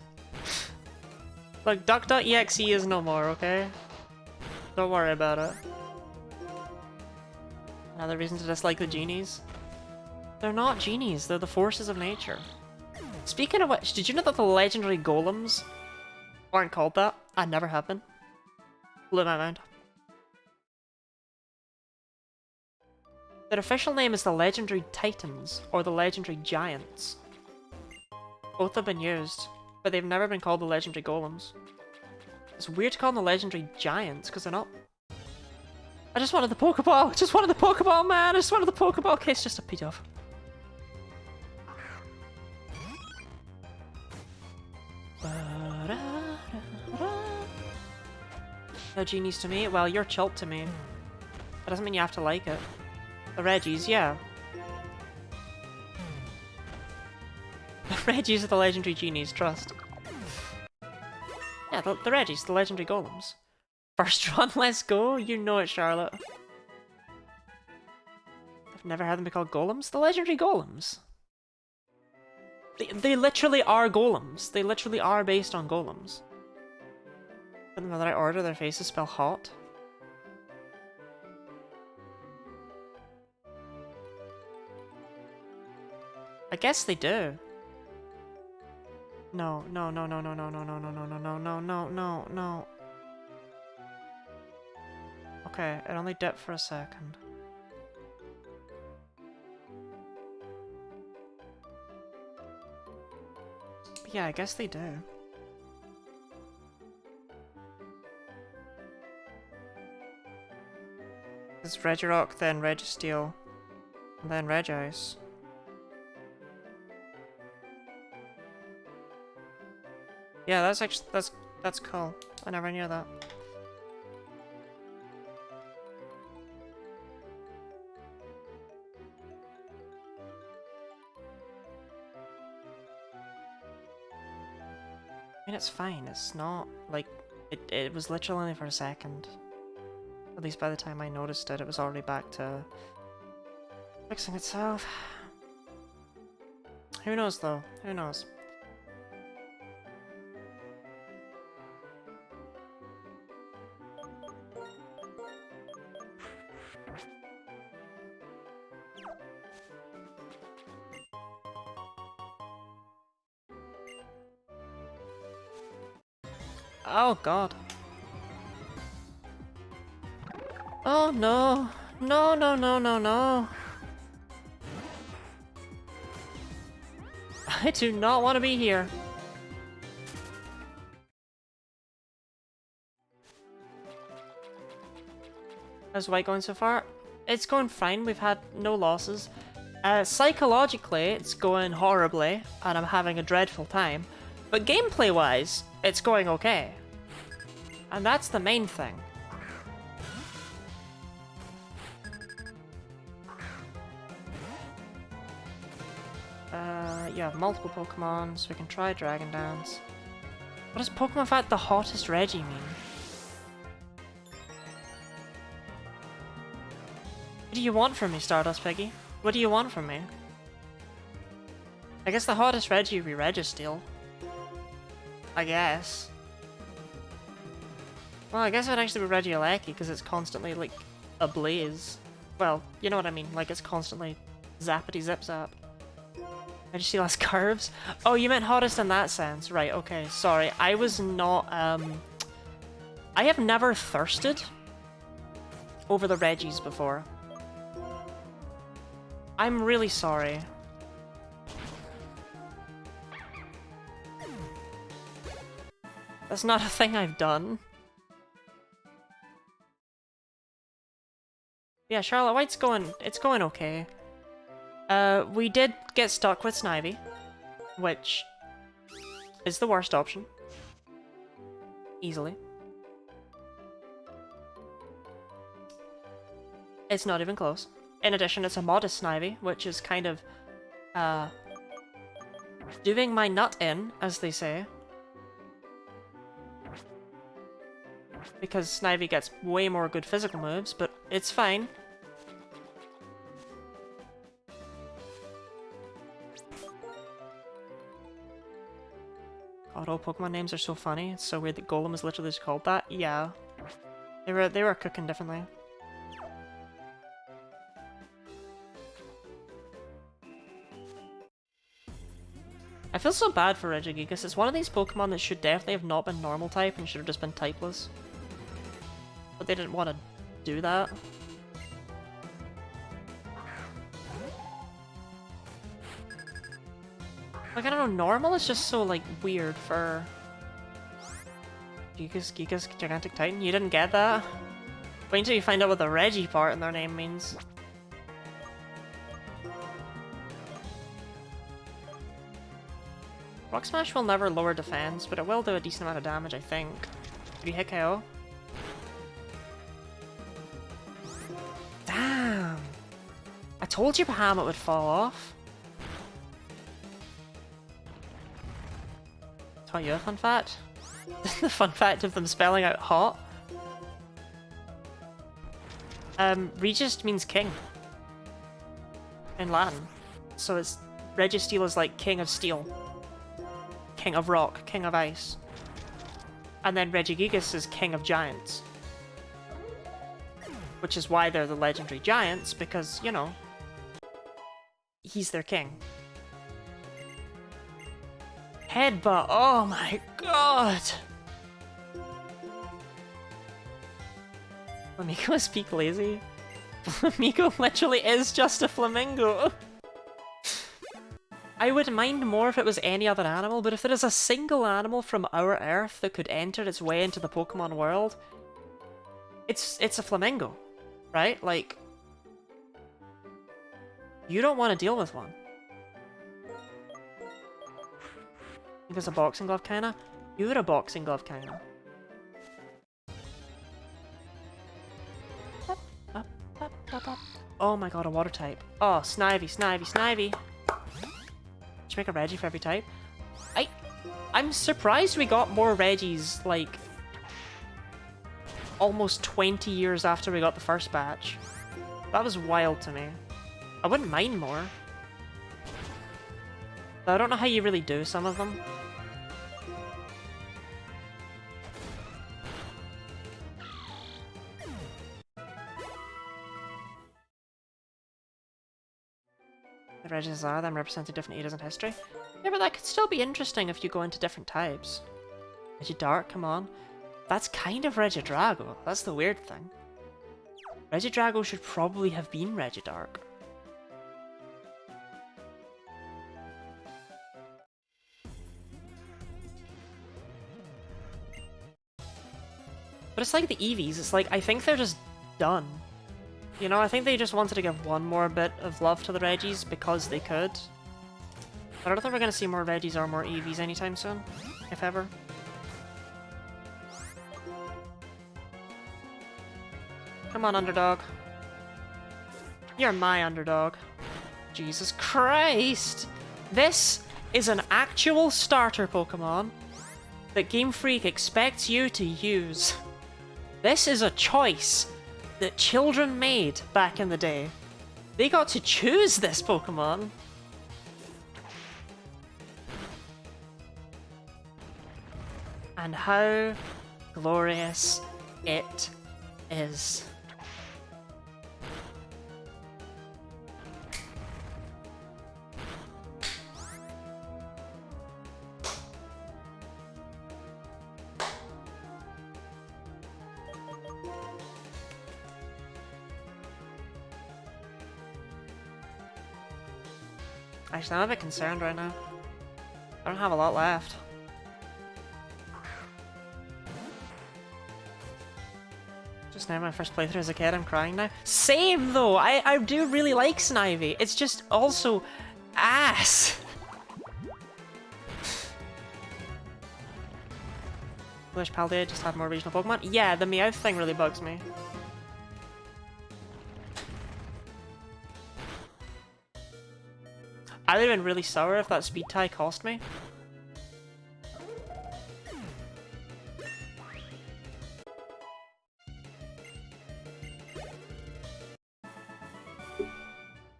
Speaker 1: Look, Duck.exe is no more, okay? Don't worry about it. Another reason to dislike the genies? They're not genies, they're the forces of nature. Speaking of which, did you know that the legendary golems aren't called that? I never have been. Blew my mind. Their official name is the legendary titans, or the legendary giants. Both have been used, but they've never been called the legendary golems. It's weird to call them the legendary giants, because they're not. I just wanted the Pokeball! I just wanted the Pokeball, man! I just wanted the Pokeball! Okay, it's just a Pidove. No genies to me? Well, you're Chult to me. That doesn't mean you have to like it. The Reggies, yeah. The Reggies are the legendary genies, trust. Yeah, the Reggies, the legendary golems. First run, let's go! You know it, Charlotte. I've never had them be called golems. The legendary golems. They literally are golems. They literally are based on golems. Put them in the right order, their faces spell hot. I guess they do. No, no, no, no, no, no, no, no, no, no, no, no, no, no, no, no. Okay, it only dipped for a second. But yeah, I guess they do. It's Regirock, then Registeel. And then Regice. Yeah, that's actually that's cool. I never knew that. I mean, it's fine. It's not like it was literally only for a second. At least by the time I noticed it, it was already back to fixing itself. Who knows though? Who knows? Oh god. Oh no. No, no, no, no, no. I do not want to be here. How's White going so far? It's going fine. We've had no losses. Psychologically, it's going horribly, and I'm having a dreadful time. But gameplay-wise, it's going okay. And that's the main thing. You have multiple Pokemon, so we can try Dragon Dance. What does Pokemon Fight the hottest Reggie mean? What do you want from me, Stardust Piggy? What do you want from me? I guess the hottest Reggie would be Registeel. I guess. Well, I guess it would actually be Regieleki, because it's constantly, like, ablaze. Well, you know what I mean, like it's constantly zappity zip zap. Registeel has curves? Oh, you meant hottest in that sense. Right, okay, sorry. I was not, I have never thirsted over the Reggies before. I'm really sorry. That's not a thing I've done. Yeah, Charlotte White's it's going okay. We did get stuck with Snivy, which is the worst option. Easily. It's not even close. In addition, it's a modest Snivy, which is kind of, doing my nut in, as they say. Because Snivy gets way more good physical moves, but it's fine. God, all Pokemon names are so funny. It's so weird that Golem is literally just called that. Yeah. They were cooking differently. I feel so bad for Regigigas. It's one of these Pokemon that should definitely have not been normal type and should have just been typeless. But they didn't want to do that. Like, I don't know, normal is just so, like, weird for Gigas Gigantic Titan. You didn't get that? Wait until you find out what the Reggie part in their name means. Rock Smash will never lower defense, but it will do a decent amount of damage, I think. Did you hit KO? Damn! I told you Bahamut would fall off. Tell you a fun fact? The fun fact of them spelling out hot. Regis means king. In Latin. So it's Registeel is like king of steel. King of rock, king of ice. And then Regigigas is king of giants. Which is why they're the legendary giants, because, you know, he's their king. Headbutt, oh my god! Flamingo is peak lazy. Flamingo literally is just a flamingo. I would mind more if it was any other animal, but if there is a single animal from our Earth that could enter its way into the Pokemon world, it's a flamingo, right? Like, You don't want to deal with one. Think it's a boxing glove, kinda? You're a boxing glove, kinda. Oh my god, a water type. Oh, Snivy, Snivy, Snivy. Should make a Reggie for every type. I'm surprised we got more Reggies, like, almost 20 years after we got the first batch. That was wild to me. I wouldn't mind more. But I don't know how you really do some of them. The Regis are them representing different eras in history. Yeah, but that could still be interesting if you go into different types. Regidark, come on. That's kind of Regidrago. That's the weird thing. Regidrago should probably have been Regidark. But it's like the Eevees. It's like, I think they're just done. You know, I think they just wanted to give one more bit of love to the Reggies because they could. But I don't think we're going to see more Reggies or more Eevees anytime soon, if ever. Come on, underdog. You're my underdog. Jesus Christ! This is an actual starter Pokemon that Game Freak expects you to use. This is a choice that children made back in the day. They got to choose this Pokemon. And how glorious it is. Actually, I'm a bit concerned right now. I don't have a lot left. Just now, my first playthrough as a kid, I'm crying now. Same though! I do really like Snivy. It's just also ass. Wish Paldea just had more regional Pokemon. Yeah, the Meowth thing really bugs me. I would have been really sour if that speed tie cost me.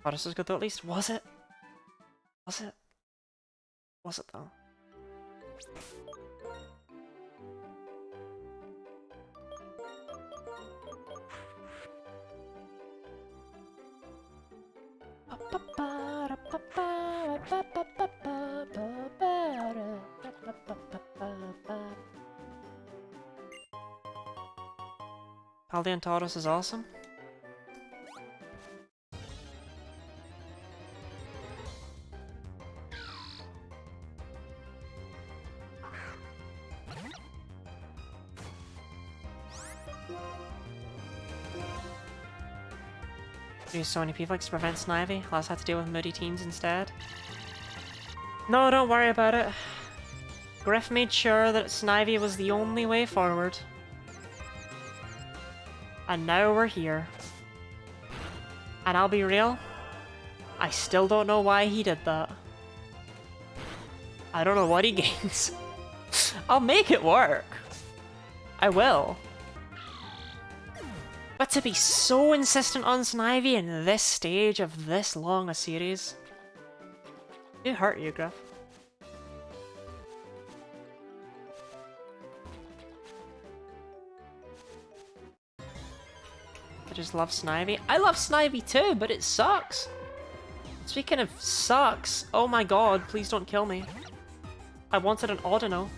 Speaker 1: Oh, this is good though at least. Was it? Was it? Was it though? Paldean Tauros is awesome. Use so many people to prevent Snivy. Last had to deal with moody teens instead. No, don't worry about it. Griff made sure that Snivy was the only way forward. And now we're here. And I'll be real, I still don't know why he did that. I don't know what he gains. I'll make it work. I will. But to be so insistent on Snivy in this stage of this long a series, it hurt you, Griff. I just love Snivy. I love Snivy too, but it sucks. Speaking of sucks, oh my god, please don't kill me. I wanted an Audino.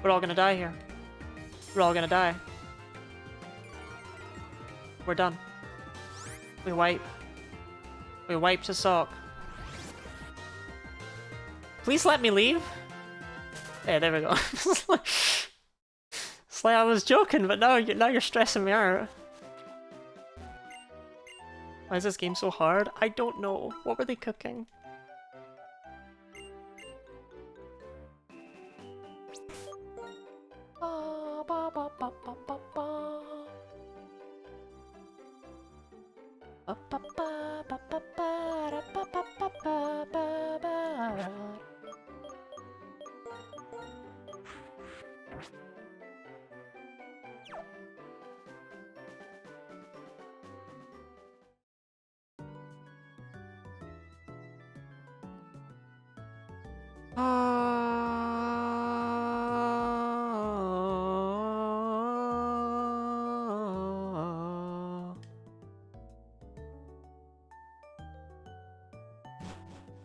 Speaker 1: We're all gonna die here. We're all gonna die. We're done. We wipe. We wipe to sock. Please let me leave. Yeah, there we go. It's like I was joking, but now you're stressing me out. Why is this game so hard? I don't know. What were they cooking?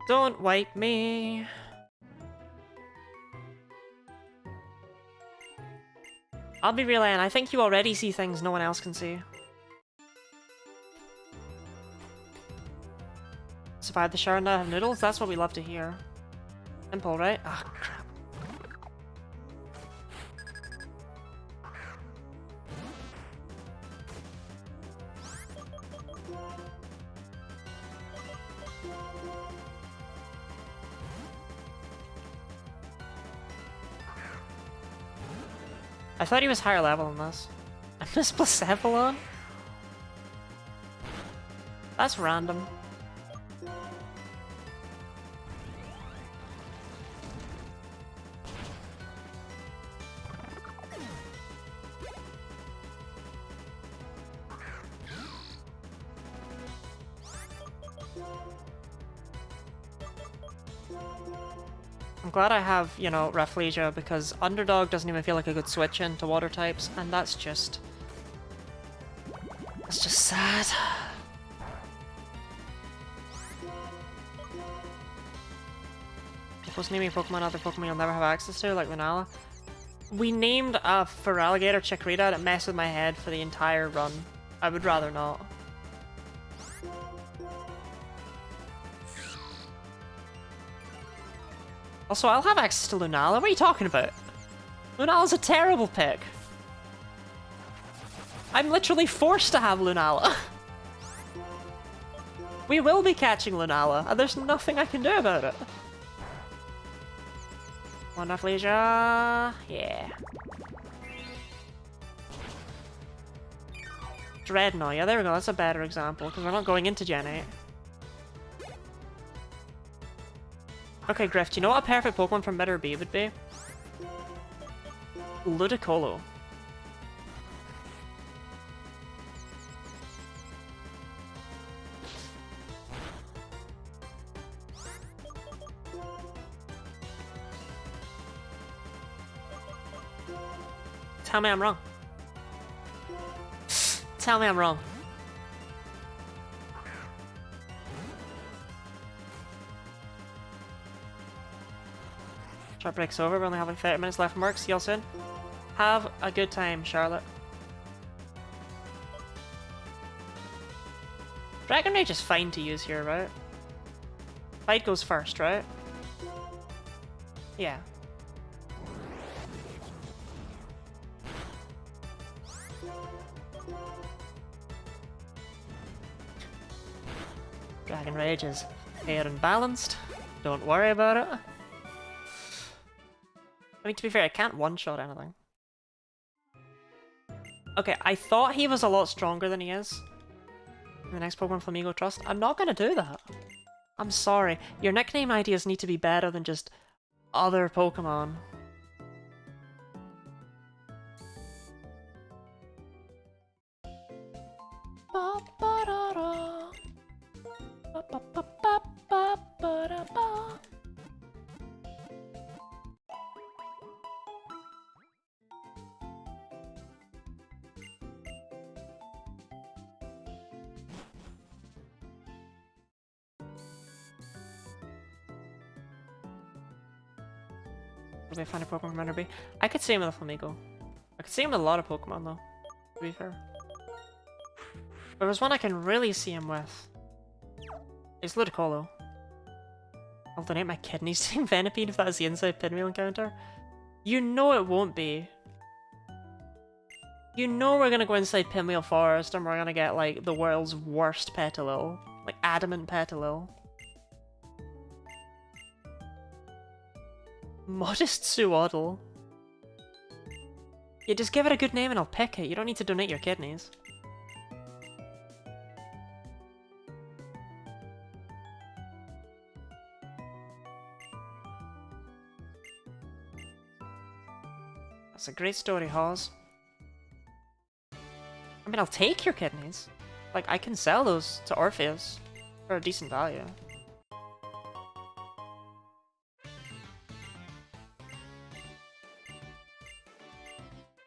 Speaker 1: Don't wipe me. I'll be real, Anne. I think you already see things no one else can see. Survive the shower and not have noodles? That's what we love to hear. Simple, right? Ah, oh, crap. I thought he was higher level than this. I missed Blacephalon? That's random. I'm glad I have, you know, Rafflesia, because Underdog doesn't even feel like a good switch into water types, and that's just... It's just sad. Supposed naming Pokemon other Pokemon you'll never have access to, like Lunala. We named a Feraligatr Chikorita and it messed with my head for the entire run. I would rather not. Also, I'll have access to Lunala. What are you talking about? Lunala's a terrible pick. I'm literally forced to have Lunala. We will be catching Lunala, and there's nothing I can do about it. One Rafflesia. Yeah. Dreadnought. Yeah, there we go. That's a better example, because we're not going into Gen 8. Okay, Griff, do you know what a perfect Pokemon from Mid or B would be? Ludicolo. Tell me I'm wrong. Tell me I'm wrong. Short break's over, we only have like 30 minutes left from work. See y'all soon. Have a good time, Charlotte. Dragon Rage is fine to use here, right? Fight goes first, right? Yeah. Dragon Rage is fair and balanced. Don't worry about it. I mean, to be fair, I can't one-shot anything. Okay, I thought he was a lot stronger than he is. In the next Pokemon Flamigo Trust. I'm not gonna do that. I'm sorry. Your nickname ideas need to be better than just other Pokemon. If I find a Pokemon from Enderby. I could see him with a Flamigo. I could see him with a lot of Pokemon though, to be fair. But there's one I can really see him with. It's Ludicolo. I'll donate my kidneys to Venipede if that is the inside pinwheel encounter. You know it won't be. You know we're gonna go inside Pinwheel Forest and we're gonna get, like, the world's worst Petalil. Like, Adamant Petalil. Modest Suwaddle. Yeah, just give it a good name and I'll pick it. You don't need to donate your kidneys. That's a great story, Hawes. I mean, I'll take your kidneys. Like, I can sell those to Orpheus for a decent value.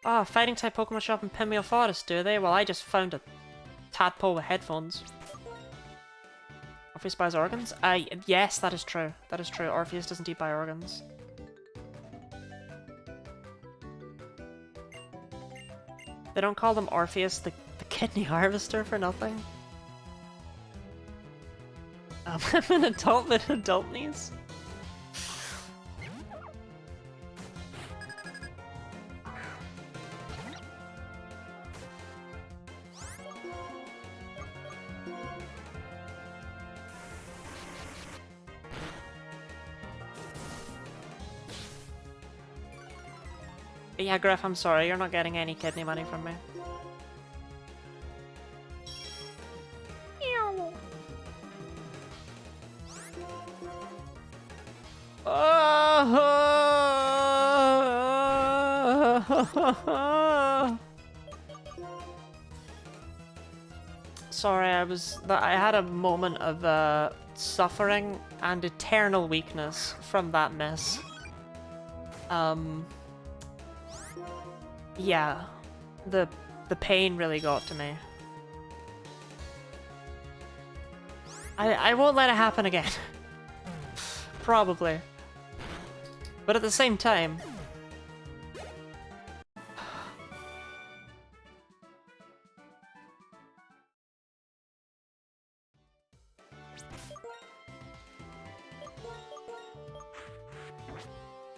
Speaker 1: Ah, fighting type Pokemon shop in Pinwheel Forest, do they? Well, I just found a tadpole with headphones. Orpheus buys organs? Yes, that is true. That is true. Orpheus doesn't buy organs. They don't call them Orpheus the kidney harvester for nothing. I'm an adult with adult needs. Yeah, Griff, I'm sorry, you're not getting any kidney money from me. Sorry, I had a moment of suffering and eternal weakness from that miss. Yeah, the pain really got to me. I won't let it happen again. Probably. But at the same time...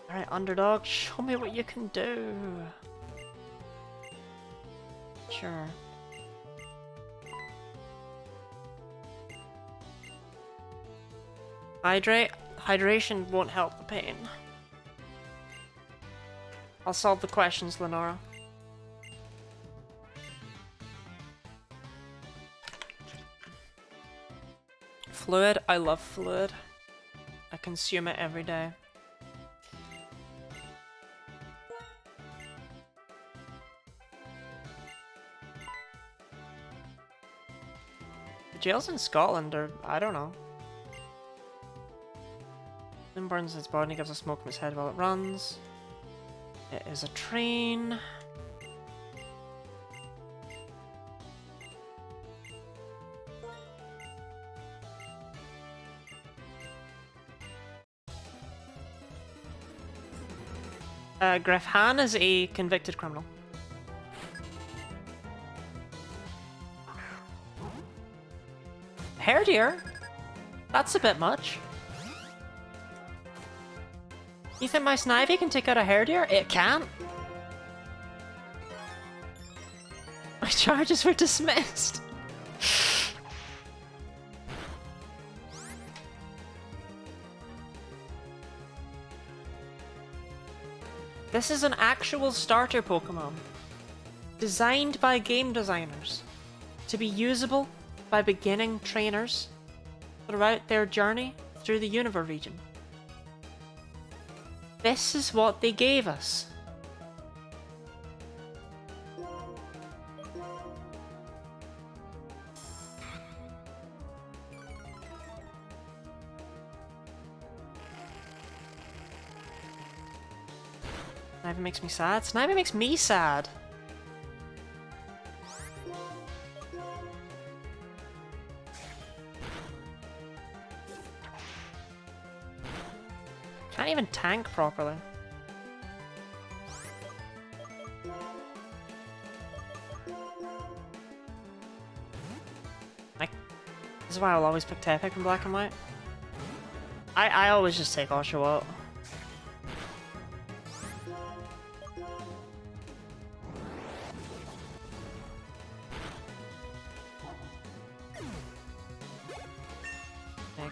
Speaker 1: Alright, underdog, show me what you can do. Sure. Hydrate? Hydration won't help the pain. I'll solve the questions, Lenora. Fluid? I love fluid. I consume it every day. The jails in Scotland are... I don't know. It burns his body and gives a smoke from his head while it runs. It is a train. Griff Han is a convicted criminal. Herdier? That's a bit much. You think my Snivy can take out a Herdier? It can't. My charges were dismissed. This is an actual starter Pokemon. Designed by game designers. To be usable by beginning trainers throughout their journey through the Unova region. This is what they gave us. Snivy makes me sad. Snivy makes me sad. Can't even tank properly. This is why I'll always pick Tepig in Black and White. I always just take Oshawott.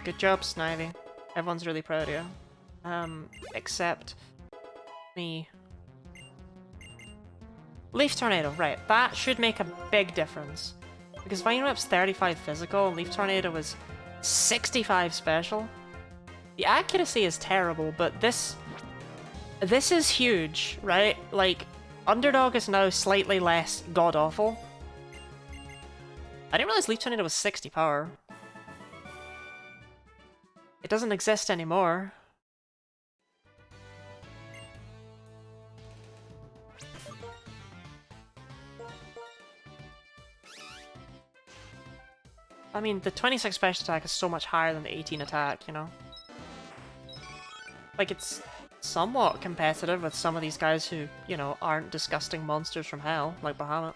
Speaker 1: Good job, Snivy. Everyone's really proud of you. Except me. Leaf Tornado, right. That should make a big difference. Because Vine Whip's 35 physical and Leaf Tornado was 65 special. The accuracy is terrible, but this is huge, right? Like, Underdog is now slightly less god-awful. I didn't realize Leaf Tornado was 60 power. It doesn't exist anymore. I mean, the 26 special attack is so much higher than the 18 attack, you know? Like, it's somewhat competitive with some of these guys who, you know, aren't disgusting monsters from hell, like Bahamut.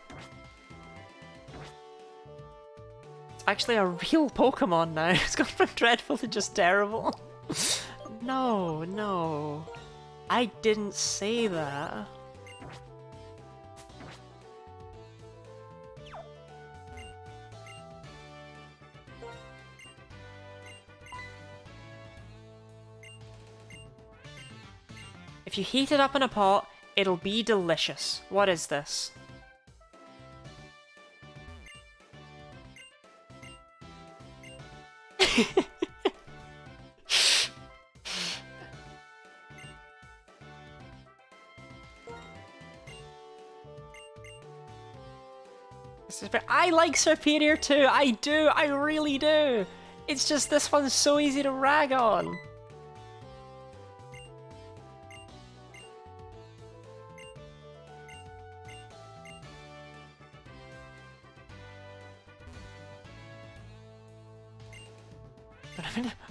Speaker 1: It's actually a real Pokemon now. It's gone from dreadful to just terrible. No, no. I didn't say that. If you heat it up in a pot, it'll be delicious. What is this? I like Serperior too, I do, I really do! It's just this one's so easy to rag on!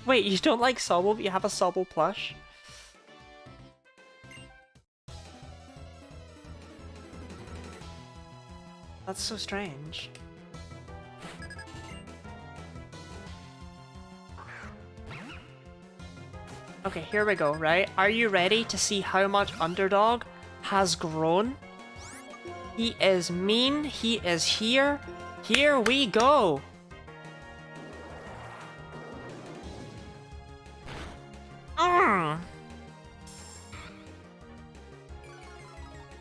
Speaker 1: Wait, you don't like Sobble, but you have a Sobble plush? That's so strange. Okay, here we go, right? Are you ready to see how much Underdog has grown? He is mean, he is here. Here we go!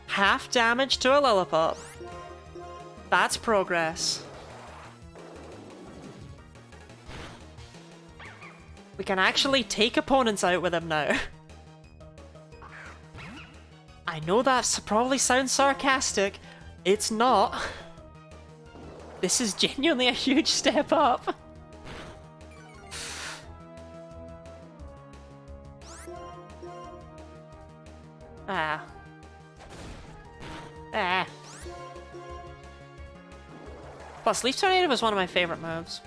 Speaker 1: Half damage to a Lilliput. That's progress. We can actually take opponents out with him now. I know that probably sounds sarcastic. It's not. This is genuinely a huge step up. Ah. Ah. Plus, Leaf Tornado was one of my favorite moves.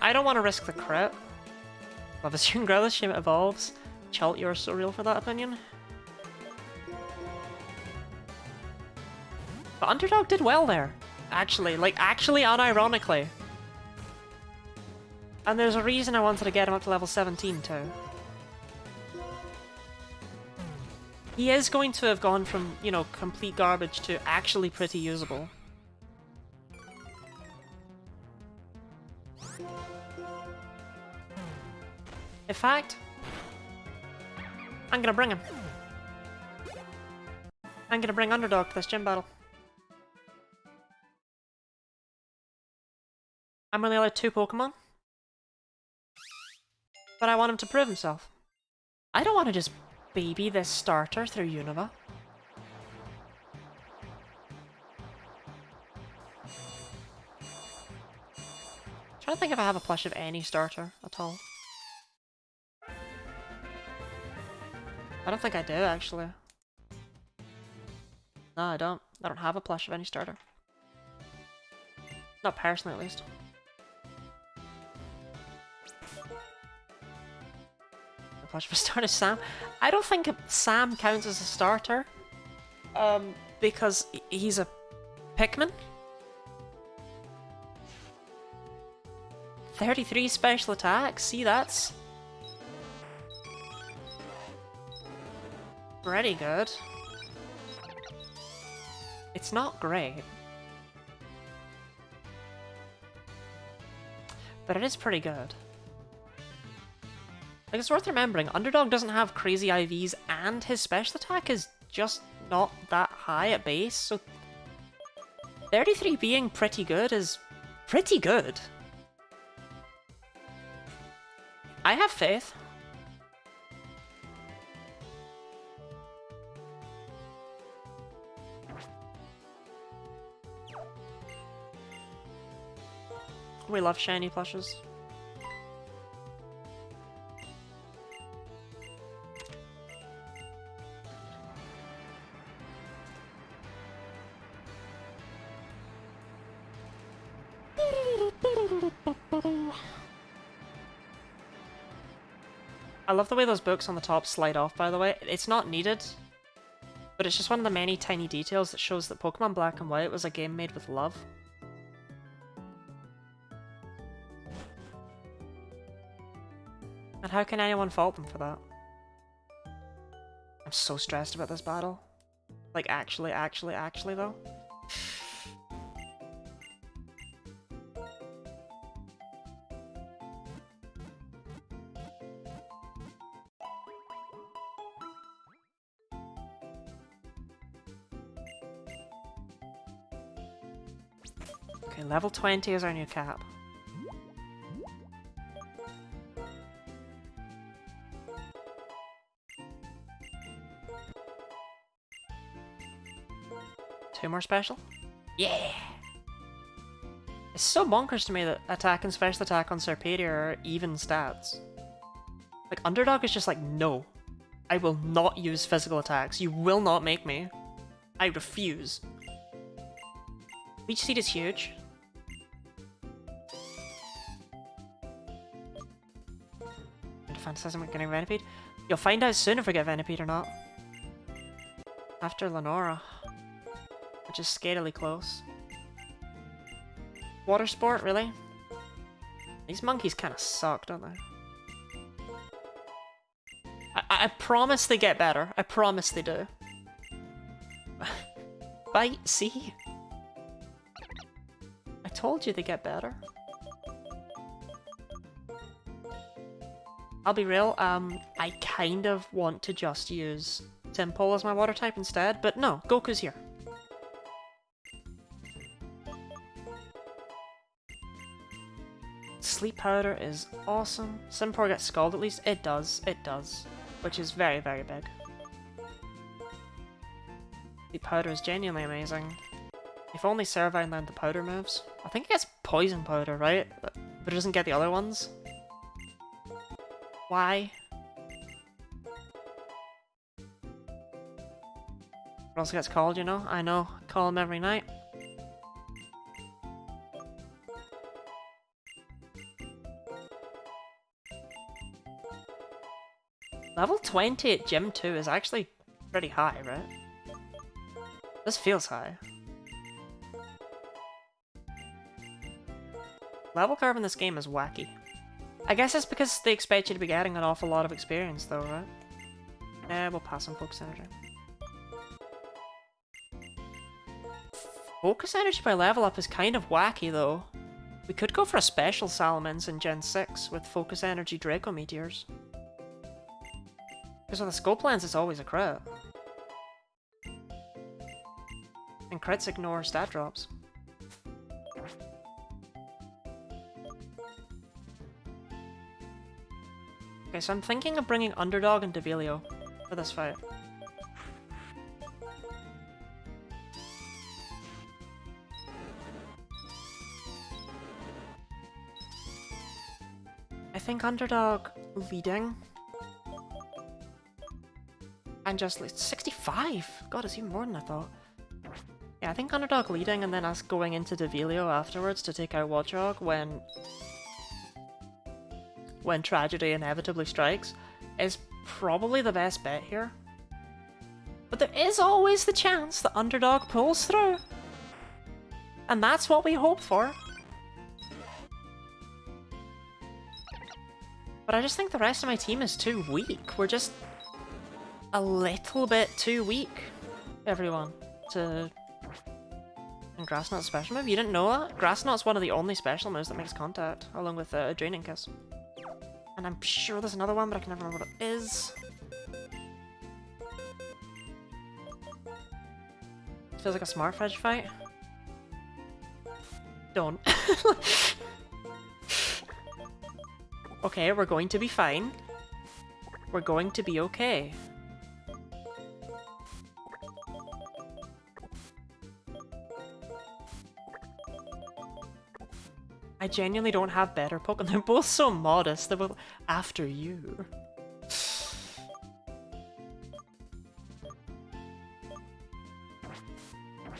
Speaker 1: I don't want to risk the crit. Obviously, Growlithe evolves. Chalt, you're so real for that opinion. But Underdog did well there. Actually, like, actually unironically. And there's a reason I wanted to get him up to level 17 too. He is going to have gone from, you know, complete garbage to actually pretty usable. In fact, I'm gonna bring him. I'm gonna bring Underdog to this gym battle. I'm only allowed 2 Pokemon. But I want him to prove himself. I don't want to just baby this starter through Unova. I'm trying to think if I have a plush of any starter at all. I don't think I do, actually. No, I don't. I don't have a plush of any starter. Not personally, at least. The plush of a starter is Sam. I don't think Sam counts as a starter. Because he's a Pikmin. 33 special attack. See, that's... pretty good. It's not great. But it is pretty good. Like, it's worth remembering, Underdog doesn't have crazy IVs and his special attack is just not that high at base, so 33 being pretty good is pretty good. I have faith. We love shiny plushes. I love the way those books on the top slide off, by the way. It's not needed, but it's just one of the many tiny details that shows that Pokemon Black and White was a game made with love. And how can anyone fault them for that? I'm so stressed about this battle. Like, actually though. Okay, level 20 is our new cap. Two more special? Yeah! It's so bonkers to me that attack and special attack on Serpedier are even stats. Like, Underdog is just like, no. I will not use physical attacks. You will not make me. I refuse. Leech Seed is huge. Defense isn't getting Venipede. You'll find out soon if we get Venipede or not. After Lenora. Which is scarily close. Water Sport, really? These monkeys kind of suck, don't they? I promise they get better. I promise they do. Bite, see? I told you they get better. I'll be real, I kind of want to just use Tympole as my water type instead, but no, Goku's here. Sleep Powder is awesome. Simpor gets Scald at least. It does. Which is very, very big. Sleep Powder is genuinely amazing. If only Servine learned the powder moves. I think it gets Poison Powder, right? But it doesn't get the other ones. Why? What else gets called, you know? I know. I call him every night. Level 20 at Gym 2 is actually pretty high, right? This feels high. Level curve in this game is wacky. I guess it's because they expect you to be getting an awful lot of experience though, right? We'll pass on Focus Energy. Focus Energy by level up is kind of wacky though. We could go for a special Salamence in Gen 6 with Focus Energy Draco Meteors. Because with the Scope Lens, it's always a crit. And crits ignore stat drops. Okay, so I'm thinking of bringing Underdog and Devilio for this fight. I think Underdog leading. And just 65! God, it's even more than I thought. Yeah, I think Underdog leading and then us going into Devilio afterwards to take out Watchog when tragedy inevitably strikes is probably the best bet here. But there is always the chance that Underdog pulls through. And that's what we hope for. But I just think the rest of my team is too weak. a little bit too weak, everyone, to... And Grass Knot's special move? You didn't know that? Grass Knot's one of the only special moves that makes contact, along with a Draining Kiss. And I'm sure there's another one, but I can never remember what it is. Feels like a Smart Fridge fight. Don't. Okay, we're going to be fine. We're going to be okay. I genuinely don't have better Pokemon. They're both so modest. They're both after you.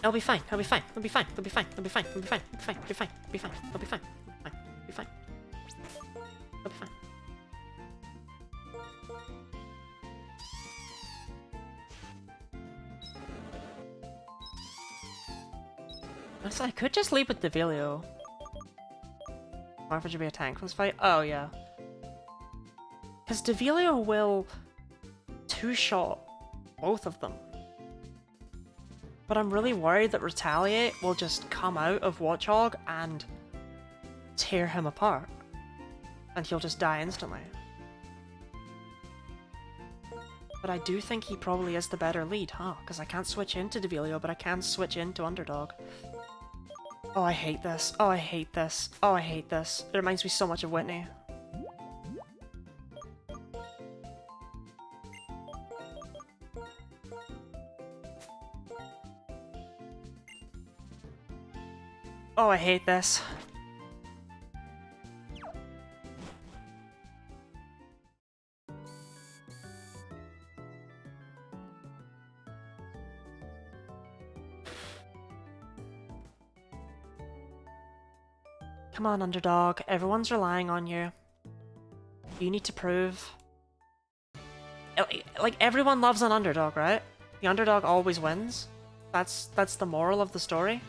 Speaker 1: I'll be fine. I'll be fine. I'll be fine. I'll be fine. I'll be fine. I'll be fine. I'll be fine. I'll be fine. I'll be fine. I'll be fine. I'll be fine. I'll be fine. Honestly, I could just leave with Devilio. Why would you be a tank for this fight? Oh, yeah. Because Devilio will two-shot both of them. But I'm really worried that Retaliate will just come out of Watchog and tear him apart. And he'll just die instantly. But I do think he probably is the better lead, huh? Because I can't switch into Devilio, but I can switch into Underdog. Oh, I hate this. Oh, I hate this. Oh, I hate this. It reminds me so much of Whitney. Oh, I hate this. Come on, Underdog. Everyone's relying on you. You need to prove... Like, everyone loves an underdog, right? The underdog always wins. That's the moral of the story.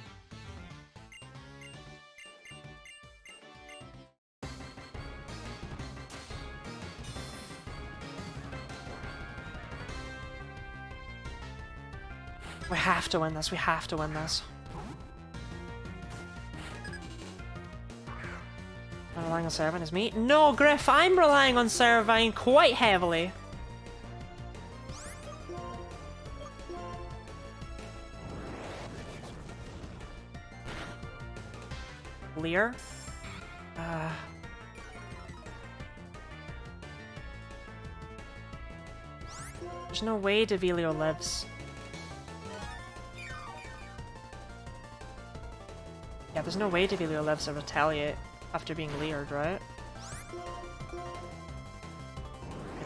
Speaker 1: We have to win this. We have to win this. I'm relying on Servine as me? No, Griff, I'm relying on Servine quite heavily. Leer? There's no way Devilio lives. Yeah, there's no way Devilio lives to Retaliate after being leered, right?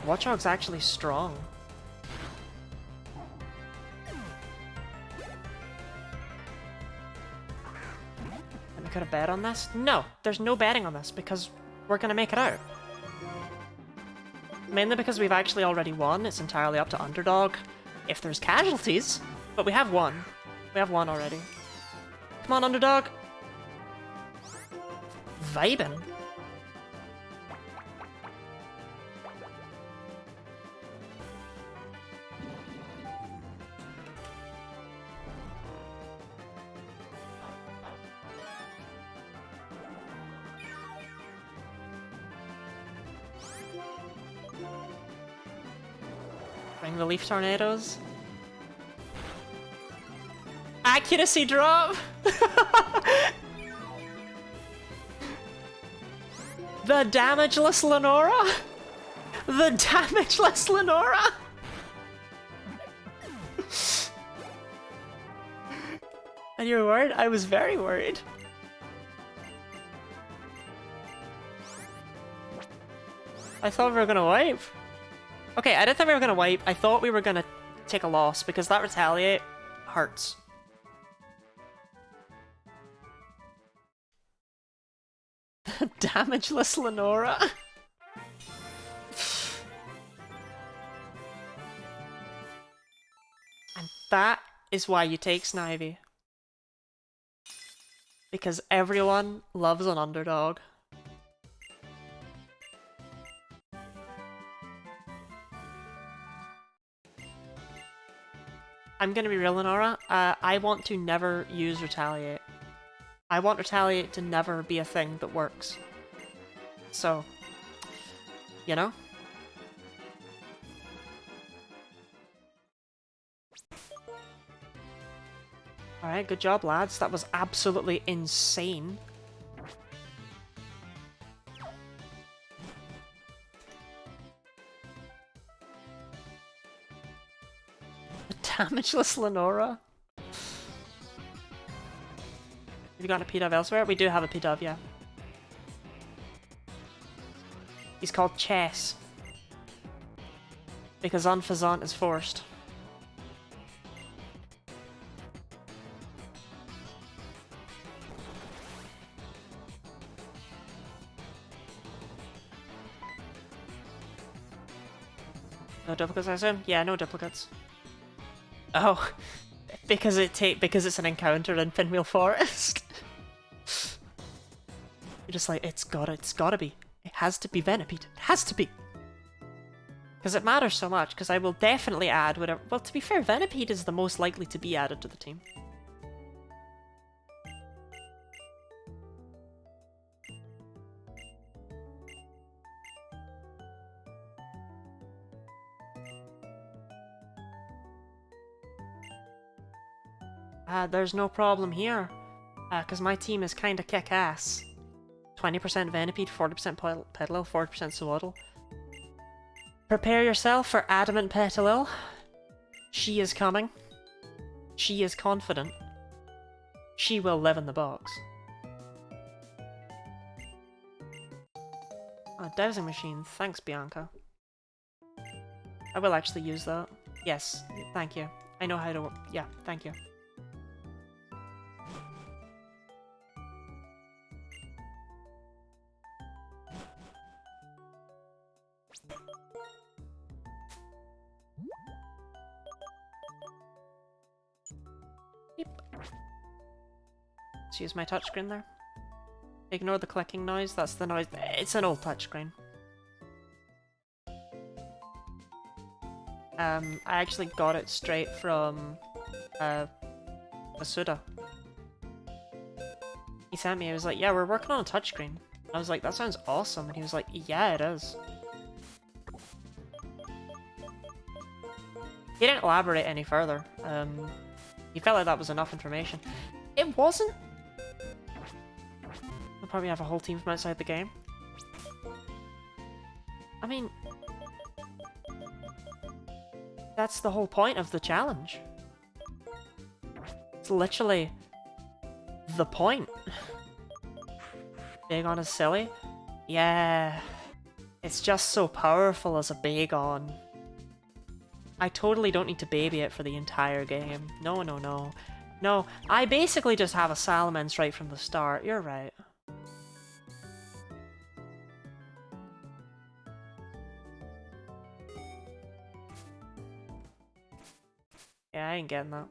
Speaker 1: Watchog's actually strong. And we could have bet on this? No, there's no betting on this because we're gonna make it out. Mainly because we've actually already won. It's entirely up to Underdog if there's casualties, but we have won. We have won already. Come on, Underdog. Vibin'. Bring the Leaf Tornadoes. Accuracy drop! The damageless Lenora? The damageless Lenora? And you were worried? I was very worried. I thought we were gonna wipe. Okay, I didn't think we were gonna wipe. I thought we were gonna take a loss because that Retaliate hurts. Damageless Lenora. And that is why you take Snivy. Because everyone loves an underdog. I'm gonna be real, Lenora. I want to never use Retaliate. I want Retaliate to never be a thing that works. So, you know? Alright, good job, lads. That was absolutely insane. Damageless Lenora? Have you got a P-Dove elsewhere? We do have a P-Dove, yeah. He's called Chess. Because Unfazant is forced. No duplicates, I assume? Yeah, no duplicates. Oh, because it's an encounter in Pinwheel Forest. You're just like, it's gotta be. It has to be Venipede. It has to be. Because it matters so much, because I will definitely add whatever... Well, to be fair, Venipede is the most likely to be added to the team. There's no problem here, because my team is kinda kick-ass. 20% Venipede, 40% Petilil, 40% Swaddle. Prepare yourself for Adamant Petilil. She is coming. She is confident. She will live in the box. Oh, dowsing machine. Thanks, Bianca. I will actually use that. Yes, thank you. I know how to... Yeah, thank you. Let's use my touchscreen there. Ignore the clicking noise, that's the noise. It's an old touchscreen. I actually got it straight from Masuda. He sent me, he was like, yeah, we're working on a touchscreen. I was like, that sounds awesome. And he was like, yeah, it is. He didn't elaborate any further. He felt like that was enough information. It wasn't. We'll probably have a whole team from outside the game. I mean, that's the whole point of the challenge. It's literally the point. Bagon is silly? Yeah. It's just so powerful as a Bagon. I totally don't need to baby it for the entire game. No, no, no. No, I basically just have a Salamence right from the start. You're right. Yeah, I ain't getting that.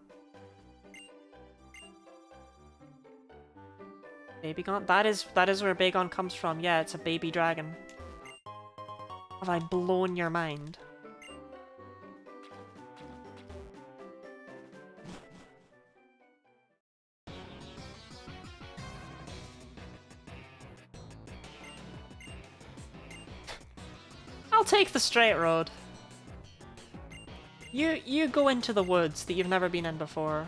Speaker 1: Babygon? That is where Bagon comes from. Yeah, it's a baby dragon. Have I blown your mind? I'll take the straight road. You go into the woods that you've never been in before.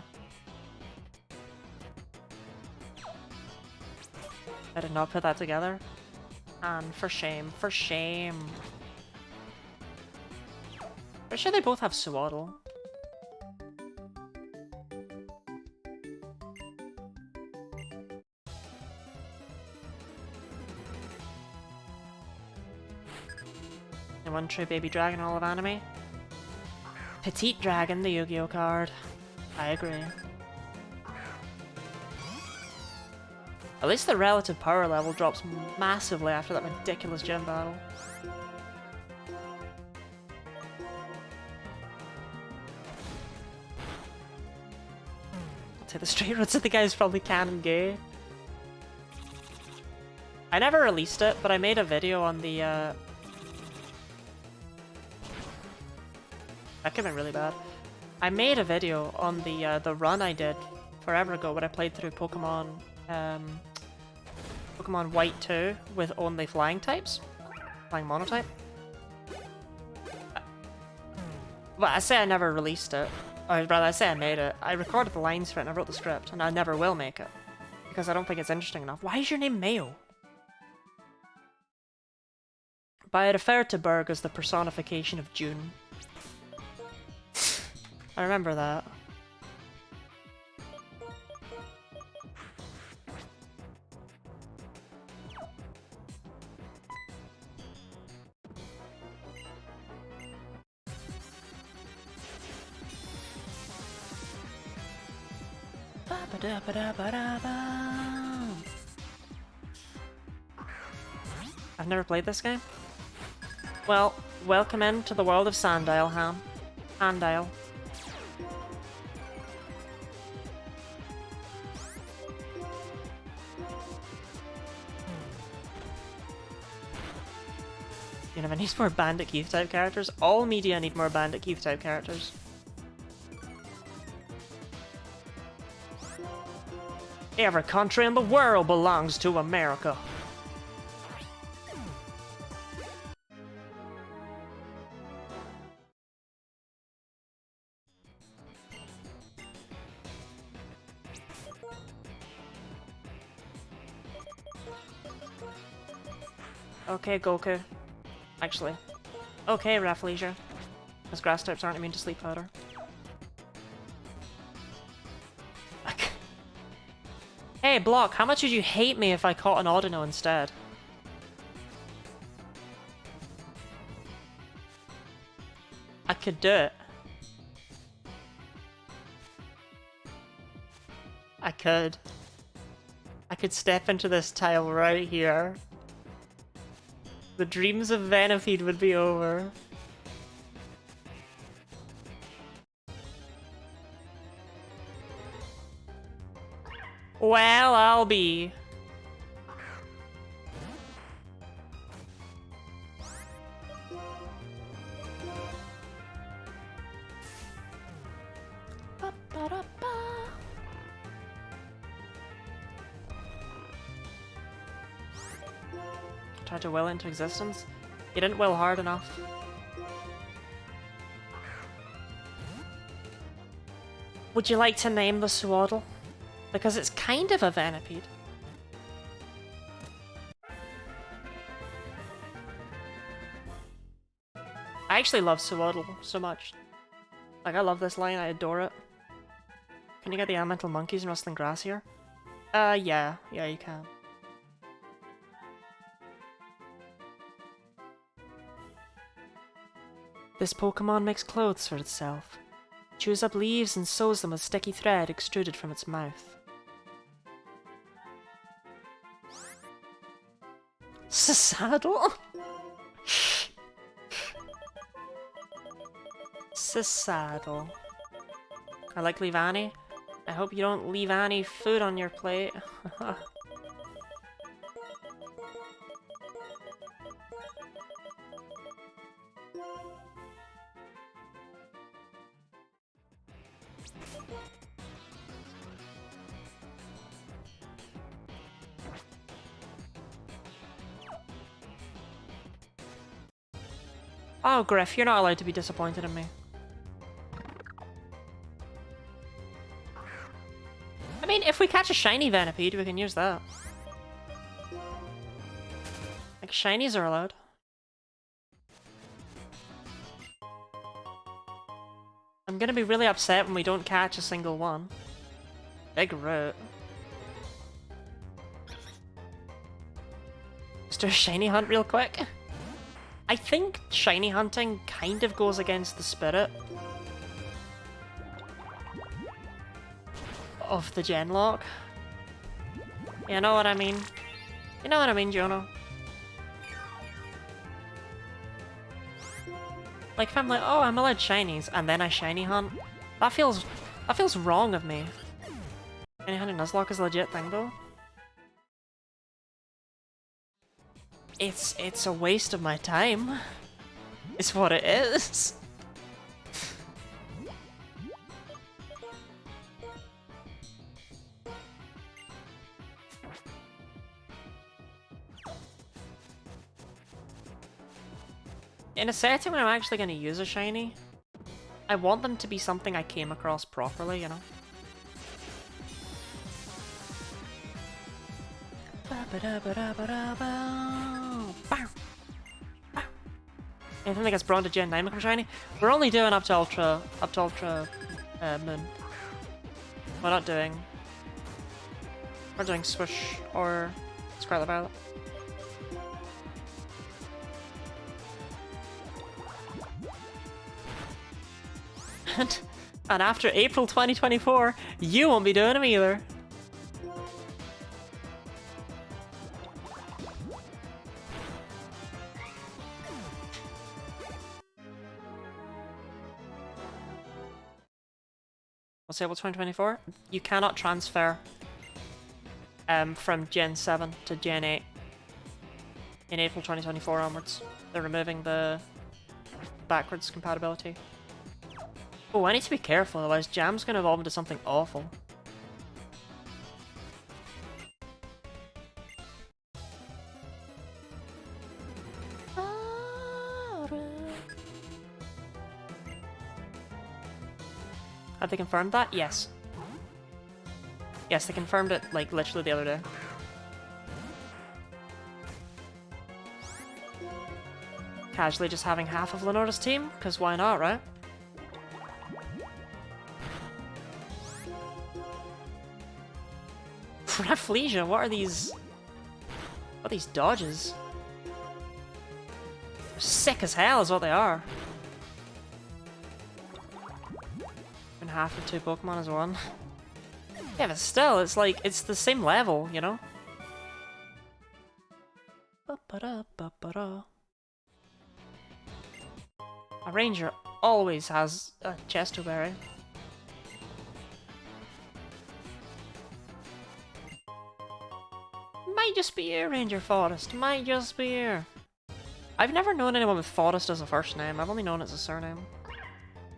Speaker 1: I did not put that together. And for shame, for shame. Pretty sure they both have Swaddle. And one true baby dragon all of anime. Petite Dragon, the Yu-Gi-Oh card. I agree. At least the relative power level drops massively after that ridiculous gym battle. I'll take the straight road, so the guy's probably canon gay. I never released it, but I made a video on the that could have been really bad. I made a video on the run I did forever ago when I played through Pokemon Pokemon White 2 with only flying types, flying monotype. But I say I never released it, or rather I say I made it. I recorded the lines for it and I wrote the script, and I never will make it because I don't think it's interesting enough. Why is your name Mayo? But I refer to Berg as the personification of June. I remember that. I've never played this game. Well, welcome into the world of Sandile, Ham. Handile. You know, I need more Bandit Keith type characters. All media need more Bandit Keith type characters. Every country in the world belongs to America. Okay, Goku. Actually. Okay, Rafflesia. As grass types aren't immune to sleep powder. Hey, Block, how much would you hate me if I caught an Audino instead? I could do it. I could. I could step into this tile right here. The dreams of Venipede would be over. Well, I'll be. Tried to will it into existence. You didn't will hard enough. Would you like to name the Swaddle? Because it's kind of a Venipede. I actually love Swaddle so much. Like, I love this line, I adore it. Can you get the elemental monkeys and rustling grass here? Yeah. Yeah, you can. This Pokemon makes clothes for itself. Chews up leaves and sews them with sticky thread extruded from its mouth. Saddle? Saddle. I like leave Annie. I hope you don't leave Annie food on your plate. Oh, Griff, you're not allowed to be disappointed in me. I mean, if we catch a shiny Venipede, we can use that. Like, shinies are allowed. I'm gonna be really upset when we don't catch a single one. Big root. Let's do a shiny hunt real quick. I think shiny hunting kind of goes against the spirit of the Genlocke. You know what I mean? You know what I mean, Jono? Like, if I'm like, oh, I'm allowed shinies, and then I shiny hunt, that feels wrong of me. Shiny hunting Nuzlocke is a legit thing, though. It's a waste of my time. It's what it is. in a setting where I'm actually going to use a shiny, I want them to be something I came across properly, you know? Anything that gets brought to Gen 9 becomes shiny? We're only doing up to Ultra Moon. We're not doing... We're doing Swish or Scarlet Violet. And after April 2024, you won't be doing them either. What's April 2024? You cannot transfer from Gen 7 to Gen 8 in April 2024 onwards. They're removing the backwards compatibility. Oh, I need to be careful, otherwise Jam's gonna evolve into something awful. Have they confirmed that? Yes. Yes, they confirmed it, like, literally the other day. Casually just having half of Lenora's team, because why not, right? Rafflesia, what are these... What are these dodges? They're sick as hell is what they are. And half of two Pokemon as one. Yeah, but still, it's like, it's the same level, you know? A ranger always has a Chestoberry. Might just be here, Ranger Forest. Might just be here. I've never known anyone with Forest as a first name. I've only known it as a surname.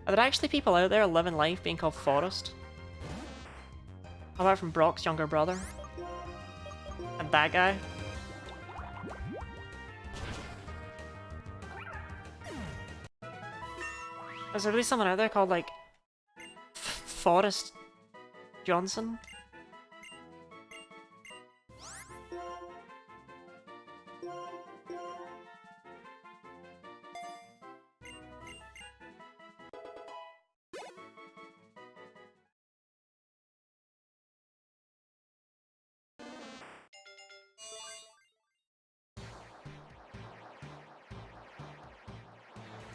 Speaker 1: Are there actually people out there living life being called Forest? How about from Brock's younger brother? And that guy? Is there really someone out there called, like, Forest Johnson?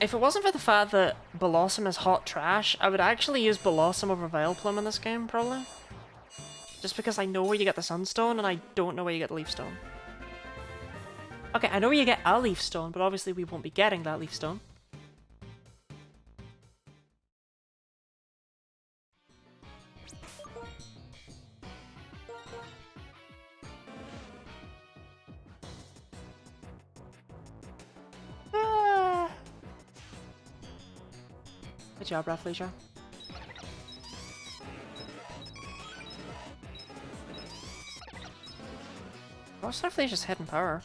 Speaker 1: If it wasn't for the fact that Blossom is hot trash, I would actually use Blossom over Vileplume in this game, probably. Just because I know where you get the Sunstone, and I don't know where you get the Leaf Stone. Okay, I know where you get a Leaf Stone, but obviously we won't be getting that Leaf Stone. Good job, Rafflesia. What's Rafflesia's hidden power?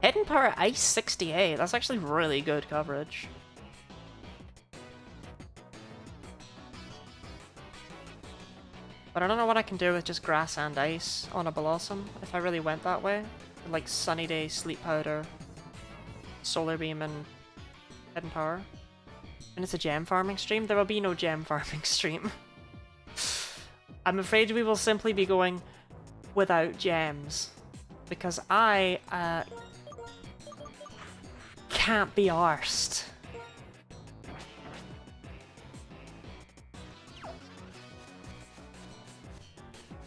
Speaker 1: Hidden power Ice 68. That's actually really good coverage. But I don't know what I can do with just grass and ice on a Blossom if I really went that way. Like Sunny Day, Sleep Powder, Solar Beam, and Hidden Power. And it's a gem farming stream? There will be no gem farming stream. I'm afraid we will simply be going without gems. Because I, can't be arsed.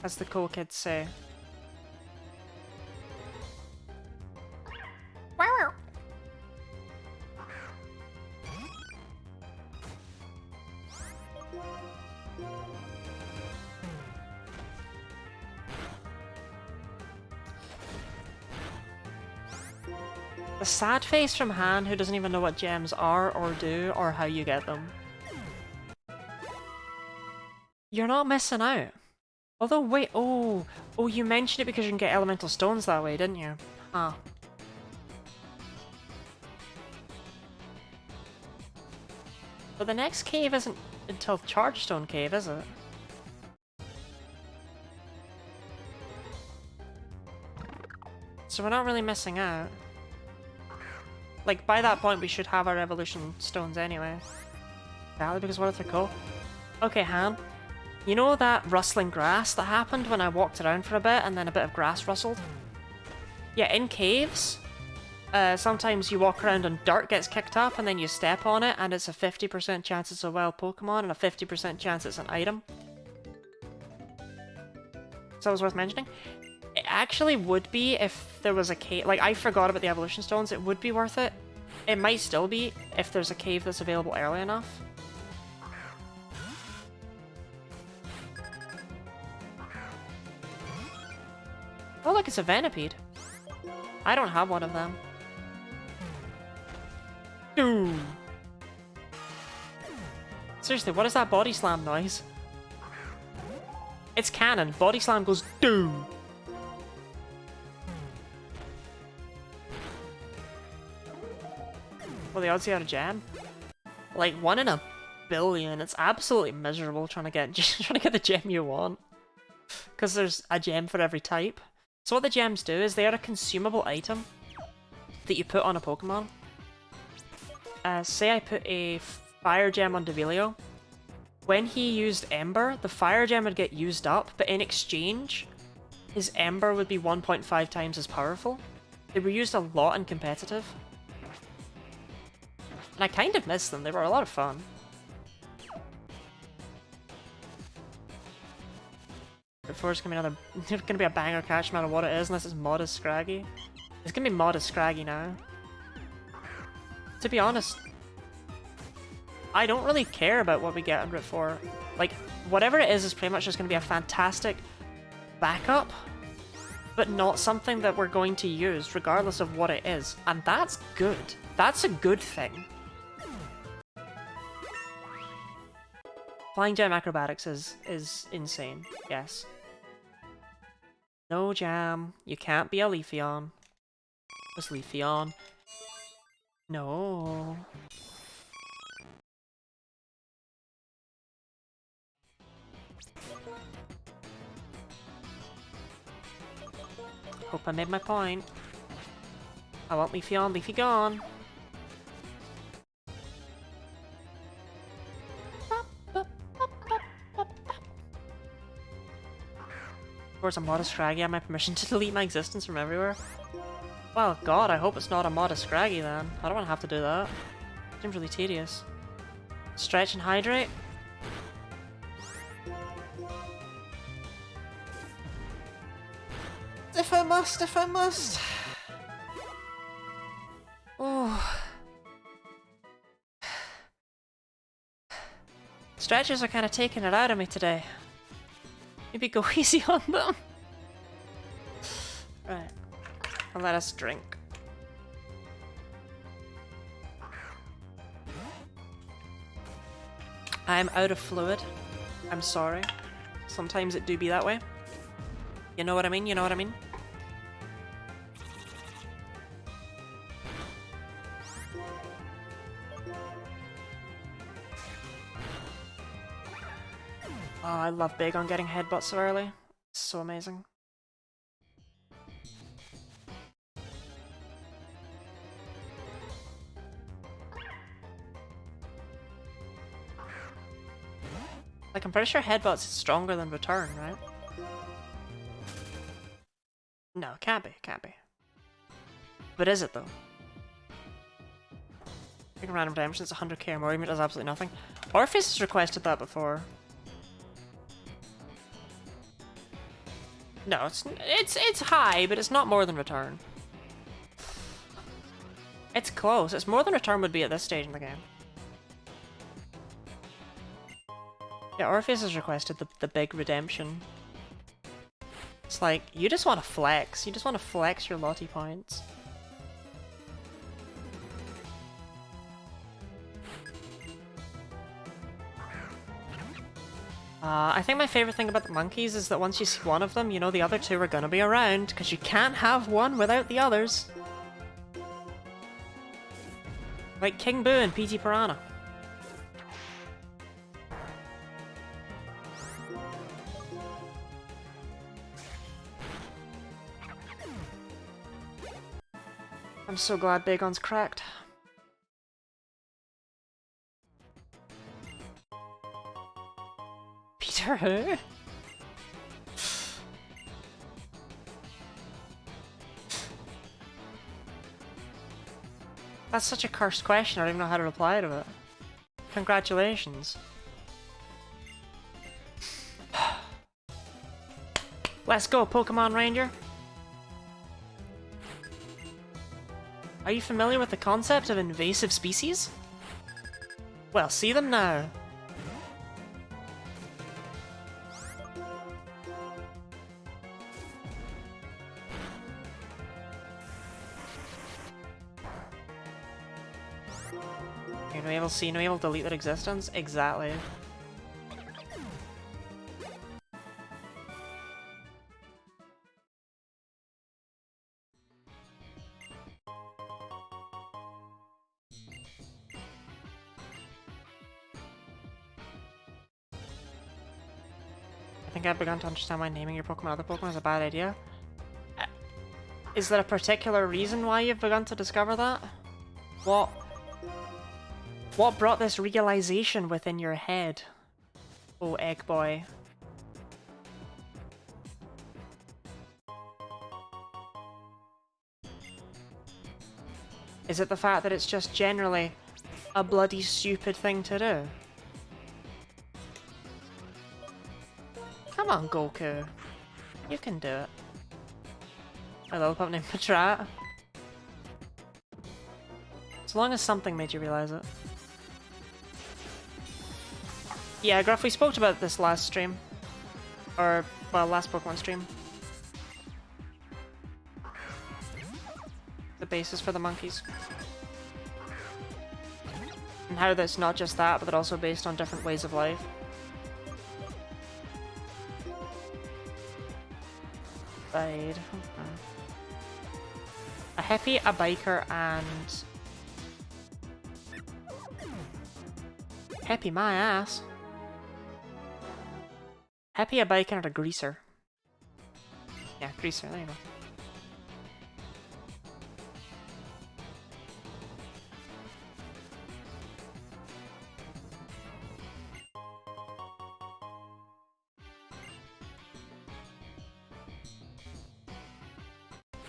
Speaker 1: As the cool kids say. Wow. The sad face from Han who doesn't even know what gems are or do or how you get them. You're not missing out. Although, wait, oh, you mentioned it because you can get elemental stones that way, didn't you? Huh. But the next cave isn't until Chargestone Cave, is it? So we're not really missing out. Like, by that point we should have our evolution stones anyway. Valid, because what if they're cool? Okay, Han. You know that rustling grass that happened when I walked around for a bit and then a bit of grass rustled? Yeah, in caves, sometimes you walk around and dirt gets kicked up and then you step on it and it's a 50% chance it's a wild Pokemon and a 50% chance it's an item. So that was worth mentioning. It actually would be if there was a cave. Like, I forgot about the evolution stones. It would be worth it. It might still be if there's a cave that's available early enough. Oh look, it's a Venipede. I don't have one of them. Ooh. Seriously, what is that body slam noise? It's canon. Body slam goes doo. Well, the odds you had a gem? Like 1 in a billion. It's absolutely miserable trying to get the gem you want. Because there's a gem for every type. So what the gems do is they are a consumable item that you put on a Pokemon. Say I put a fire gem on Devilio. When he used Ember, the fire gem would get used up, but in exchange, his Ember would be 1.5 times as powerful. They were used a lot in competitive. And I kind of miss them, they were a lot of fun. Before it's gonna be a banger catch no matter what it is, unless it's Modest Scraggy. It's gonna be Modest Scraggy now. To be honest, I don't really care about what we get in Route 4. Like, whatever it is pretty much just gonna be a fantastic backup, but not something that we're going to use, regardless of what it is. And that's good. That's a good thing. Flying Gem Acrobatics is insane, yes. No jam. You can't be a Leafeon. What's Leafeon? No. Hope I made my point. I want Leafeon, Leafy gone. Of course, a Modest Scraggy. I have my permission to delete my existence from everywhere. Well, God, I hope it's not a Modest Scraggy then. I don't want to have to do that. Seems really tedious. Stretch and hydrate. If I must, if I must. Oh. Stretches are kind of taking it out of me today. Maybe go easy on them. Right. And let us drink. I'm out of fluid. I'm sorry. Sometimes it do be that way. You know what I mean? You know what I mean? Oh, I love big on getting headbutt so early. It's so amazing. Like, I'm pretty sure headbutt's stronger than return, right? No, can't be, can't be. But is it though? Picking random redemption, it's 100k or more, even if it does absolutely nothing. Orpheus has requested that before. No, it's high, but it's not more than return. It's close. It's more than return would be at this stage in the game. Yeah, Orpheus has requested the big redemption. It's like, you just want to flex. You just want to flex your Lottie points. I think my favorite thing about the monkeys is that once you see one of them, you know the other two are gonna be around, because you can't have one without the others. Like King Boo and PT Piranha. I'm so glad Bagon's cracked. Peter who? That's such a cursed question, I don't even know how to reply to it. Congratulations. Let's go, Pokemon Ranger! Are you familiar with the concept of invasive species? Well, see them now! You're not able to see, not able to delete their existence? Exactly. I think I've begun to understand why naming your Pokemon other Pokemon is a bad idea. Is there a particular reason why you've begun to discover that? What brought this realization within your head? Oh, Egg Boy. Is it the fact that it's just generally a bloody stupid thing to do? Come on, Goku. You can do it. A little pup named Patrat. As long as something made you realize it. Yeah, Gruff, we spoke about this last stream. Or, well, last Pokemon stream. The basis for the monkeys. And how that's not just that, but they're also based on different ways of life. Died. Okay. A hippie, a biker, and... Hippie my ass. Hippie, a biker, and a greaser. Yeah, greaser, there you go.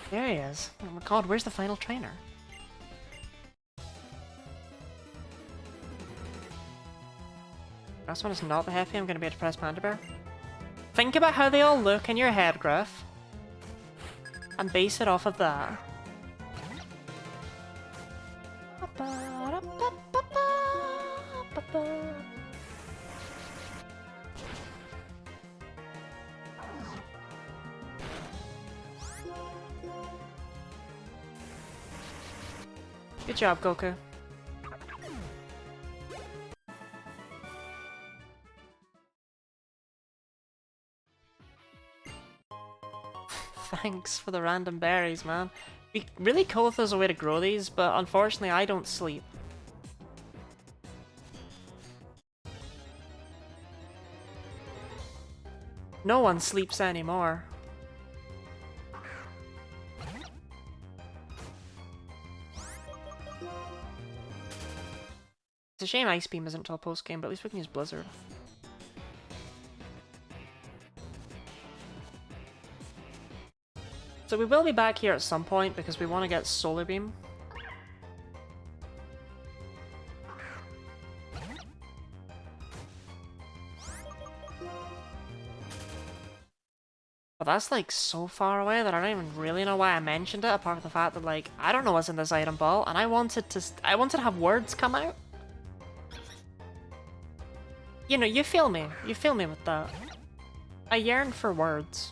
Speaker 1: There he is. Oh my god, where's the final trainer? Last one is not the happy. I'm gonna be a depressed panda bear. Think about how they all look in your head, Griff. And base it off of that. Good job, Goku. Thanks for the random berries, man. It'd be really cool if there's a way to grow these, but unfortunately I don't sleep. No one sleeps anymore. It's a shame Ice Beam isn't till post-game, but at least we can use Blizzard. So we will be back here at some point because we want to get Solar Beam. But that's like so far away that I don't even really know why I mentioned it, apart from the fact that like, I don't know what's in this item ball, and I wanted to have words come out. You know, you feel me with that. I yearn for words.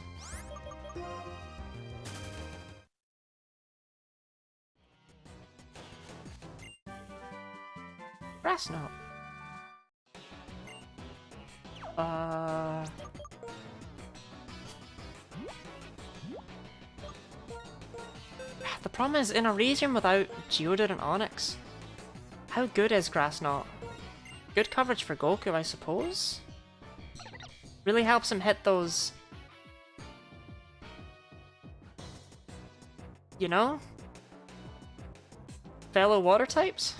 Speaker 1: Grass note. The problem is, in a region without Geodude and Onix, how good is Grass Knot? Good coverage for Goku, I suppose? Really helps him hit those... You know? fellow water types?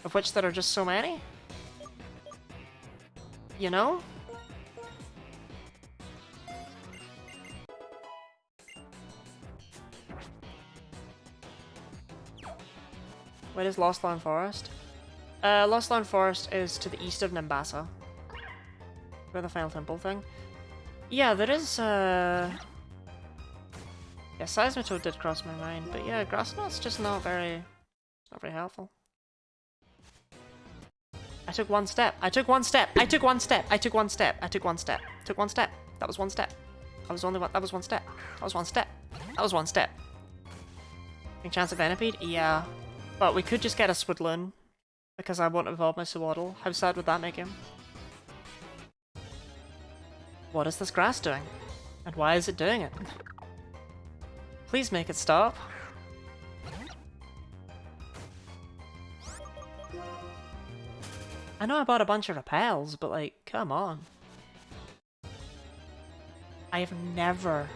Speaker 1: Of which there are just so many? You know? Where is Lost Land Forest? Lost Land Forest is to the east of Nimbasa. Where the final temple thing. Yeah, there is, yeah, Seismitoad did cross my mind, but yeah, Grassnot's just not very helpful. I took one step, I took one step, I took one step, I took one step, I took one step, took one step. That was one step. That was only one, that was one step. That was one step. That was one step. Any chance of Venipede? Yeah. But we could just get a Swidloon, because I won't evolve my Swaddle. How sad would that make him? What is this grass doing? And why is it doing it? Please make it stop. I know I bought a bunch of repels, but like, come on. I have never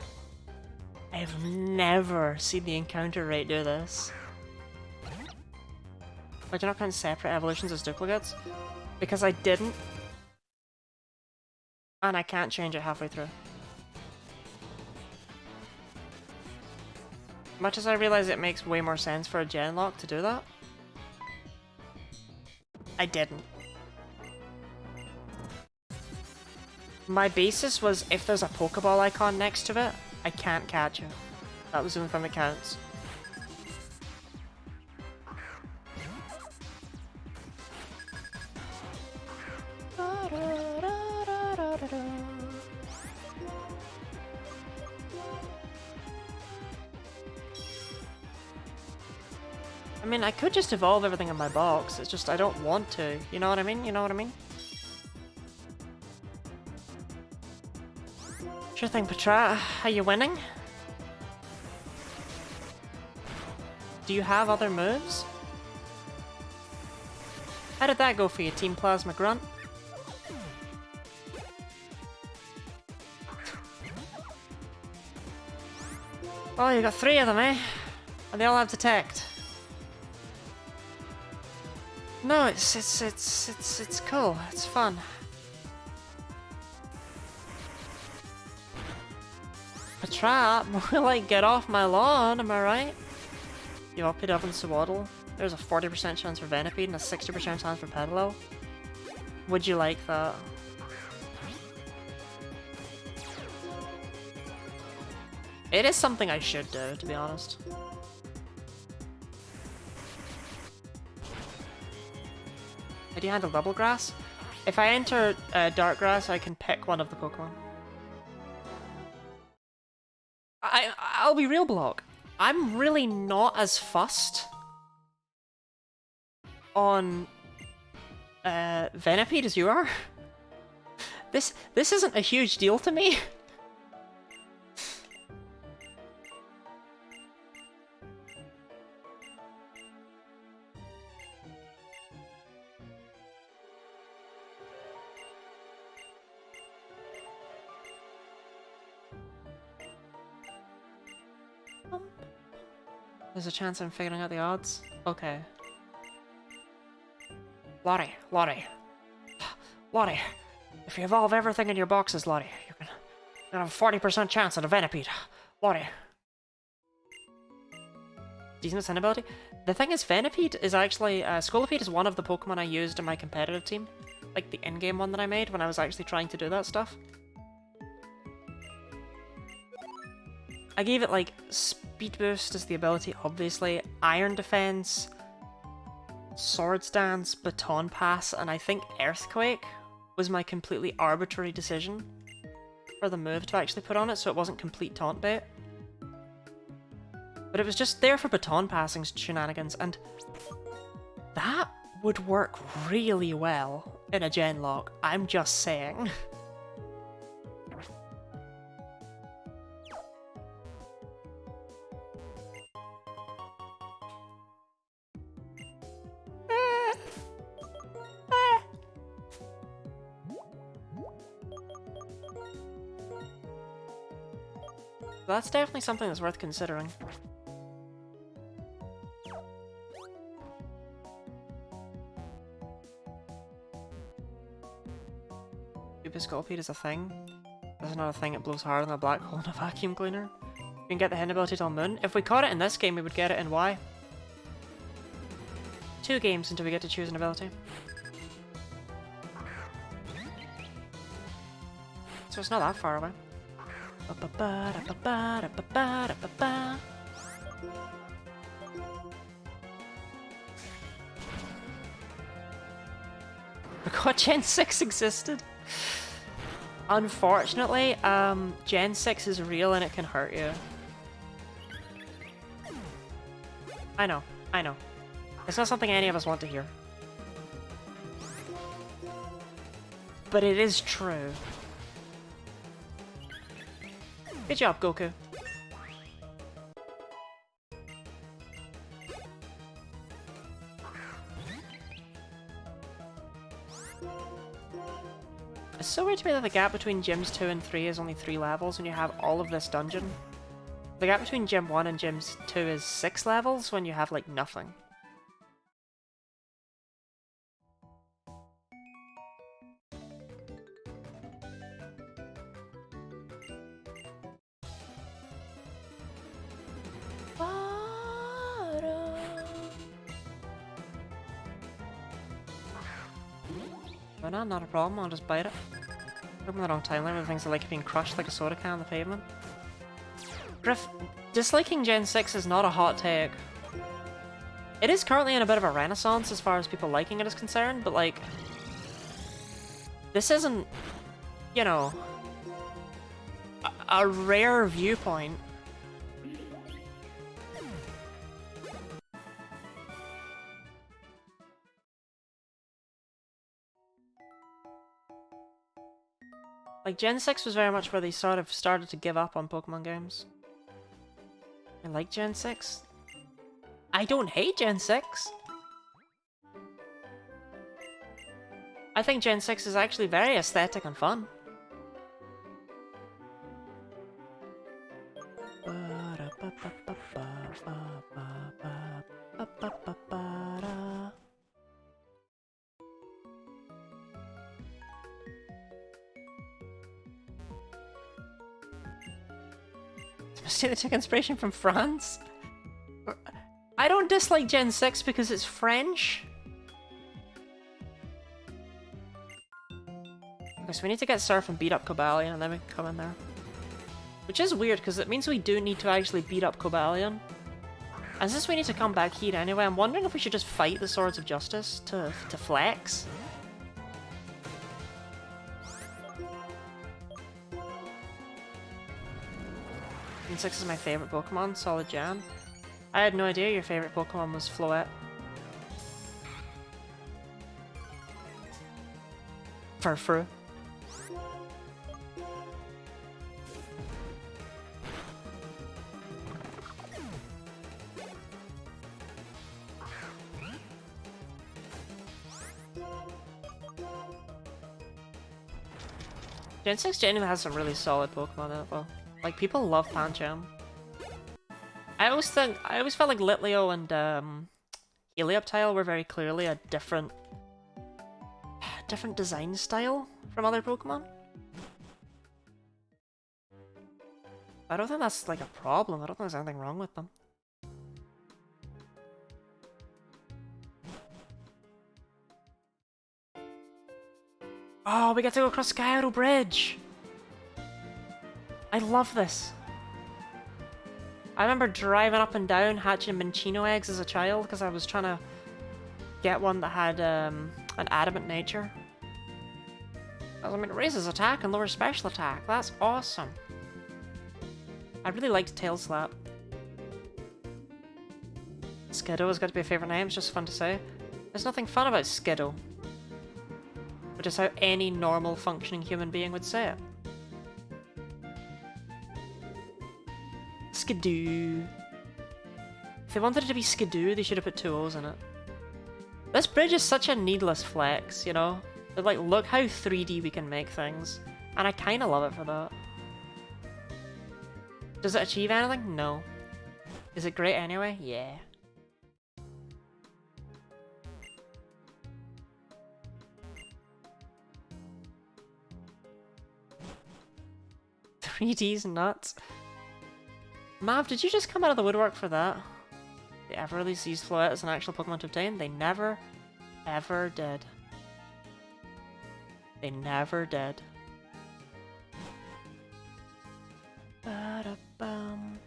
Speaker 1: seen the encounter rate do this. Why do you not count separate evolutions as duplicates? Because I didn't. And I can't change it halfway through. Much as I realize it makes way more sense for a Genlocke to do that, I didn't. My basis was if there's a Pokeball icon next to it, I can't catch it. That was the only thing that counts. I mean, I could just evolve everything in my box, it's just I don't want to, you know what I mean? You know what I mean? Sure thing, Petra. Are you winning? Do you have other moves? How did that go for you, Team Plasma Grunt? Oh, you got 3 of them, eh? And they all have Detect. No, it's cool. It's fun. Petra, more like get off my lawn, am I right? You upbeat up in Swaddle. There's a 40% chance for Venipede and a 60% chance for Pedalo. Would you like that? It is something I should do, to be honest. How do you handle Double Grass? If I enter Dark Grass, I can pick one of the Pokemon. I'll be real, Block. I'm really not as fussed on Venipede as you are. This isn't a huge deal to me. There's a chance I'm figuring out the odds? Okay. Lottie. If you evolve everything in your boxes, Lottie, you're gonna have a 40% chance at a Venipede. Lottie. Decent Ascend ability? The thing is, Venipede is actually, Scolipede is one of the Pokemon I used in my competitive team. Like the in-game one that I made when I was actually trying to do that stuff. I gave it like Speed Boost as the ability, obviously, Iron Defense, Swords Dance, Baton Pass, and I think Earthquake was my completely arbitrary decision for the move to actually put on it, so it wasn't complete taunt bait. But it was just there for Baton Passing shenanigans, and that would work really well in a Genlocke, I'm just saying. That's definitely something that's worth considering. Scolipede is a thing. This is not a thing, it blows harder than a black hole in a vacuum cleaner. You can get the hidden ability till Moon. If we caught it in this game, we would get it in Y. 2 games until we get to choose an ability. So it's not that far away. Forgot Gen 6 existed. Unfortunately, Gen 6 is real and it can hurt you. I know. It's not something any of us want to hear. But it is true. Good job, Goku. It's so weird to me that the gap between gyms 2 and 3 is only 3 levels when you have all of this dungeon. The gap between gym 1 and gym 2 is 6 levels when you have, like, nothing. No, not a problem, I'll just bite it. I'm in the wrong timeline with things that like being crushed like a soda can on the pavement. Griff, disliking Gen 6 is not a hot take. It is currently in a bit of a renaissance as far as people liking it is concerned, but like... This isn't, you know, a rare viewpoint. Like, Gen 6 was very much where they sort of started to give up on Pokemon games. I like Gen 6. I don't hate Gen 6. I think Gen 6 is actually very aesthetic and fun. They took inspiration from France? I don't dislike Gen 6 because it's French. Okay, so we need to get Surf and beat up Cobalion and then we can come in there. Which is weird because it means we do need to actually beat up Cobalion. And since we need to come back here anyway, I'm wondering if we should just fight the Swords of Justice to flex. Gen 6 is my favourite Pokemon, solid jam. I had no idea your favourite Pokemon was Floette. Furfru. Gen 6 genuinely has some really solid Pokemon in it though. Like, people love Pancham. I always felt like Litleo and Helioptile were very clearly a different design style from other Pokemon. I don't think that's like a problem. I don't think there's anything wrong with them. Oh, we get to go across Sky Arrow Bridge! I love this. I remember driving up and down hatching Minccino eggs as a child because I was trying to get one that had an adamant nature. I mean, it raises attack and lowers special attack. That's awesome. I really liked Tail Slap. Skiddo has got to be a favourite name, it's just fun to say. There's nothing fun about Skiddo. Which is how any normal functioning human being would say it. Skidoo. If they wanted it to be Skidoo, they should have put 2 O's in it. This bridge is such a needless flex, you know? But like, look how 3D we can make things. And I kinda love it for that. Does it achieve anything? No. Is it great anyway? Yeah. 3D's nuts. Mav, did you just come out of the woodwork for that? They ever release these Floette as an actual Pokemon to obtain? They never, ever did. They never did. Ba-da-bum.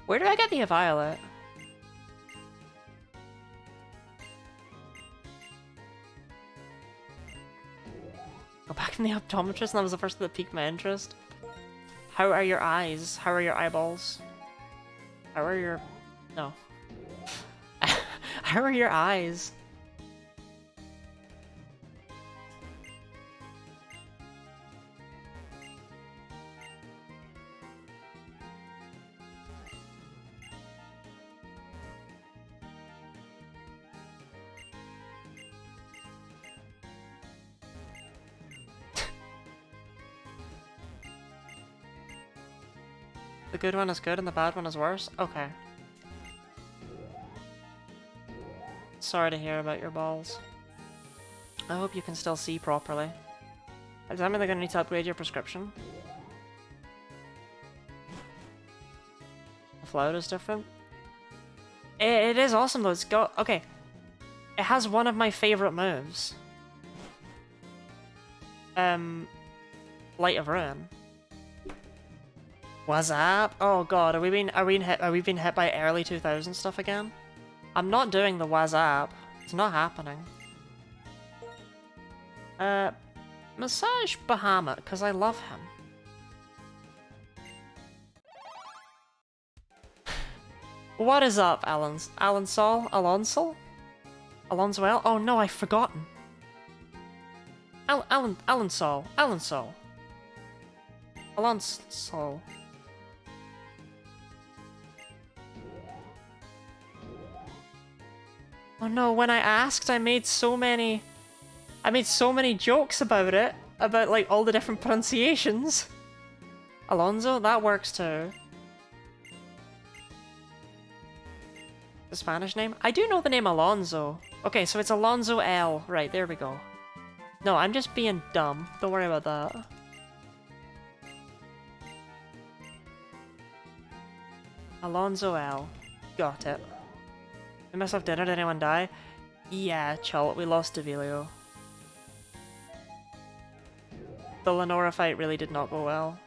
Speaker 1: Where did I get the Violet? Go back in the optometrist, and that was the first that piqued my interest. How are your eyes? How are your eyeballs? How are your... No. How are your eyes? The good one is good and the bad one is worse? Okay. Sorry to hear about your balls. I hope you can still see properly. Does that mean they're gonna need to upgrade your prescription? The float is different? It is awesome though, it's got... Okay. It has one of my favorite moves. Light of Ruin. What's up? Oh god, are we being hit by early 2000s stuff again? I'm not doing the WhatsApp. It's not happening. Massage Bahamut, because I love him. What is up, Alonso? Alonso L? Oh no, I've forgotten. Alonso. Oh no, when I asked, I made so many jokes about it, about like all the different pronunciations. Alonso, that works too. The Spanish name? I do know the name Alonso. Okay, so it's Alonso L. Right, there we go. No, I'm just being dumb. Don't worry about that. Alonso L. Got it. We must have dinner. Did anyone die? Yeah, Chult, we lost Devilio. The Lenora fight really did not go well.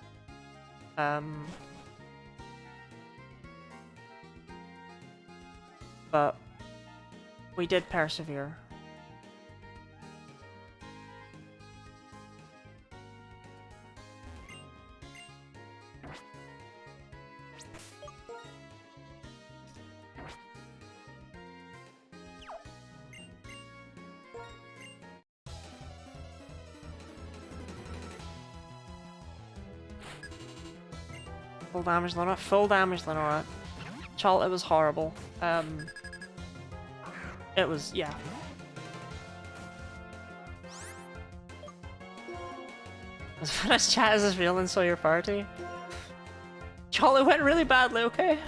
Speaker 1: But we did persevere. Full damage, Lenora. Full damage, Lenora. Chult, it was horrible. It was, yeah. As fun as chat is real and so your party. Chult, it went really badly, okay?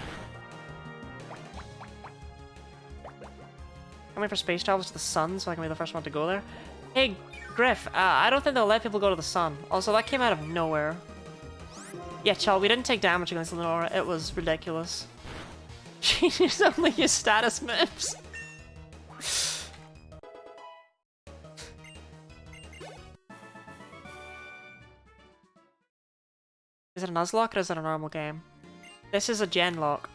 Speaker 1: I'm waiting for space travel to the sun so I can be the first one to go there. Hey, Griff, I don't think they'll let people go to the sun. Also, that came out of nowhere. Yeah, Chult, we didn't take damage against Lenora. It was ridiculous. She used only use status moves. Is it a Nuzlocke or is it a normal game? This is a Genlocke.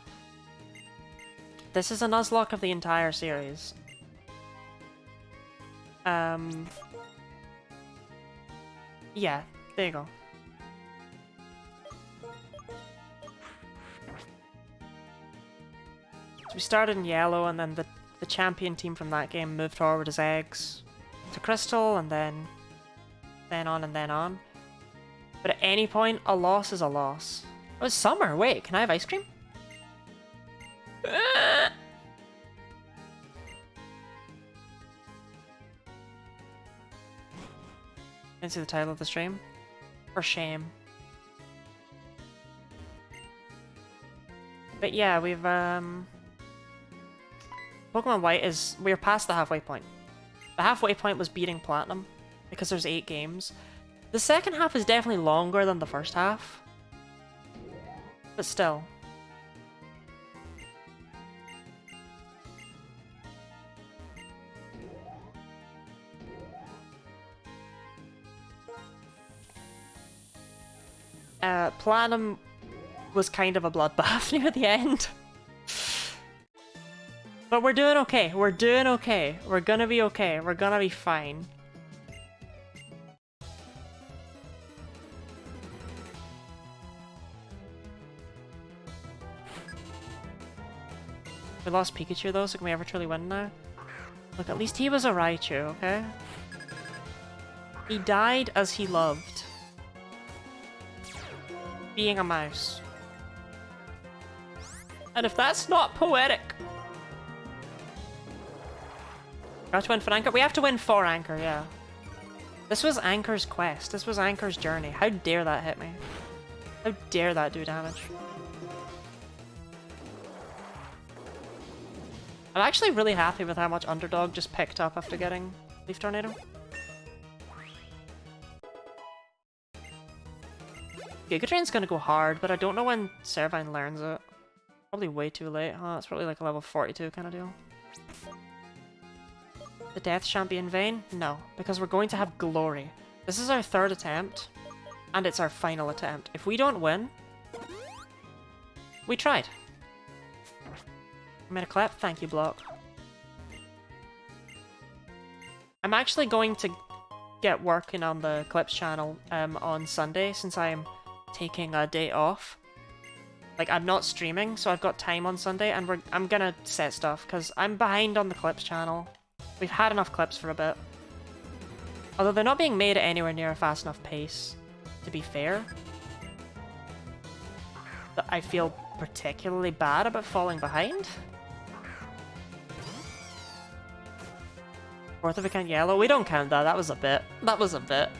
Speaker 1: This is a Nuzlocke of the entire series. Yeah, there you go. So we started in yellow, and then the champion team from that game moved forward as eggs to crystal, and then on and then on. But at any point, a loss is a loss. Oh, it's summer. Wait, can I have ice cream? Didn't see the title of the stream. For shame. But yeah, we've Pokemon White is... we're past the halfway point. The halfway point was beating Platinum, because there's 8 games. The second half is definitely longer than the first half. But still. Platinum was kind of a bloodbath near the end. But we're doing okay. We're doing okay. We're gonna be okay. We're gonna be fine. We lost Pikachu though, so can we ever truly win now? Look, at least he was a Raichu, okay? He died as he loved. Being a mouse. And if that's not poetic... We have to win for Anchor? We have to win for Anchor, yeah. This was Anchor's quest. This was Anchor's journey. How dare that hit me? How dare that do damage? I'm actually really happy with how much Underdog just picked up after getting Leaf Tornado. Giga Drain's gonna go hard, but I don't know when Servine learns it. Probably way too late, huh? It's probably like a level 42 kind of deal. The death shan't be in vain? No, because we're going to have glory. This is our 3rd attempt, and it's our final attempt. If we don't win, we tried. I made a clap, thank you, Block. I'm actually going to get working on the Clips channel on Sunday, since I'm taking a day off. Like, I'm not streaming, so I've got time on Sunday, and I'm gonna set stuff, because I'm behind on the Clips channel. We've had enough clips for a bit. Although they're not being made at anywhere near a fast enough pace, to be fair. But I feel particularly bad about falling behind. 4th of a count yellow? We don't count that, that was a bit. That was a bit.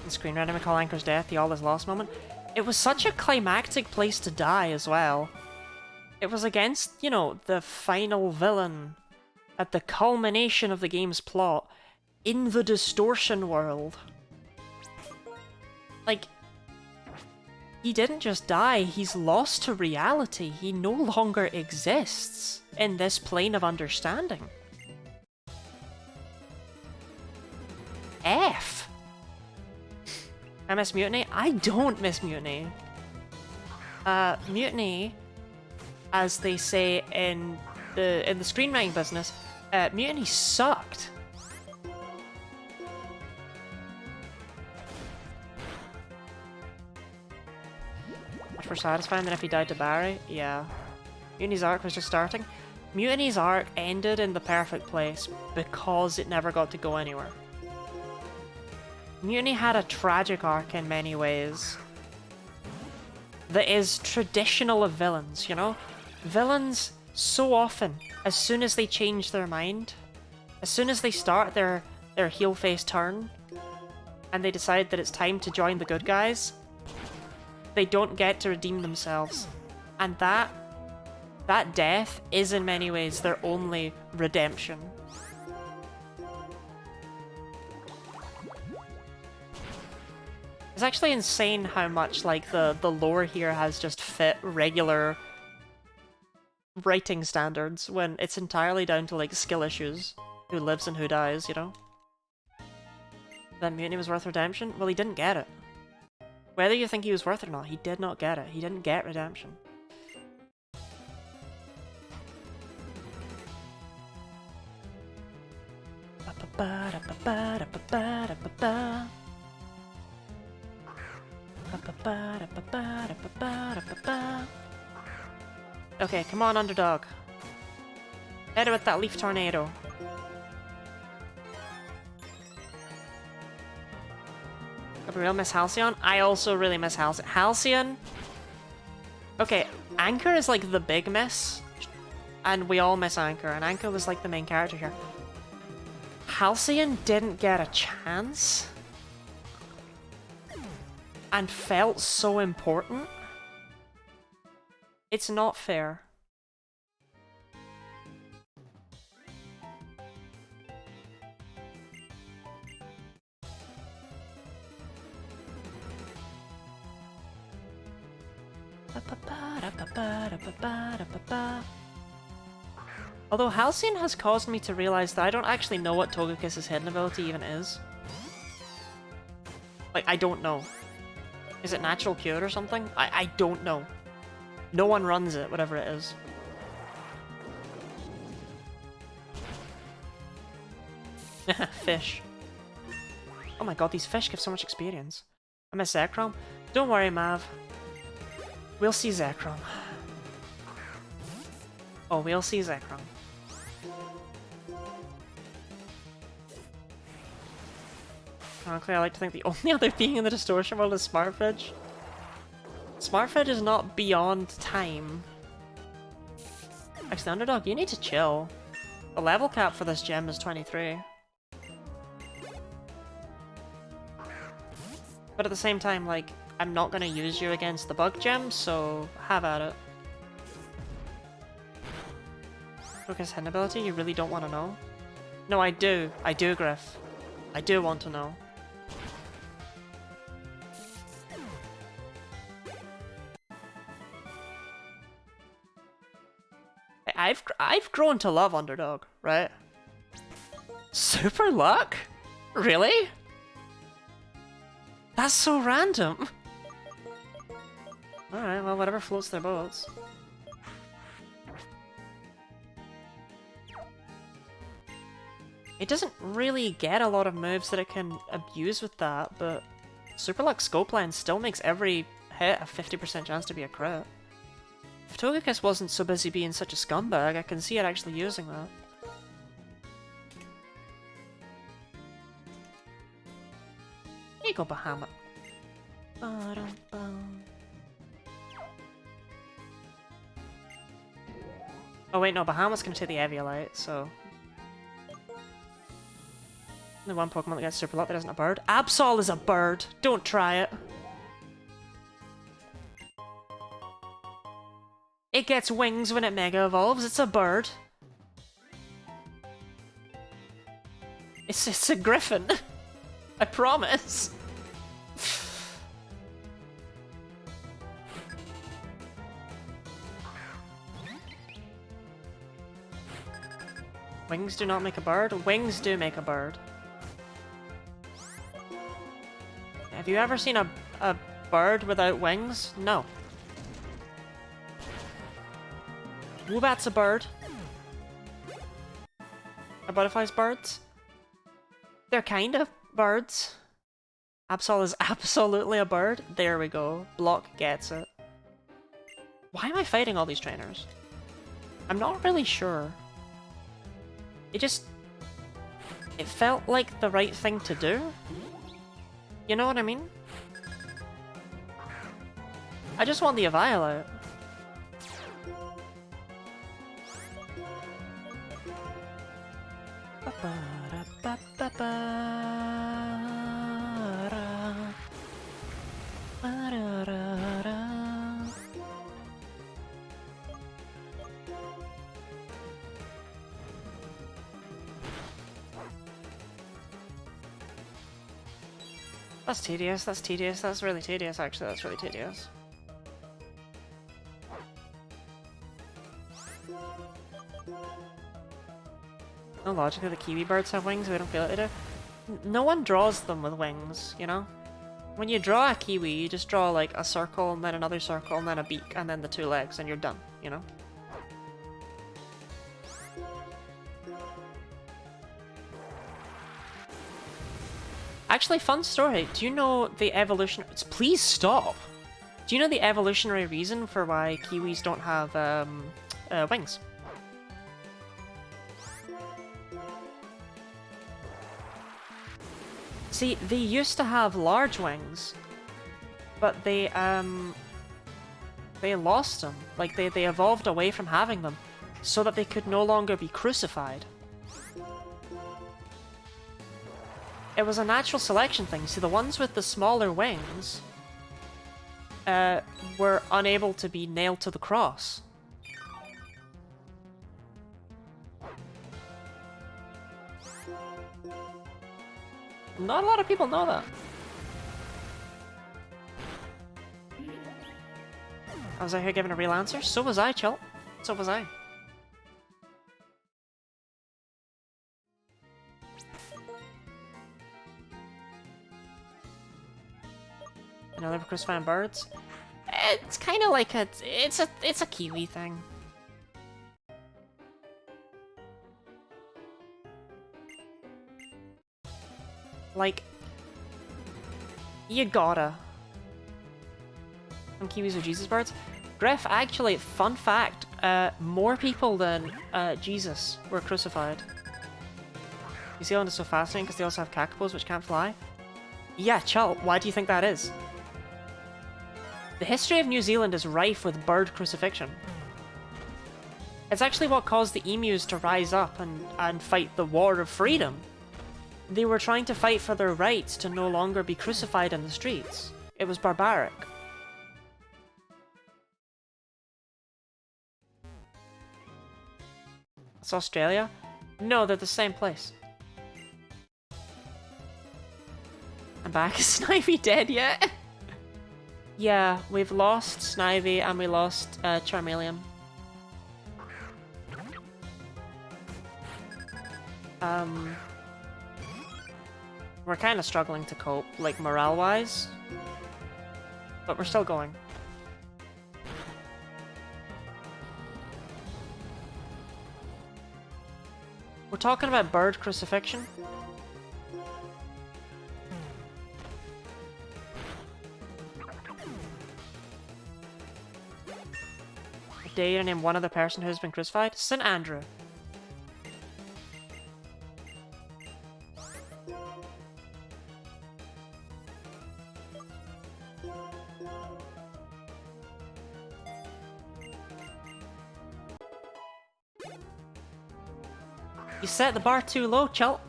Speaker 1: Screen random call Anchor's death, the all is lost moment. It was such a climactic place to die as well. It was against, you know, the final villain at the culmination of the game's plot in the distortion world. Like, he didn't just die, he's lost to reality. He no longer exists in this plane of understanding. F. I miss Mutiny? I don't miss Mutiny. Mutiny, as they say in the screenwriting business, Mutiny sucked. Much more satisfying than if he died to Barry? Yeah. Mutiny's arc was just starting. Mutiny's arc ended in the perfect place because it never got to go anywhere. Mutiny had a tragic arc in many ways that is traditional of villains, you know? Villains, so often, as soon as they change their mind, as soon as they start their heel-face turn, and they decide that it's time to join the good guys, they don't get to redeem themselves. And that death is in many ways their only redemption. It's actually insane how much, like, the lore here has just fit regular writing standards when it's entirely down to, like, skill issues. Who lives and who dies, you know? That Mutiny was worth redemption? Well, he didn't get it. Whether you think he was worth it or not, he did not get it. He didn't get redemption. Okay, come on, Underdog. Hit it with that Leaf Tornado. I really miss Halcyon. I also really miss Halcyon. Halcyon? Okay, Anchor is like the big miss, and we all miss Anchor, and Anchor was like the main character here. Halcyon didn't get a chance and felt so important. It's not fair. Although Halcyon has caused me to realize that I don't actually know what Togekiss' hidden ability even is. Like, I don't know. Is it Natural Cure or something? I don't know. No one runs it, whatever it is. Fish. Oh my god, these fish give so much experience. I miss Zekrom. Don't worry, Mav. We'll see Zekrom. Oh, we'll see Zekrom. Frankly, I like to think the only other being in the distortion world is Smartfidge. Smartfidge is not beyond time. Actually, Underdog, you need to chill. The level cap for this gem is 23. But at the same time, like, I'm not gonna use you against the bug gem, so have at it. Focus hidden ability? You really don't want to know? No, I do. I do, Griff. I do want to know. I've grown to love Underdog, right? Super luck? Really? That's so random. Alright, well, whatever floats their boats. It doesn't really get a lot of moves that it can abuse with that, but Super Luck Scope Lens still makes every hit a 50% chance to be a crit. If Togekiss wasn't so busy being such a scumbag, I can see it actually using that. Here you go, Bahamut. Oh wait, no, Bahamut's gonna take the Eviolite, so... Only one Pokemon that gets Super Luck that isn't a bird. Absol is a bird! Don't try it! It gets wings when it Mega Evolves, it's a bird! It's a griffin! I promise! Wings do not make a bird? Wings do make a bird. Have you ever seen a bird without wings? No. Woobat's a bird. Are butterflies birds? They're kind of birds. Absol is absolutely a bird. There we go. Block gets it. Why am I fighting all these trainers? I'm not really sure. It felt like the right thing to do. You know what I mean? I just want the Eviolite. That's tedious, that's tedious, that's really tedious actually, that's really tedious. No, logically the kiwi birds have wings, we don't feel like they do. No one draws them with wings, you know? When you draw a kiwi, you just draw like a circle and then another circle and then a beak and then the two legs and you're done, you know? Actually, fun story. Do you know the evolution? Please stop! Do you know the evolutionary reason for why kiwis don't have wings? See, they used to have large wings, but they They lost them. Like, they evolved away from having them so that they could no longer be crucified. It was a natural selection thing. See, the ones with the smaller wings were unable to be nailed to the cross. Not a lot of people know that. I was out here giving a real answer. So was I, Chill. So was I. Another crucifying birds. It's kind of like it's a Kiwi thing. Like, you gotta. Some Kiwis are Jesus birds. Griff, actually, fun fact, more people than Jesus were crucified. You see how it's so fascinating because they also have kakapos which can't fly? Yeah, Chul, why do you think that is? The history of New Zealand is rife with bird crucifixion. It's actually what caused the emus to rise up and fight the War of Freedom. They were trying to fight for their rights to no longer be crucified in the streets. It was barbaric. It's Australia? No, they're the same place. I'm back. Is Snivy dead yet? Yeah, we've lost Snivy and we lost Charmeleon. We're kind of struggling to cope, like morale-wise, but we're still going. We're talking about bird crucifixion. I dare you to name one other person who's been crucified? St. Andrew. You set the bar too low, Chult.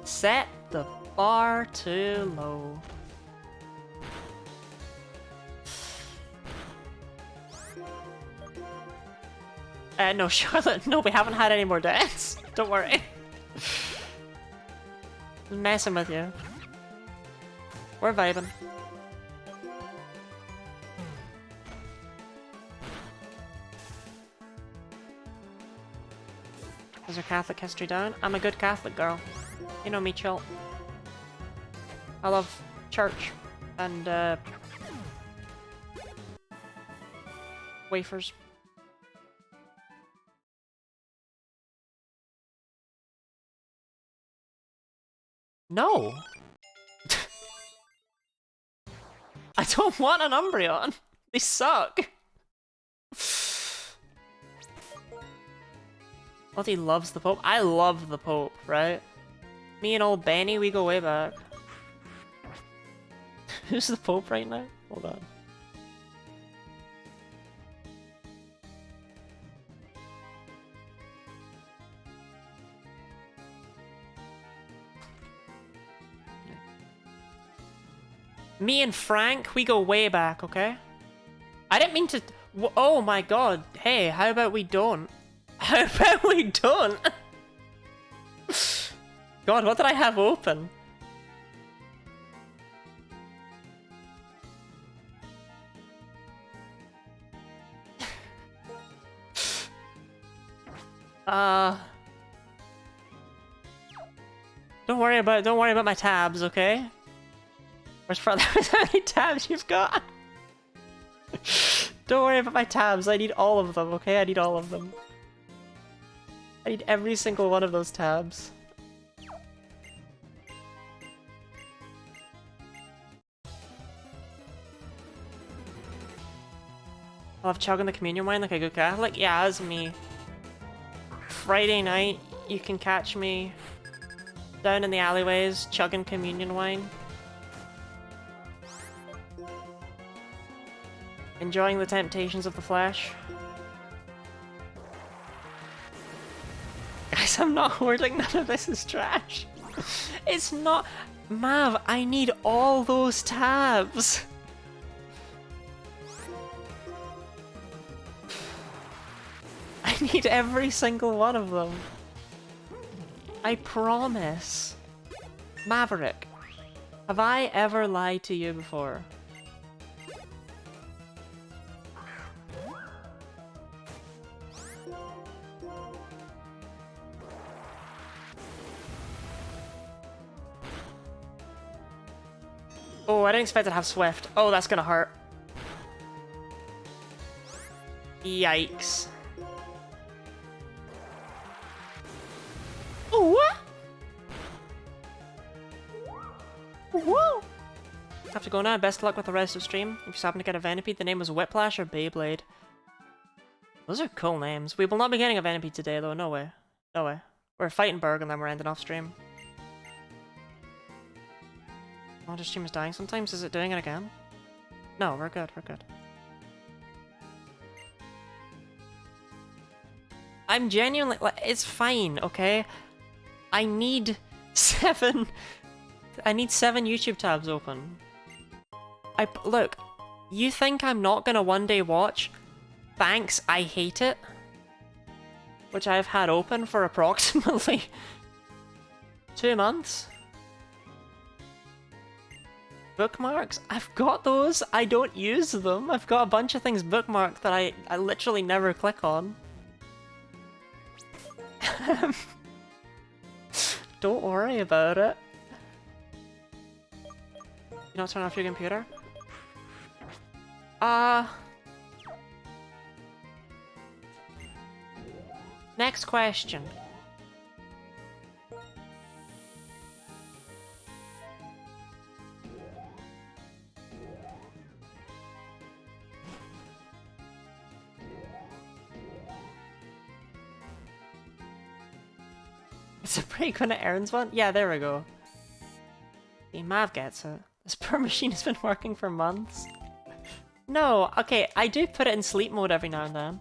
Speaker 1: Set the bar too low. No, Charlotte, no, we haven't had any more deaths. Don't worry. I'm messing with you. We're vibing. Is our Catholic history down? I'm a good Catholic girl. You know me, Chill. I love church and wafers. No! I don't want an Umbreon! They suck! Lottie loves the Pope. I love the Pope, right? Me and old Benny, we go way back. Who's the Pope right now? Hold on. Me and Frank, we go way back, okay? I didn't mean to... Oh my god. Hey, how about we don't? How about we don't? God, what did I have open? Don't worry about my tabs, okay? Where's how many tabs you've got? Don't worry about my tabs, I need all of them, okay? I need all of them. I need every single one of those tabs. I love chugging the communion wine like a good Catholic? Yeah, that's me. Friday night, you can catch me down in the alleyways chugging communion wine. Enjoying the temptations of the flesh. Guys, I'm not hoarding, none of this is trash. It's not... Mav, I need all those tabs. I need every single one of them. I promise. Maverick, have I ever lied to you before? Oh, I didn't expect it to have Swift. Oh, that's gonna hurt. Yikes. Oh, what? Whoa! Have to go now. Best of luck with the rest of stream. If you happen to get a Venipede, the name was Whiplash or Beyblade. Those are cool names. We will not be getting a Venipede today, though. No way. No way. We're fighting Berg and then we're ending off stream. Oh, the stream is dying sometimes. Is it doing it again? No, we're good. We're good. I'm genuinely... like, it's fine, okay? I need 7... I need 7 YouTube tabs open. Look, you think I'm not gonna one day watch Thanks, I Hate It? Which I've had open for approximately 2 months? Bookmarks? I've got those, I don't use them. I've got a bunch of things bookmarked that I literally never click on. Don't worry about it. You not turn off your computer? Next question. It's a break when it earns one? Yeah, there we go. See, Mav gets it. This poor machine has been working for months. No, okay, I do put it in sleep mode every now and then.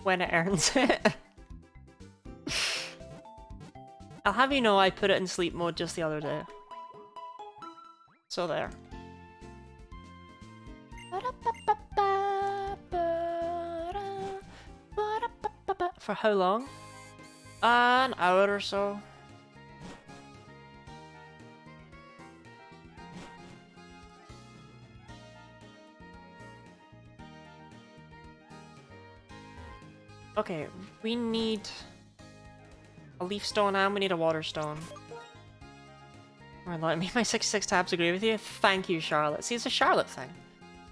Speaker 1: When it earns it. I'll have you know I put it in sleep mode just the other day. So there. For how long? An hour or so. Okay, we need a leaf stone and we need a water stone. Alright, let me my 66 tabs agree with you. Thank you, Charlotte. See, it's a Charlotte thing.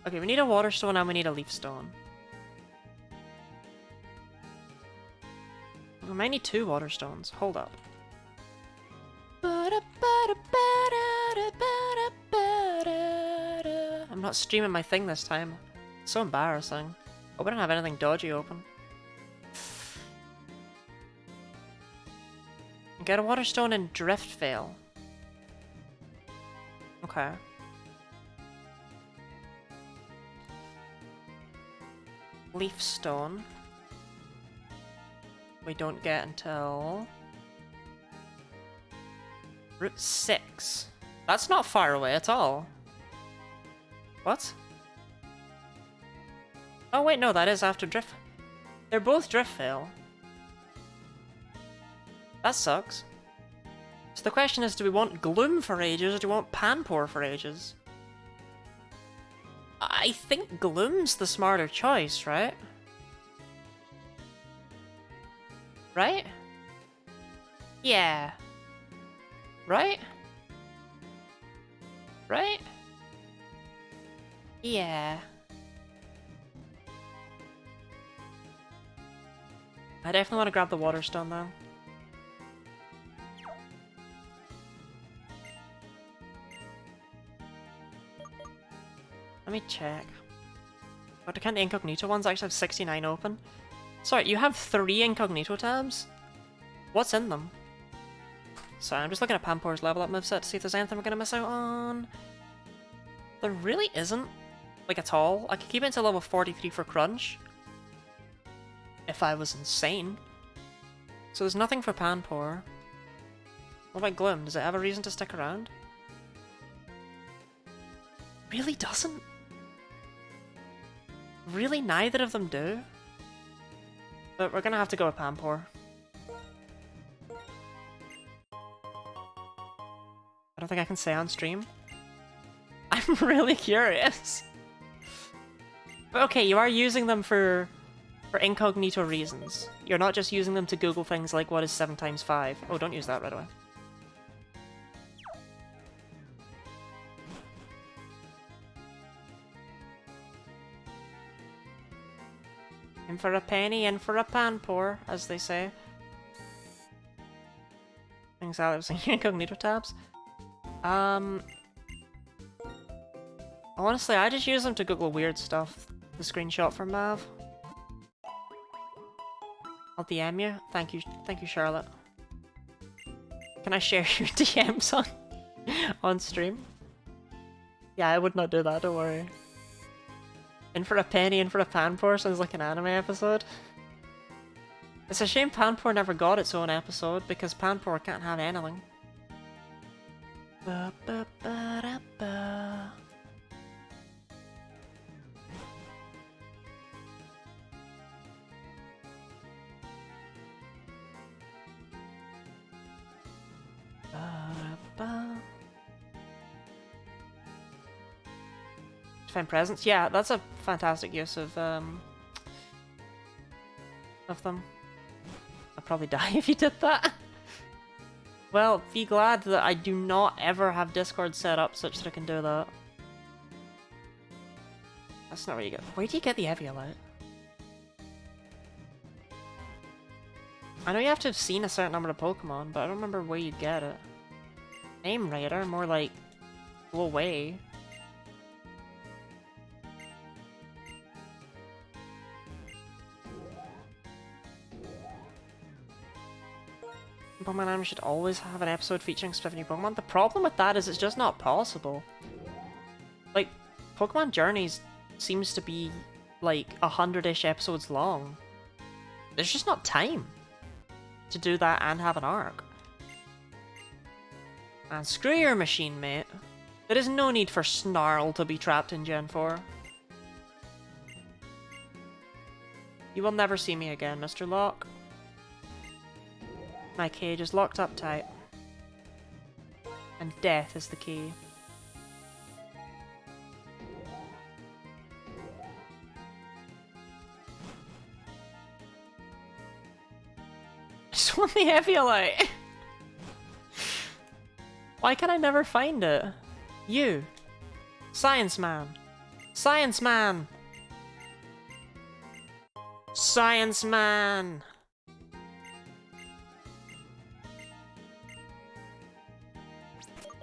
Speaker 1: Okay, we need a water stone and we need a leaf stone. We might need 2 water stones. Hold up. I'm not streaming my thing this time. It's so embarrassing. Oh, we don't have anything dodgy open. Get a water stone and drift fail. Okay. Leaf stone. We don't get until Route 6. That's not far away at all. What? Oh wait, no, that is after drift. They're both drift fail. That sucks. So the question is, do we want Gloom for ages or do we want Panpour for ages? I think Gloom's the smarter choice, right? Right? Yeah. Right? Right? Yeah. I definitely want to grab the water stone though. Let me check. But can't the incognito ones actually have 69 open? Sorry, you have 3 incognito tabs? What's in them? Sorry, I'm just looking at Panpour's level up moveset to see if there's anything we're gonna miss out on. There really isn't, like, at all. I could keep it to level 43 for Crunch. If I was insane. So there's nothing for Panpour. What about Gloom? Does it have a reason to stick around? Really doesn't? Really neither of them do? But we're gonna have to go with Panpour. I don't think I can say on stream. I'm really curious. But okay, you are using them for incognito reasons. You're not just using them to Google things like what is 7 times 5. Oh, don't use that right away. In for a penny, in for a Panpour, as they say. Things out of incognito tabs. Honestly, I just use them to Google weird stuff. The screenshot from Mav. I'll DM you. Thank you, Charlotte. Can I share your DMs on stream? Yeah, I would not do that, don't worry. In for a penny, in for a Panpour sounds like an anime episode. It's a shame Panpour never got its own episode, because Panpour can't have anything. Ba, ba, ba, da, ba. Find presents? Yeah, that's a fantastic use of them. I'd probably die if you did that. Well, be glad that I do not ever have Discord set up such that I can do that. That's not where you get. Where do you get the Eviolite? I know you have to have seen a certain number of Pokemon, but I don't remember where you get it. Name Raider, more like go away. Pokemon Anime should always have an episode featuring specific new Pokemon. The problem with that is it's just not possible. Like, Pokemon Journeys seems to be like 100-ish episodes long. There's just not time to do that and have an arc. And screw your machine, mate. There is no need for Snarl to be trapped in Gen 4. You will never see me again, Mr. Locke. My cage is locked up tight. And death is the key. I just want the Eviolite! Why can I never find it? You! Science Man! Science Man! Science Man!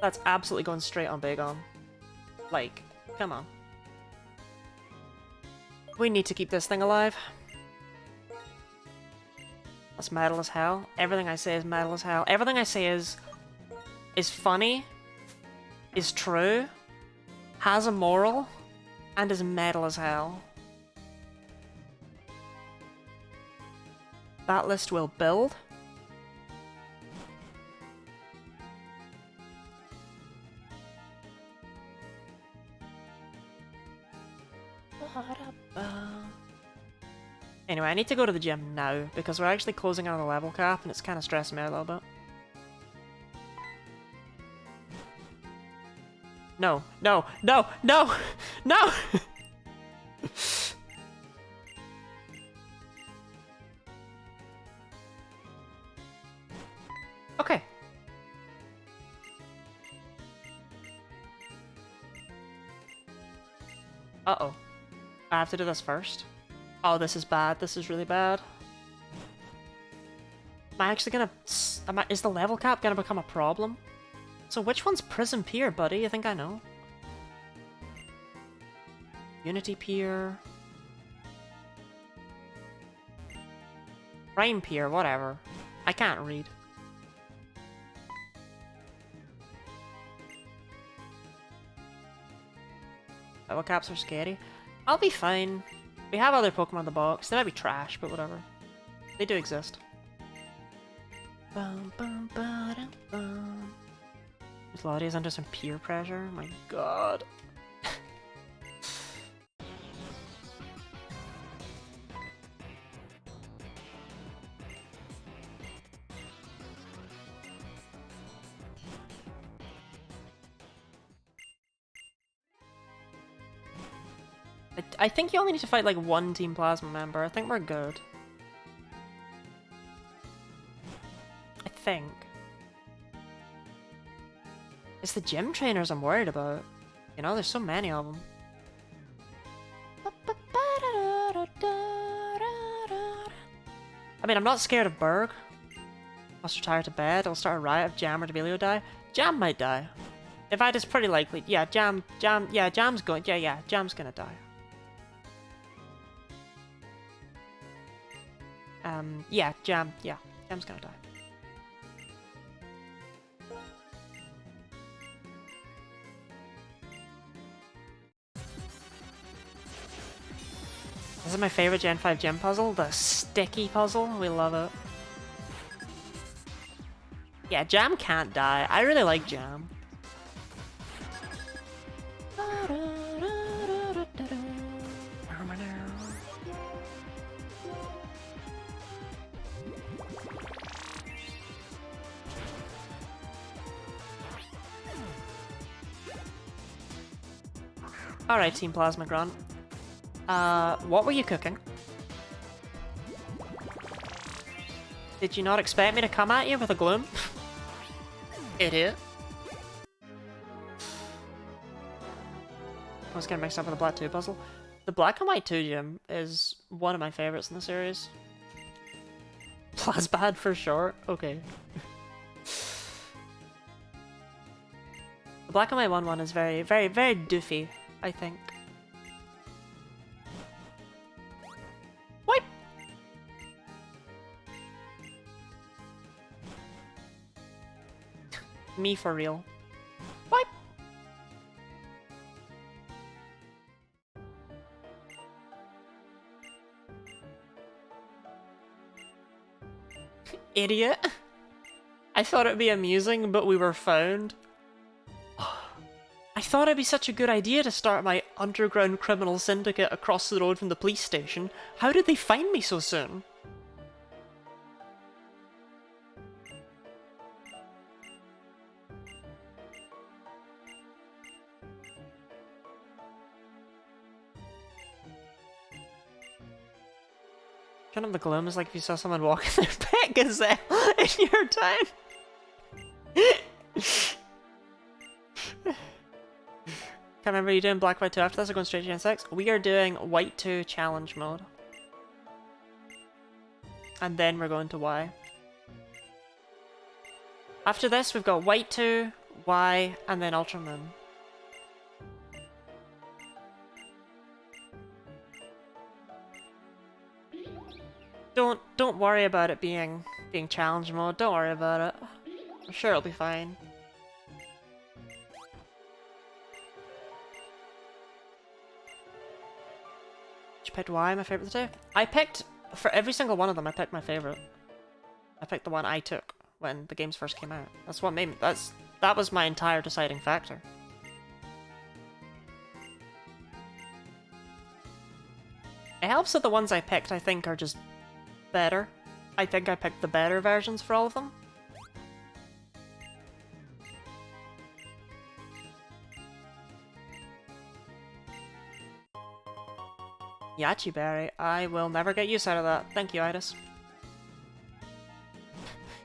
Speaker 1: That's absolutely going straight on Bagon. Like, come on. We need to keep this thing alive. That's metal as hell. Everything I say is metal as hell. Everything I say is funny, is true, has a moral, and is metal as hell. That list will build. Anyway, I need to go to the gym now, because we're actually closing on the level cap, and it's kind of stressing me out a little bit. No, no, no, no, no! Okay. Uh-oh. I have to do this first? Oh, this is bad. This is really bad. Am I actually gonna... is the level cap gonna become a problem? So which one's Prism Pier, buddy? I think I know. Unity Pier. Prime Pier, whatever. I can't read. Battle caps are scary. I'll be fine. We have other Pokemon in the box. They might be trash, but whatever. They do exist. Bum, bum, ba-dum, bum. Lottie under some peer pressure. My god. I think you only need to fight like one Team Plasma member. I think we're good. I think. It's the gym trainers I'm worried about. You know, there's so many of them. I mean, I'm not scared of Berg. Must retire to bed. I'll start a riot if Jam or Debilio die. Jam might die. If I just pretty likely. Yeah, Jam's going. Yeah, Jam's gonna die. Yeah, Jam's gonna die. This is my favorite Gen 5 gym puzzle, the sticky puzzle. We love it. Yeah, Jam can't die. I really like Jam. Alright, Team Plasma Grunt. What were you cooking? Did you not expect me to come at you with a gloom? Idiot. I was getting mixed up with the Black 2 puzzle. The Black and White 2 gym is one of my favorites in the series. Plasbad for short? Okay. The Black and White 1 is very, very, very doofy, I think. Wipe! Me for real. Wipe! Idiot. I thought it'd be amusing, but we were found. I thought it'd be such a good idea to start my underground criminal syndicate across the road from the police station. How did they find me so soon? Kind of the gloom is like if you saw someone walking their pet gazelle in your town. Can't remember, you doing Black White 2 after this or going straight to Gen 6? We are doing White 2 challenge mode. And then we're going to Y. After this, we've got White 2, Y, and then Ultra Moon. Don't worry about it being challenge mode. Don't worry about it. I'm sure it'll be fine. You picked Y, my favorite of the two? I picked, for every single one of them, I picked my favorite. I picked the one I took when the games first came out. That's what made me, that was my entire deciding factor. It helps that the ones I picked, I think, are just better. I think I picked the better versions for all of them. Yachi Berry, I will never get use out of that. Thank you, Itis.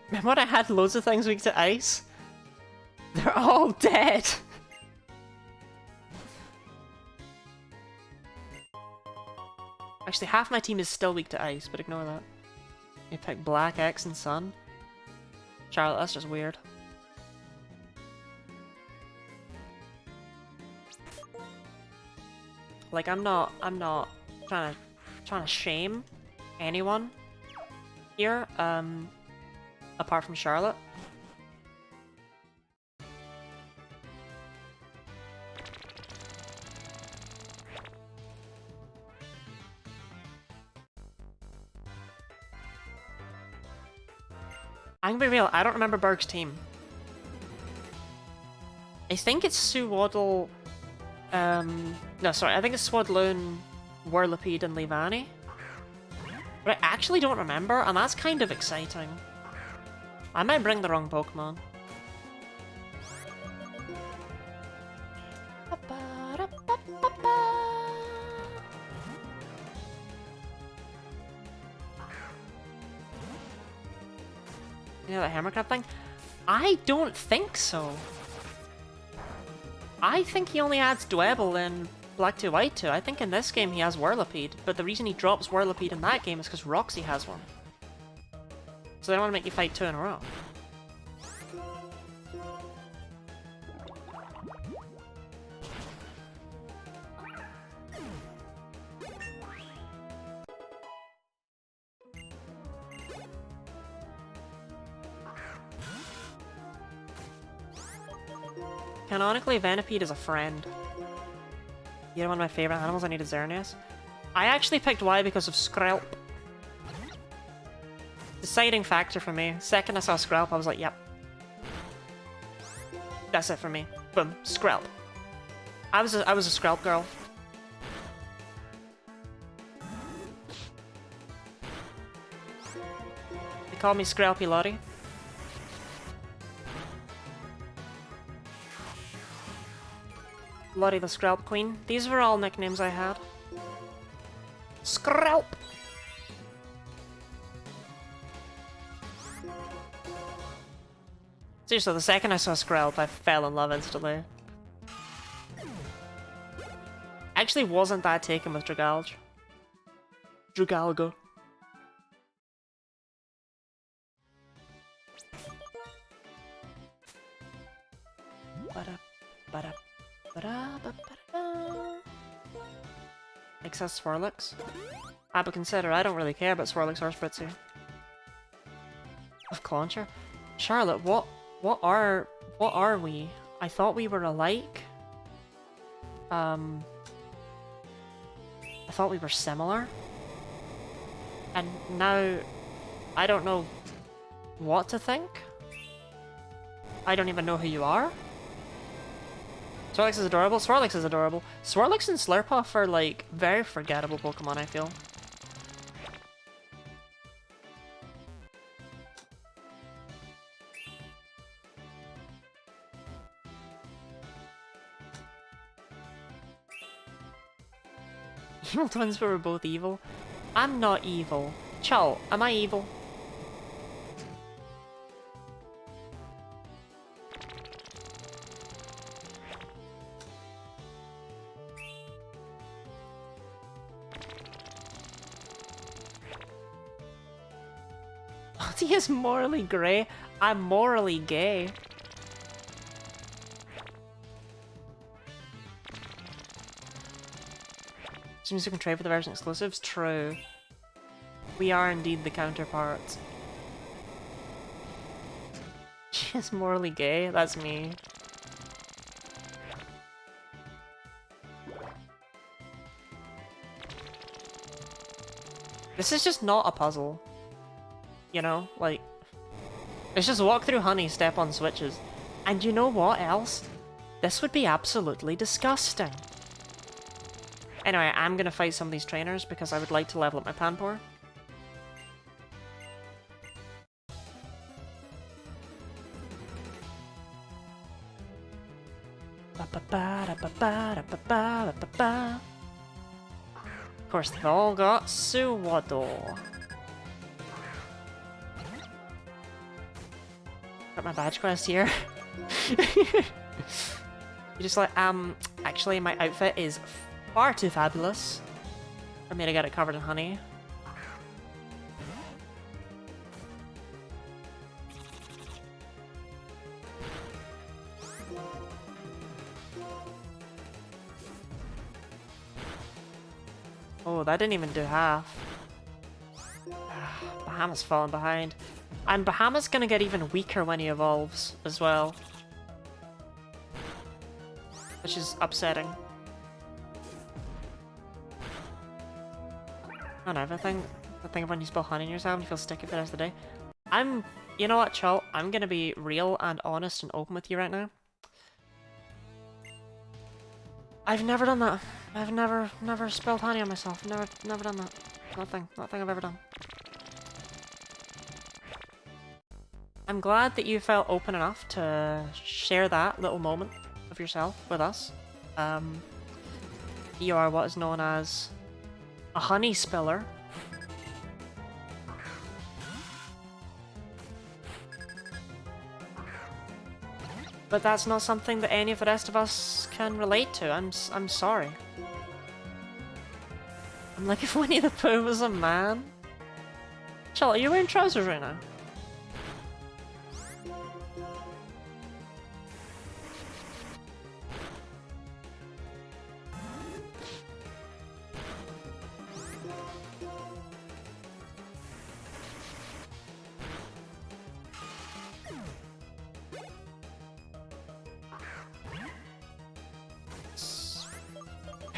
Speaker 1: Remember when I had loads of things weak to ice? They're all dead! Actually, half my team is still weak to ice, but ignore that. You pick Black, X, and Sun. Charlotte, that's just weird. Like, I'm not trying to shame anyone here, apart from Charlotte. I'm gonna be real, I don't remember Berg's team. I think it's Suwaddle... no, sorry, I think it's Swadloon, Whirlipede, and Leavanny. But I actually don't remember, and that's kind of exciting. I might bring the wrong Pokemon. You know that Hammercrab thing? I don't think so. I think he only adds Dwebble in Black 2 White 2. I think in this game he has Whirlipede, but the reason he drops Whirlipede in that game is because Roxy has one. So they don't want to make you fight 2 in a row. Canonically, Venipede is a friend. You're one of my favorite animals. I need a Xerneas. I actually picked Y because of Skrelp. Deciding factor for me. Second I saw Skrelp, I was like, yep. That's it for me. Boom. Skrelp. I was a Skrelp girl. They call me Skrelpy Lottie. Lottie the Skrelp Queen. These were all nicknames I had. Skrelp! Seriously, the second I saw Skrelp, I fell in love instantly. Actually wasn't that taken with Dragalge. Dragalgo. Excess Swirlix. But consider, I don't really care about Swirlix or Spritzy. Of Clauncher? Charlotte, what are we? I thought we were alike. I thought we were similar. And now I don't know what to think. I don't even know who you are. Swirlix is adorable. Swirlix is adorable. Swirlix and Slurpuff are, like, very forgettable Pokemon, I feel. Evil twins but we're both evil? I'm not evil. Chal, am I evil? He is morally grey. I'm morally gay. Seems you can trade for the version exclusives? True. We are indeed the counterparts. She is morally gay? That's me. This is just not a puzzle. You know, like, it's just walk through honey, step on switches. And you know what else? This would be absolutely disgusting. Anyway, I'm gonna fight some of these trainers because I would like to level up my Panpour. Of course, they've all got Suwaddle. Got my badge quest here. You just like, actually my outfit is far too fabulous for me to get it covered in honey. Oh, that didn't even do half. Bahamut's falling behind. And Bahamut's gonna get even weaker when he evolves as well. Which is upsetting. On everything. I think of when you spill honey in yourself and you feel sticky for the rest of the day. You know what, Chul? I'm gonna be real and honest and open with you right now. I've never done that. I've never spilled honey on myself. Never done that. Nothing I've ever done. I'm glad that you felt open enough to share that little moment of yourself with us. You are what is known as a honey spiller. But that's not something that any of the rest of us can relate to. I'm sorry. I'm like, if Winnie the Pooh was a man. Chill, are you wearing trousers right now?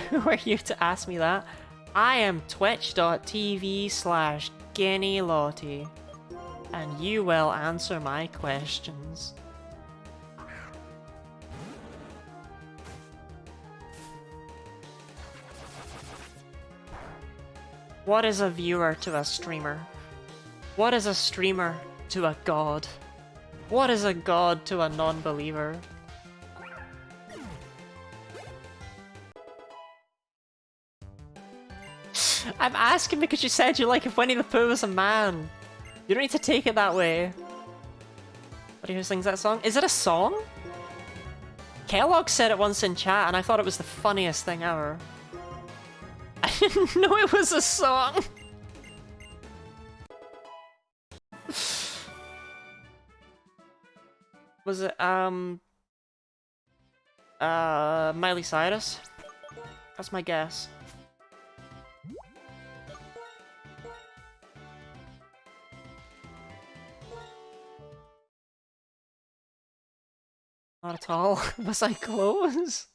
Speaker 1: Who are you to ask me that? I am twitch.tv/GennyLottie, and you will answer my questions. What is a viewer to a streamer? What is a streamer to a god? What is a god to a non-believer? I'm asking because you said you like if Winnie the Pooh was a man. You don't need to take it that way. But who sings that song? Is it a song? Kellogg said it once in chat and I thought it was the funniest thing ever. I didn't know it was a song. Was it, Miley Cyrus? That's my guess. Not at all. Was I close?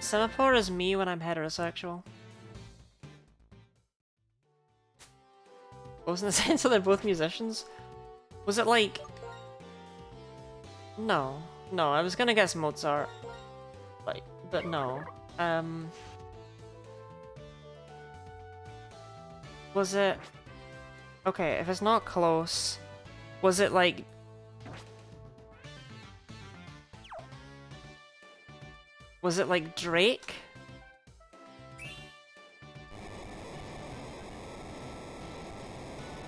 Speaker 1: Semaphore is me when I'm heterosexual. Wasn't the sense that they're both musicians? Was it like... No. No, I was gonna guess Mozart. Like, but no. Was it... Okay, if it's not close, was it like... Was it like Drake?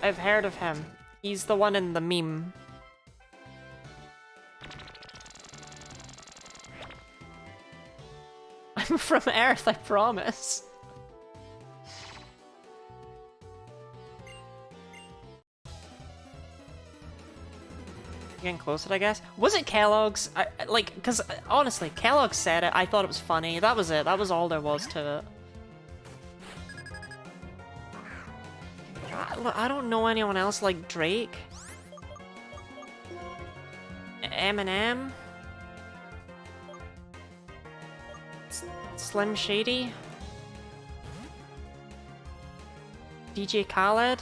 Speaker 1: I've heard of him. He's the one in the meme. I'm from Earth, I promise. Getting closer, I guess. Was it Kellogg's? Like, because honestly, Kellogg said it. I thought it was funny. That was it. That was all there was to it. I don't know anyone else like Drake. Eminem. Slim Shady. DJ Khaled.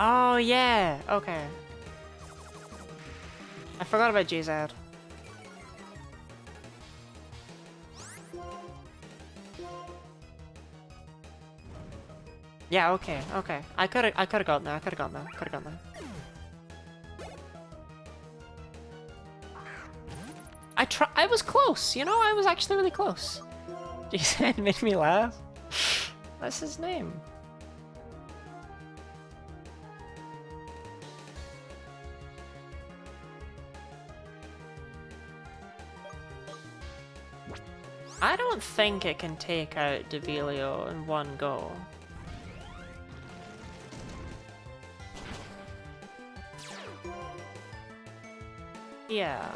Speaker 1: Oh yeah, okay. I forgot about JZ. Yeah, okay, okay. I could've gotten there, I could've gotten there. I was close, you know, I was actually really close. JZ made me laugh. That's his name. I don't think it can take out Devilio in one go. Yeah.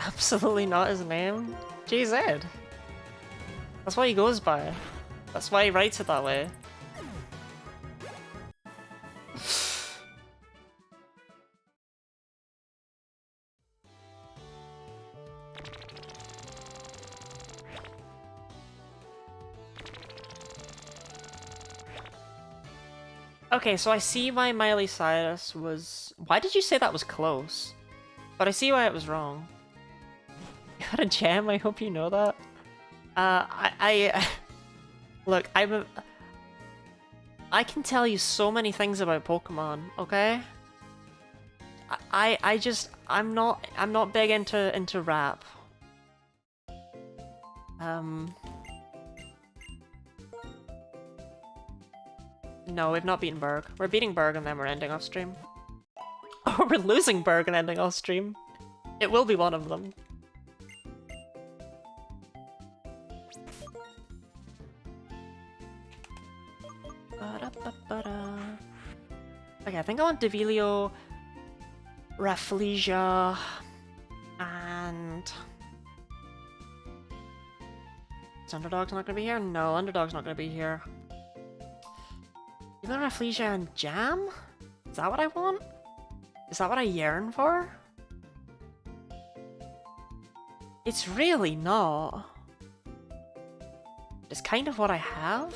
Speaker 1: Absolutely not his name. GZ. That's what he goes by. That's why he writes it that way. Okay, so I see why Miley Cyrus was... Why did you say that was close? But I see why it was wrong. You had a gem, I hope you know that. Look, I can tell you so many things about Pokemon, okay? I'm not big into rap. No, we've not beaten Berg. We're beating Berg and then we're ending off stream. Or we're losing Berg and ending off stream. It will be one of them. Okay, I think I want Devilio, Rafflesia, and... Is Underdog's not gonna be here? No, Underdog's not gonna be here. Either Rafflesia and Jam? Is that what I want? Is that what I yearn for? It's really not. It's kind of what I have.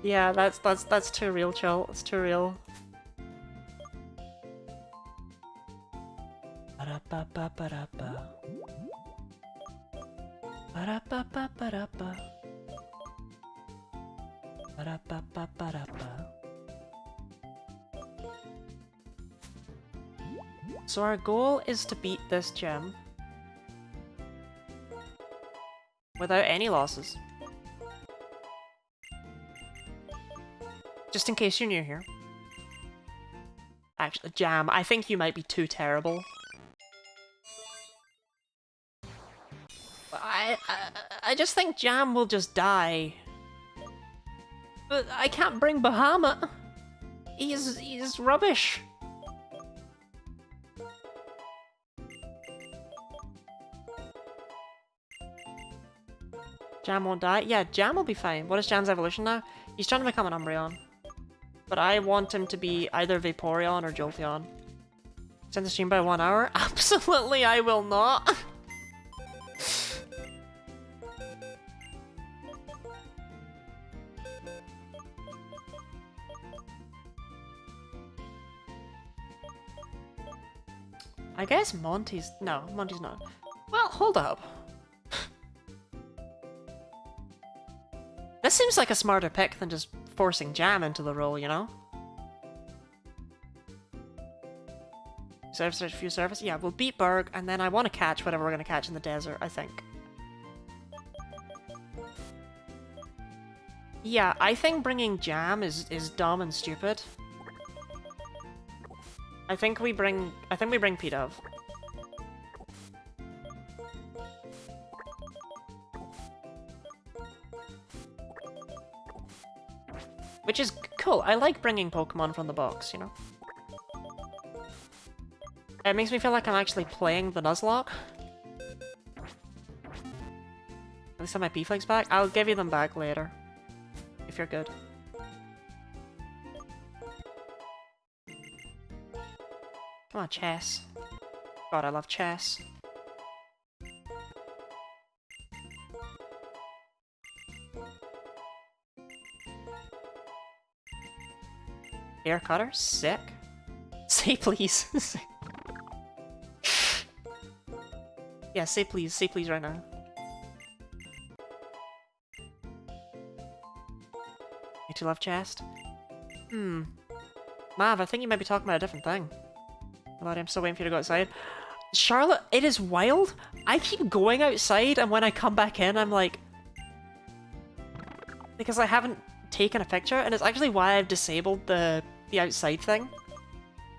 Speaker 1: Yeah, that's too real, chill. It's too real. So our goal is to beat this gem without any losses. Just in case you're new here. Actually, Jam, I think you might be too terrible. I just think Jam will just die. But I can't bring Bahamut. He's rubbish. Jam won't die? Yeah, Jam will be fine. What is Jam's evolution now? He's trying to become an Umbreon. But I want him to be either Vaporeon or Jolteon. Send the stream by 1 hour? Absolutely, I will not! I guess Monty's... No, Monty's not. Well, hold up. This seems like a smarter pick than just forcing Jam into the role, you know? Few service? Yeah, we'll beat Berg, and then I want to catch whatever we're going to catch in the desert, I think. Yeah, I think bringing Jam is dumb and stupid. I think we bring P-Dove. Which is cool. I like bringing Pokemon from the box, you know? It makes me feel like I'm actually playing the Nuzlocke. At least I have my P-Flags back. I'll give you them back later. If you're good. Come on, chess. God, I love chess. Hair cutter? Sick. Say please. Yeah, say please right now. You two love chest? Mav, I think you might be talking about a different thing. I'm still waiting for you to go outside. Charlotte, it is wild. I keep going outside, and when I come back in, I'm like... Because I haven't taken a picture, and it's actually why I've disabled the outside thing.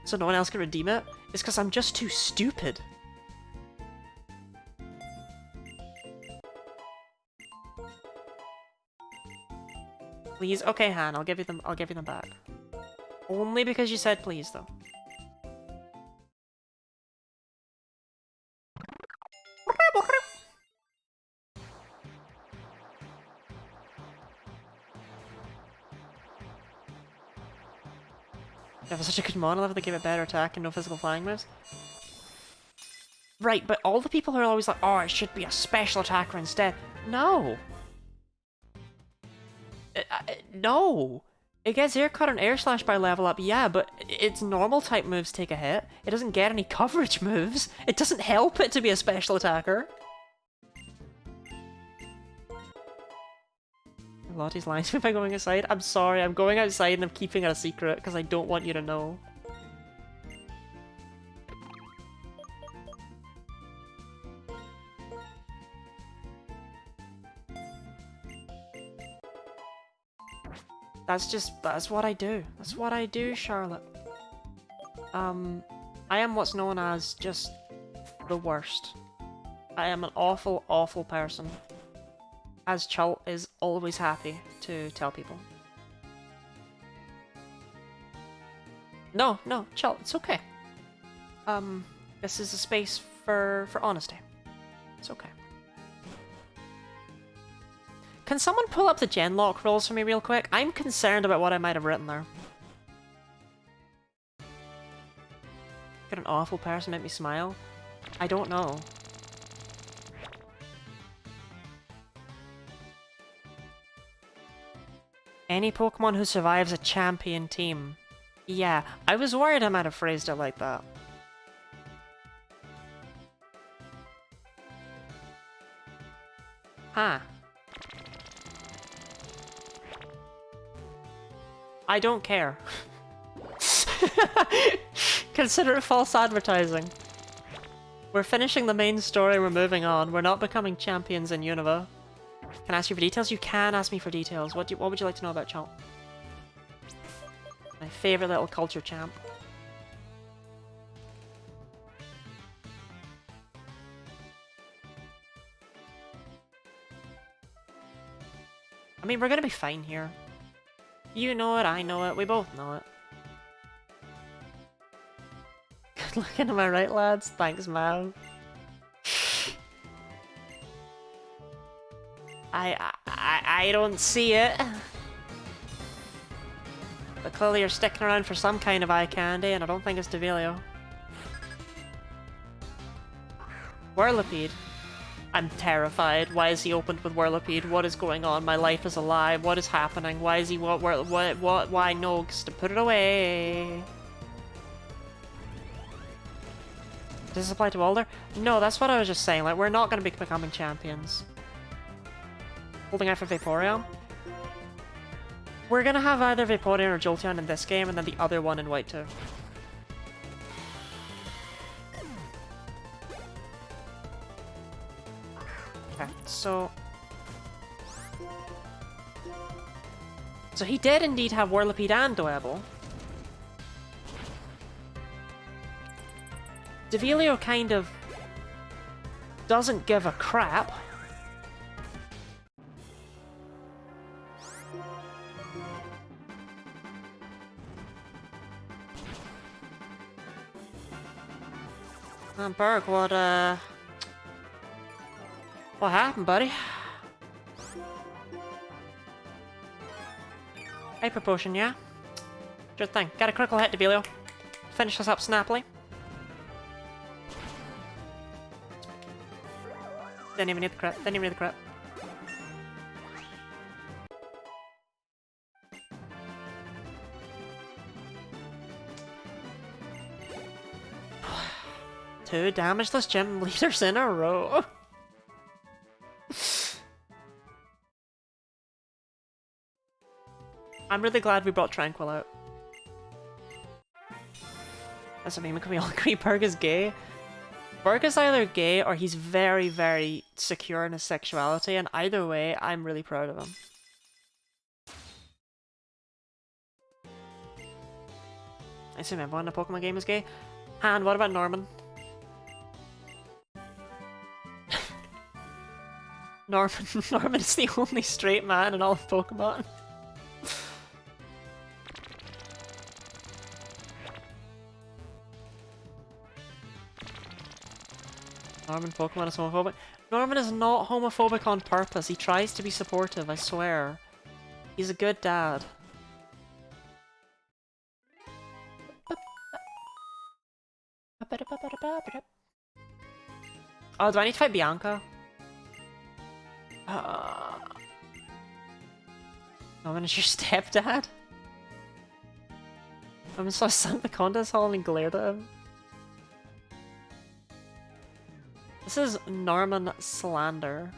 Speaker 1: So no one else can redeem it. It's because I'm just too stupid. Please? Okay, Han, I'll give you them back. Only because you said please, though. It was such a good monolith, they gave it better attack and no physical flying moves. Right, but all the people who are always like, oh, it should be a special attacker instead. No! No! It gets air cut and air slash by level up, yeah, but its normal type moves take a hit. It doesn't get any coverage moves. It doesn't help it to be a special attacker. Lottie's lying to me by going outside. I'm sorry, I'm going outside and I'm keeping it a secret because I don't want you to know. That's what I do. That's what I do, Charlotte. I am what's known as just the worst. I am an awful, awful person. As Chult is always happy to tell people. No, Chult, it's okay. This is a space for honesty. It's okay. Can someone pull up the Genlocke rules for me real quick? I'm concerned about what I might have written there. Could an awful person make me smile? I don't know. Any Pokemon who survives a champion team. Yeah, I was worried I might have phrased it like that. Huh. I don't care. Consider it false advertising. We're finishing the main story, we're moving on. We're not becoming champions in Unova. Can I ask you for details? You can ask me for details. What would you like to know about Chult? My favourite little culture champ. I mean, we're gonna be fine here. You know it, I know it, we both know it. Good looking, am I right, lads? Thanks, Mal. I don't see it. But clearly you're sticking around for some kind of eye candy, and I don't think it's Devilio. Whirlipede. I'm terrified. Why is he opened with Whirlipede? What is going on? My life is a lie. What is happening? Why is he why no, just to put it away. Does this apply to Alder? No, that's what I was just saying. Like, we're not going to be becoming champions. Holding out for Vaporeon. We're going to have either Vaporeon or Jolteon in this game, and then the other one in White 2. Okay, so he did indeed have Whirlipede and Doable. Devilio kind of doesn't give a crap. Berg, what happened, buddy? Hyper Potion, yeah? Sure thing. Got a critical hit, Devilio. Finish this up snappily. Didn't even need the crit. Didn't even need the crit. Two damageless gym leaders in a row. I'm really glad we brought Tranquil out. That's what I mean, can we all agree Berg is gay? Berg is either gay or he's very, very secure in his sexuality, and either way, I'm really proud of him. I assume everyone in a Pokemon game is gay. And what about Norman? Norman is the only straight man in all of Pokemon. Norman Pokemon is homophobic. Norman is not homophobic on purpose. He tries to be supportive, I swear. He's a good dad. Oh, do I need to fight Bianca? No, and it's your stepdad? I'm so sunk the contest hall and glared at him. This is Norman Slander.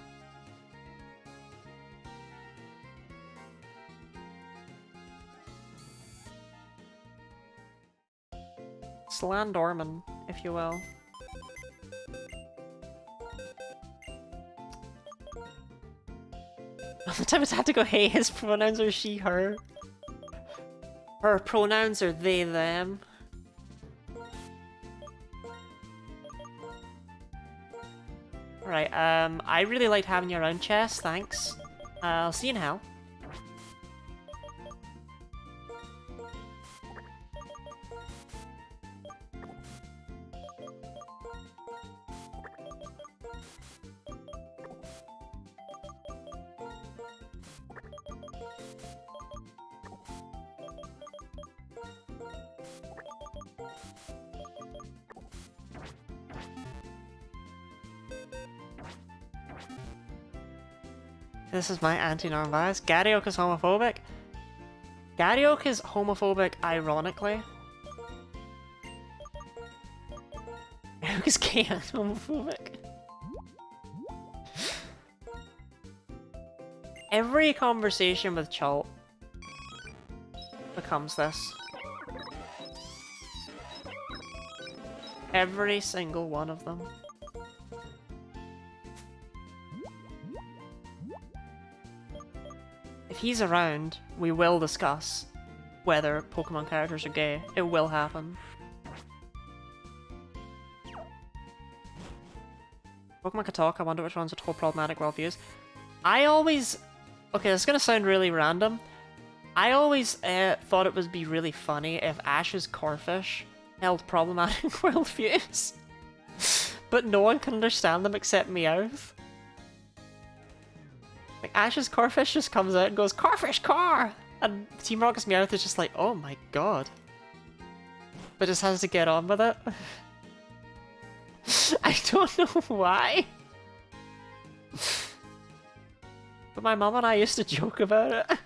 Speaker 1: Slandorman, if you will. The time it's had to go, hey, his pronouns are she, her. Her pronouns are they, them. Alright, I really liked having you around, Chess, thanks. I'll see you in hell. This is my anti-norm bias. Garioke is homophobic. Garioke is homophobic, ironically. Garioke is gay and homophobic. Every conversation with Chult becomes this. Every single one of them. If he's around, we will discuss whether Pokemon characters are gay. It will happen. Pokemon could talk, I wonder which ones would hold problematic worldviews. I always... Okay, this is gonna sound really random. I always thought it would be really funny if Ash's Corphish held problematic worldviews. But no one can understand them except Meowth. Like, Ash's Corphish just comes out and goes, Corphish Car! And Team Rocket's Meowth is just like, oh my god. But just has to get on with it. I don't know why. But my mum and I used to joke about it.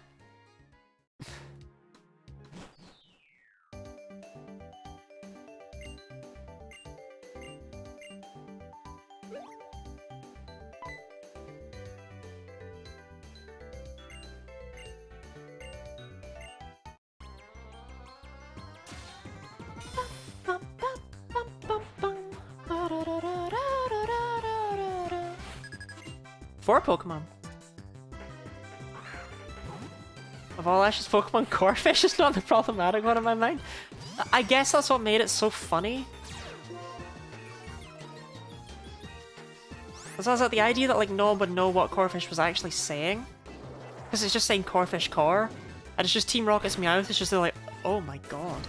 Speaker 1: Four Pokemon. Of all Ash's Pokemon, Corphish is not the problematic one in my mind. I guess that's what made it so funny. So I was like, the idea that like no one would know what Corphish was actually saying. Because it's just saying Corphish Core. And it's just Team Rocket's Meowth, it's just like, oh my god.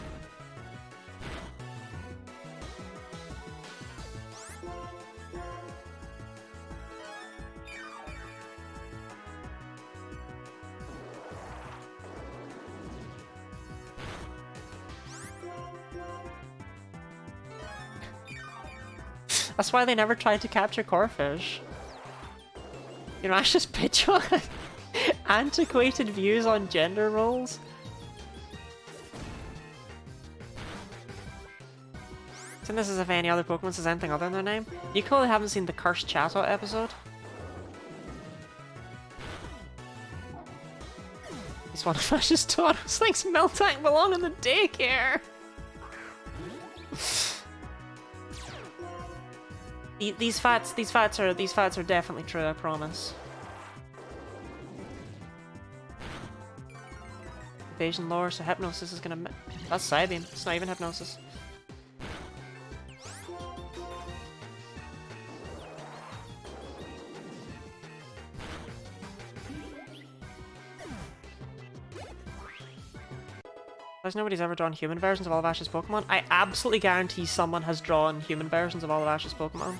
Speaker 1: That's why they never tried to capture Corphish. You know, Ash's pitch on antiquated views on gender roles. So this is if any other Pokemon says anything other than their name. You clearly haven't seen the Cursed Chatot episode. He's one of Ash's daughters thinks Miltank belong in the daycare. These facts are definitely true, I promise. Evasion lore, so Hypnosis is gonna... That's Psybeam, it's not even Hypnosis. There's nobody's ever drawn human versions of all of Ash's Pokemon. I absolutely guarantee someone has drawn human versions of all of Ash's Pokemon.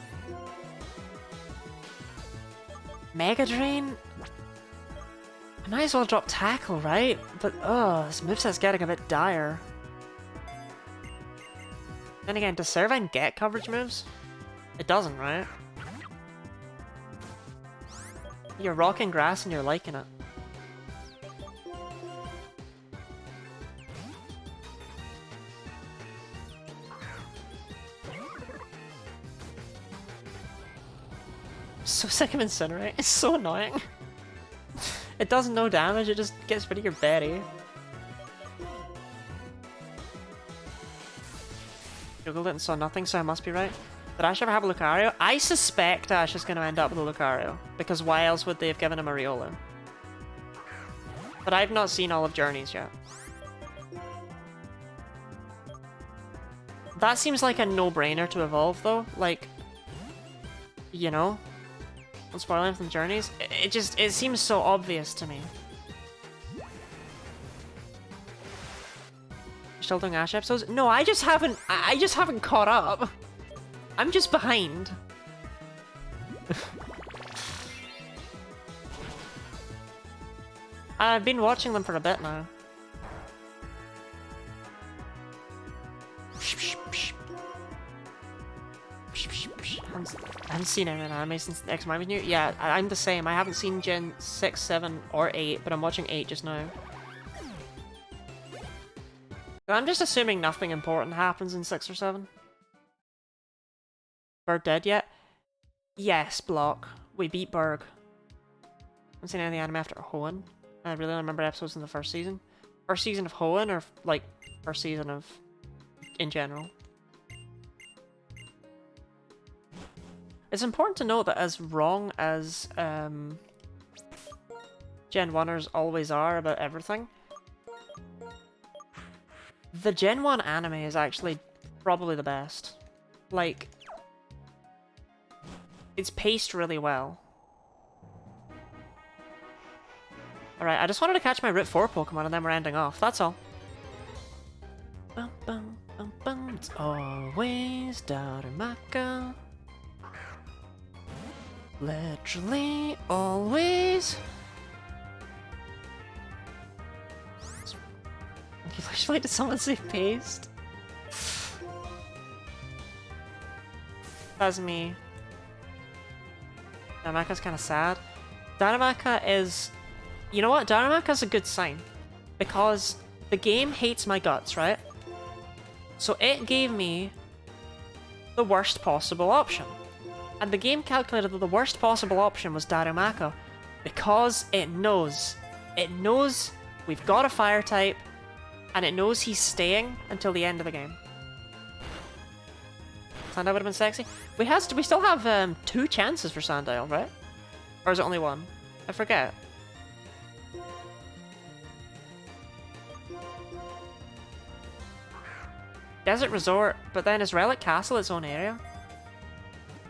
Speaker 1: Mega Drain? I might as well drop Tackle, right? But, this moveset's getting a bit dire. Then again, does Servine get coverage moves? It doesn't, right? You're rocking grass and you're liking it. I'm so sick of Incinerate. It's so annoying. It does no damage, it just gets rid of your Betty. Googled it and saw nothing, so I must be right. Did Ash ever have a Lucario? I suspect Ash is going to end up with a Lucario, because why else would they have given him a Riolu? But I've not seen all of Journeys yet. That seems like a no-brainer to evolve, though. Like, you know? Don't spoil anything Journeys. It seems so obvious to me. Still doing Ash episodes? No, I just haven't caught up. I'm just behind. I've been watching them for a bit now. I haven't seen any anime since X Mine was new. Yeah, I'm the same. I haven't seen Gen 6, 7, or 8, but I'm watching 8 just now. I'm just assuming nothing important happens in 6 or 7. Berg dead yet? Yes, Block. We beat Berg. I haven't seen any of the anime after Hoenn. I really don't remember episodes in the first season. First season of Hoenn, or like first season of in general. It's important to note that as wrong as Gen 1ers always are about everything, the Gen 1 anime is actually probably the best. Like, it's paced really well. Alright, I just wanted to catch my Route 4 Pokemon and then we're ending off, that's all. Bum, bum, bum, bum. It's always Darumaka. Literally, always. Why did someone say paste? That's me. Darumaka's kind of sad. Darumaka is... You know what? Darumaka's a good sign. Because the game hates my guts, right? So it gave me the worst possible option. And the game calculated that the worst possible option was Darumaka. Because it knows. It knows we've got a fire type. And it knows he's staying until the end of the game. Sandile would have been sexy. We still have 2 chances for Sandile, right? Or is it only 1? I forget. Desert Resort, but then is Relic Castle its own area?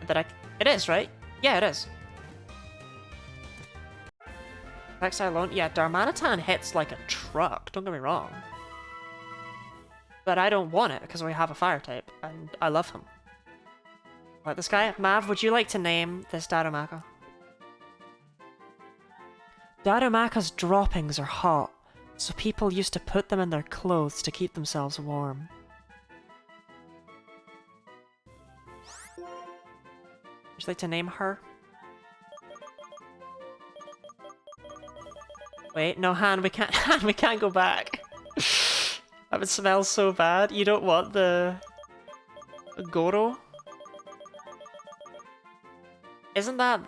Speaker 1: It is, right? Yeah, it is. Exile alone? Yeah, Darmanitan hits like a truck, don't get me wrong. But I don't want it, because we have a fire type, and I love him. Like this guy? Mav, would you like to name this Darumaka? Darumaka's droppings are hot, so people used to put them in their clothes to keep themselves warm. Would you like to name her? Wait, no, Han, we can't. Han, we can't go back. That would smell so bad. You don't want the Goro? Isn't that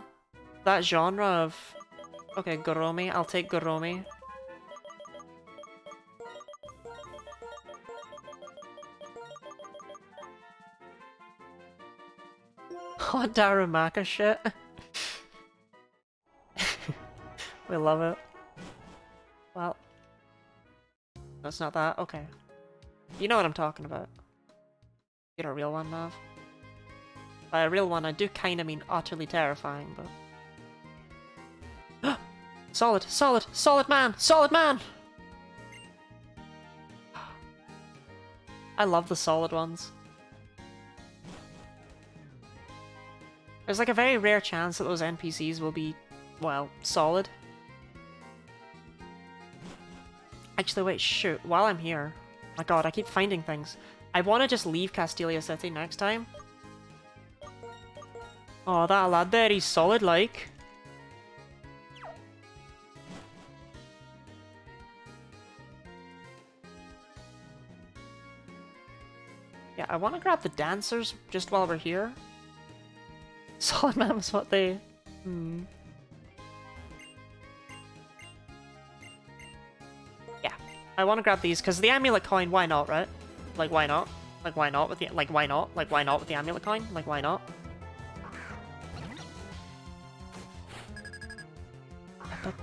Speaker 1: genre of... Okay, Goromi. I'll take Goromi. Oh, Darumaka shit. We love it. Well. That's not that? Okay. You know what I'm talking about. Get a real one, Mav. By a real one, I do kinda mean utterly terrifying, but... Solid! Solid! Solid man! Solid man! I love the solid ones. There's like a very rare chance that those NPCs will be, well, solid. Actually, wait, shoot, while I'm here... My god, I keep finding things. I want to just leave Castelia City next time. Oh, that lad there, he's solid, like. Yeah, I want to grab the dancers just while we're here. Solid man was what they... Yeah, I want to grab these because the amulet coin, why not, right? Like, why not? Like, why not with the... Like, why not? Like, why not with the amulet coin? Like, why not? Come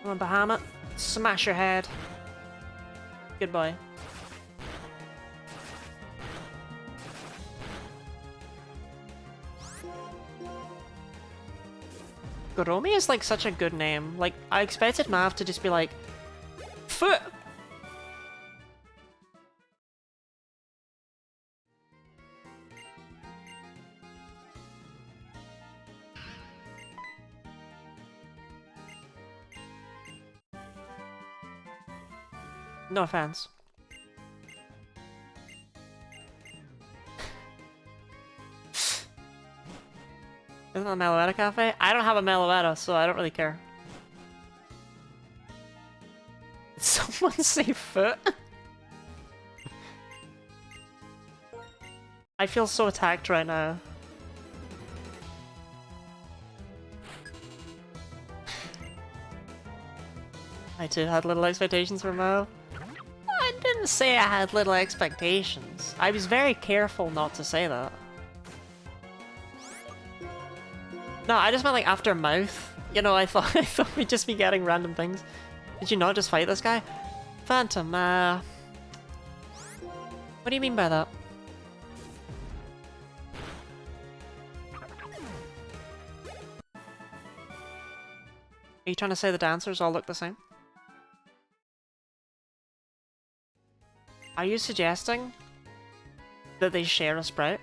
Speaker 1: on, Bahamut. Smash your head. Goodbye. Goromi is like such a good name. Like, I expected Mav to just be like, foot! No offense. Isn't that a Meloetta cafe? I don't have a Meloetta, so I don't really care. Did someone say foot? I feel so attacked right now. I too had little expectations for Mo. I didn't say I had little expectations. I was very careful not to say that. No, I just meant like after mouth. You know, I thought we'd just be getting random things. Did you not just fight this guy? Phantom, what do you mean by that? Are you trying to say the dancers all look the same? Are you suggesting that they share a sprout?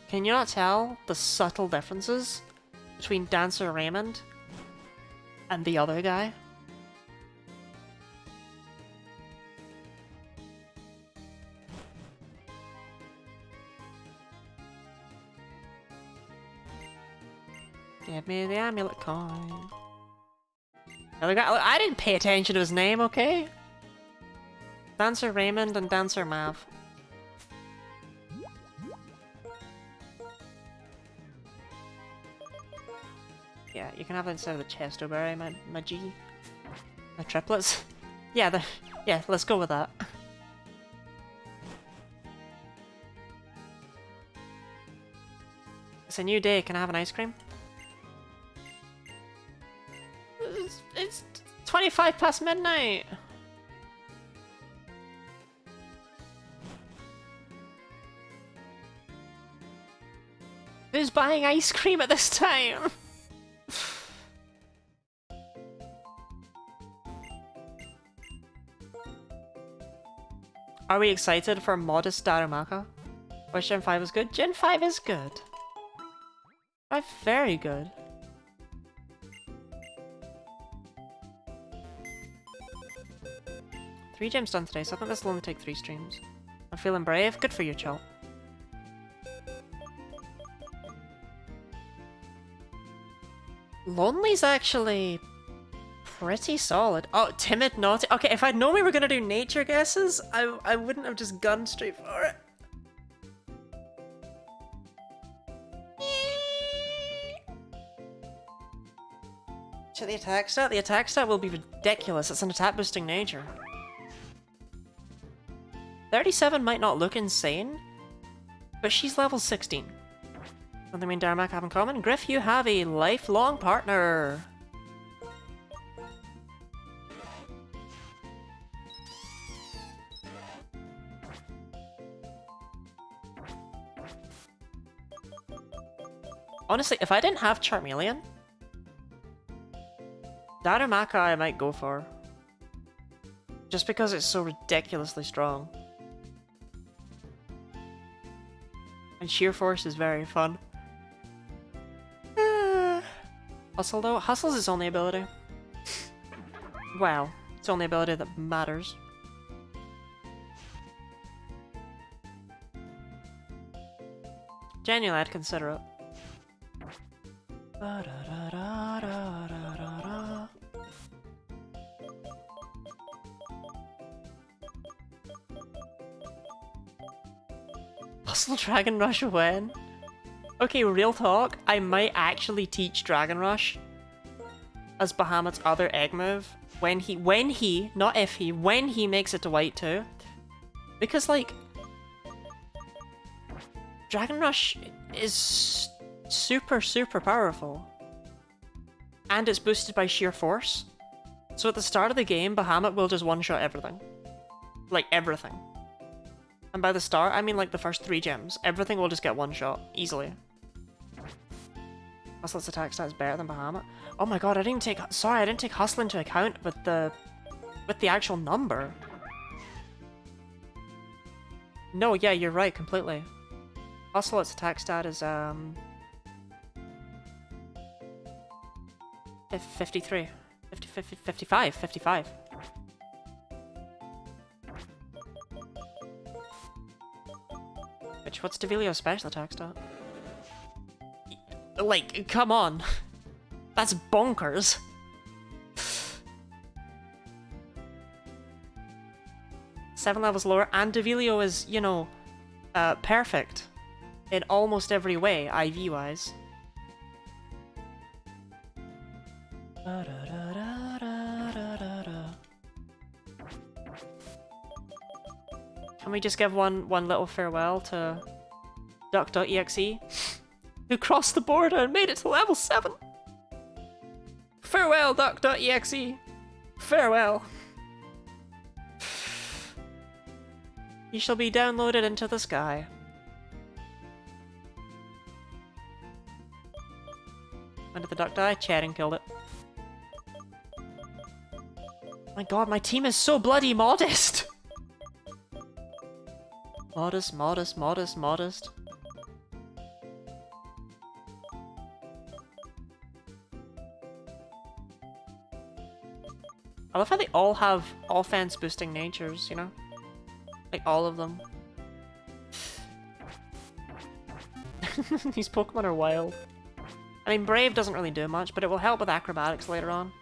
Speaker 1: Can you not tell the subtle differences between Dancer Raymond and the other guy? Give me the amulet coin. Other guy, I didn't pay attention to his name, okay? Dancer Raymond and Dancer Mav. Yeah, you can have it instead of the Chestoberry, my G. My triplets. Yeah, yeah, let's go with that. It's a new day, can I have an ice cream? It's 25 past midnight! Who's buying ice cream at this time? Are we excited for modest Darumaka? Wish Gen 5 is good? Gen 5 is good. 5 very good. Three gems done today, so I think this will only take 3 streams. I'm feeling brave. Good for you, Chol. Lonely's actually pretty solid. Oh, timid, naughty. Okay, if I'd known we were gonna do nature guesses, I wouldn't have just gone straight for it. Check the attack stat. The attack stat will be ridiculous. It's an attack boosting nature. 37 might not look insane, but she's level 16. Something me and Darmac have in common. Griff, you have a lifelong partner. Honestly, if I didn't have Charmeleon, Darumaka I might go for. Just because it's so ridiculously strong. And Sheer Force is very fun. Hustle though? Hustle's his only ability. Well, it's the only ability that matters. Genuinely, I'd consider it. Hustle Dragon Rush when? Okay, real talk, I might actually teach Dragon Rush as Bahamut's other egg move when he, not if he, when he makes it to White 2. Because, like, Dragon Rush is super, super powerful. And it's boosted by sheer force. So at the start of the game, Bahamut will just one-shot everything. Like, everything. And by the start, I mean like the first 3 gems. Everything will just get one-shot, easily. Hustle's attack stat is better than Bahamut. Oh my god, I didn't take Hustle into account with the actual number. No, yeah, you're right, completely. Hustle, its attack stat is 53. 55. What's Devilio's special attack stat? Like, come on. That's bonkers. Seven levels lower, and Devilio is, you know, perfect in almost every way, IV-wise. Can we just give one little farewell to Duck.exe, who crossed the border and made it to level 7? Farewell, Duck.exe. Farewell. You shall be downloaded into the sky. When did the duck die? Charing killed it. My god, my team is so bloody modest! Modest. I love how they all have offense boosting natures, you know? Like, all of them. These Pokemon are wild. I mean, Brave doesn't really do much, but it will help with acrobatics later on.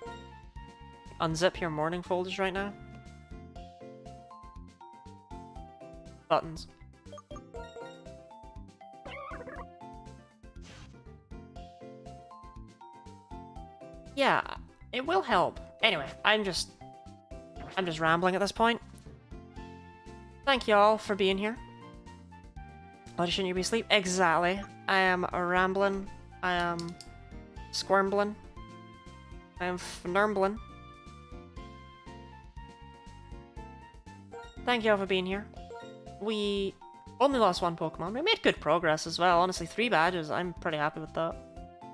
Speaker 1: Unzip your morning folders right now. Buttons. Yeah, it will help. Anyway, I'm just rambling at this point. Thank you all for being here. Why shouldn't you be asleep? Exactly. I am rambling. I am squirmbling. I am fnurmbling. Thank you all for being here. We only lost 1 Pokemon. We made good progress as well. Honestly, 3 badges. I'm pretty happy with that.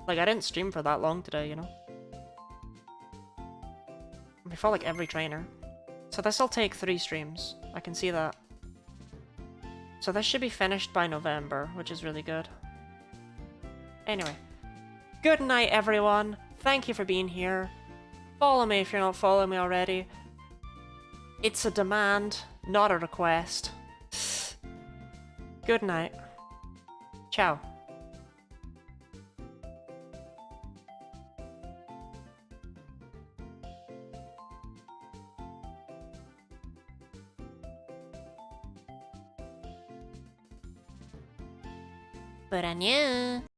Speaker 1: Like, I didn't stream for that long today, you know? We fought like every trainer. So this'll take 3 streams. I can see that. So this should be finished by November, which is really good. Anyway. Good night, everyone. Thank you for being here. Follow me if you're not following me already. It's a demand, not a request. Good night. Ciao. But I knew.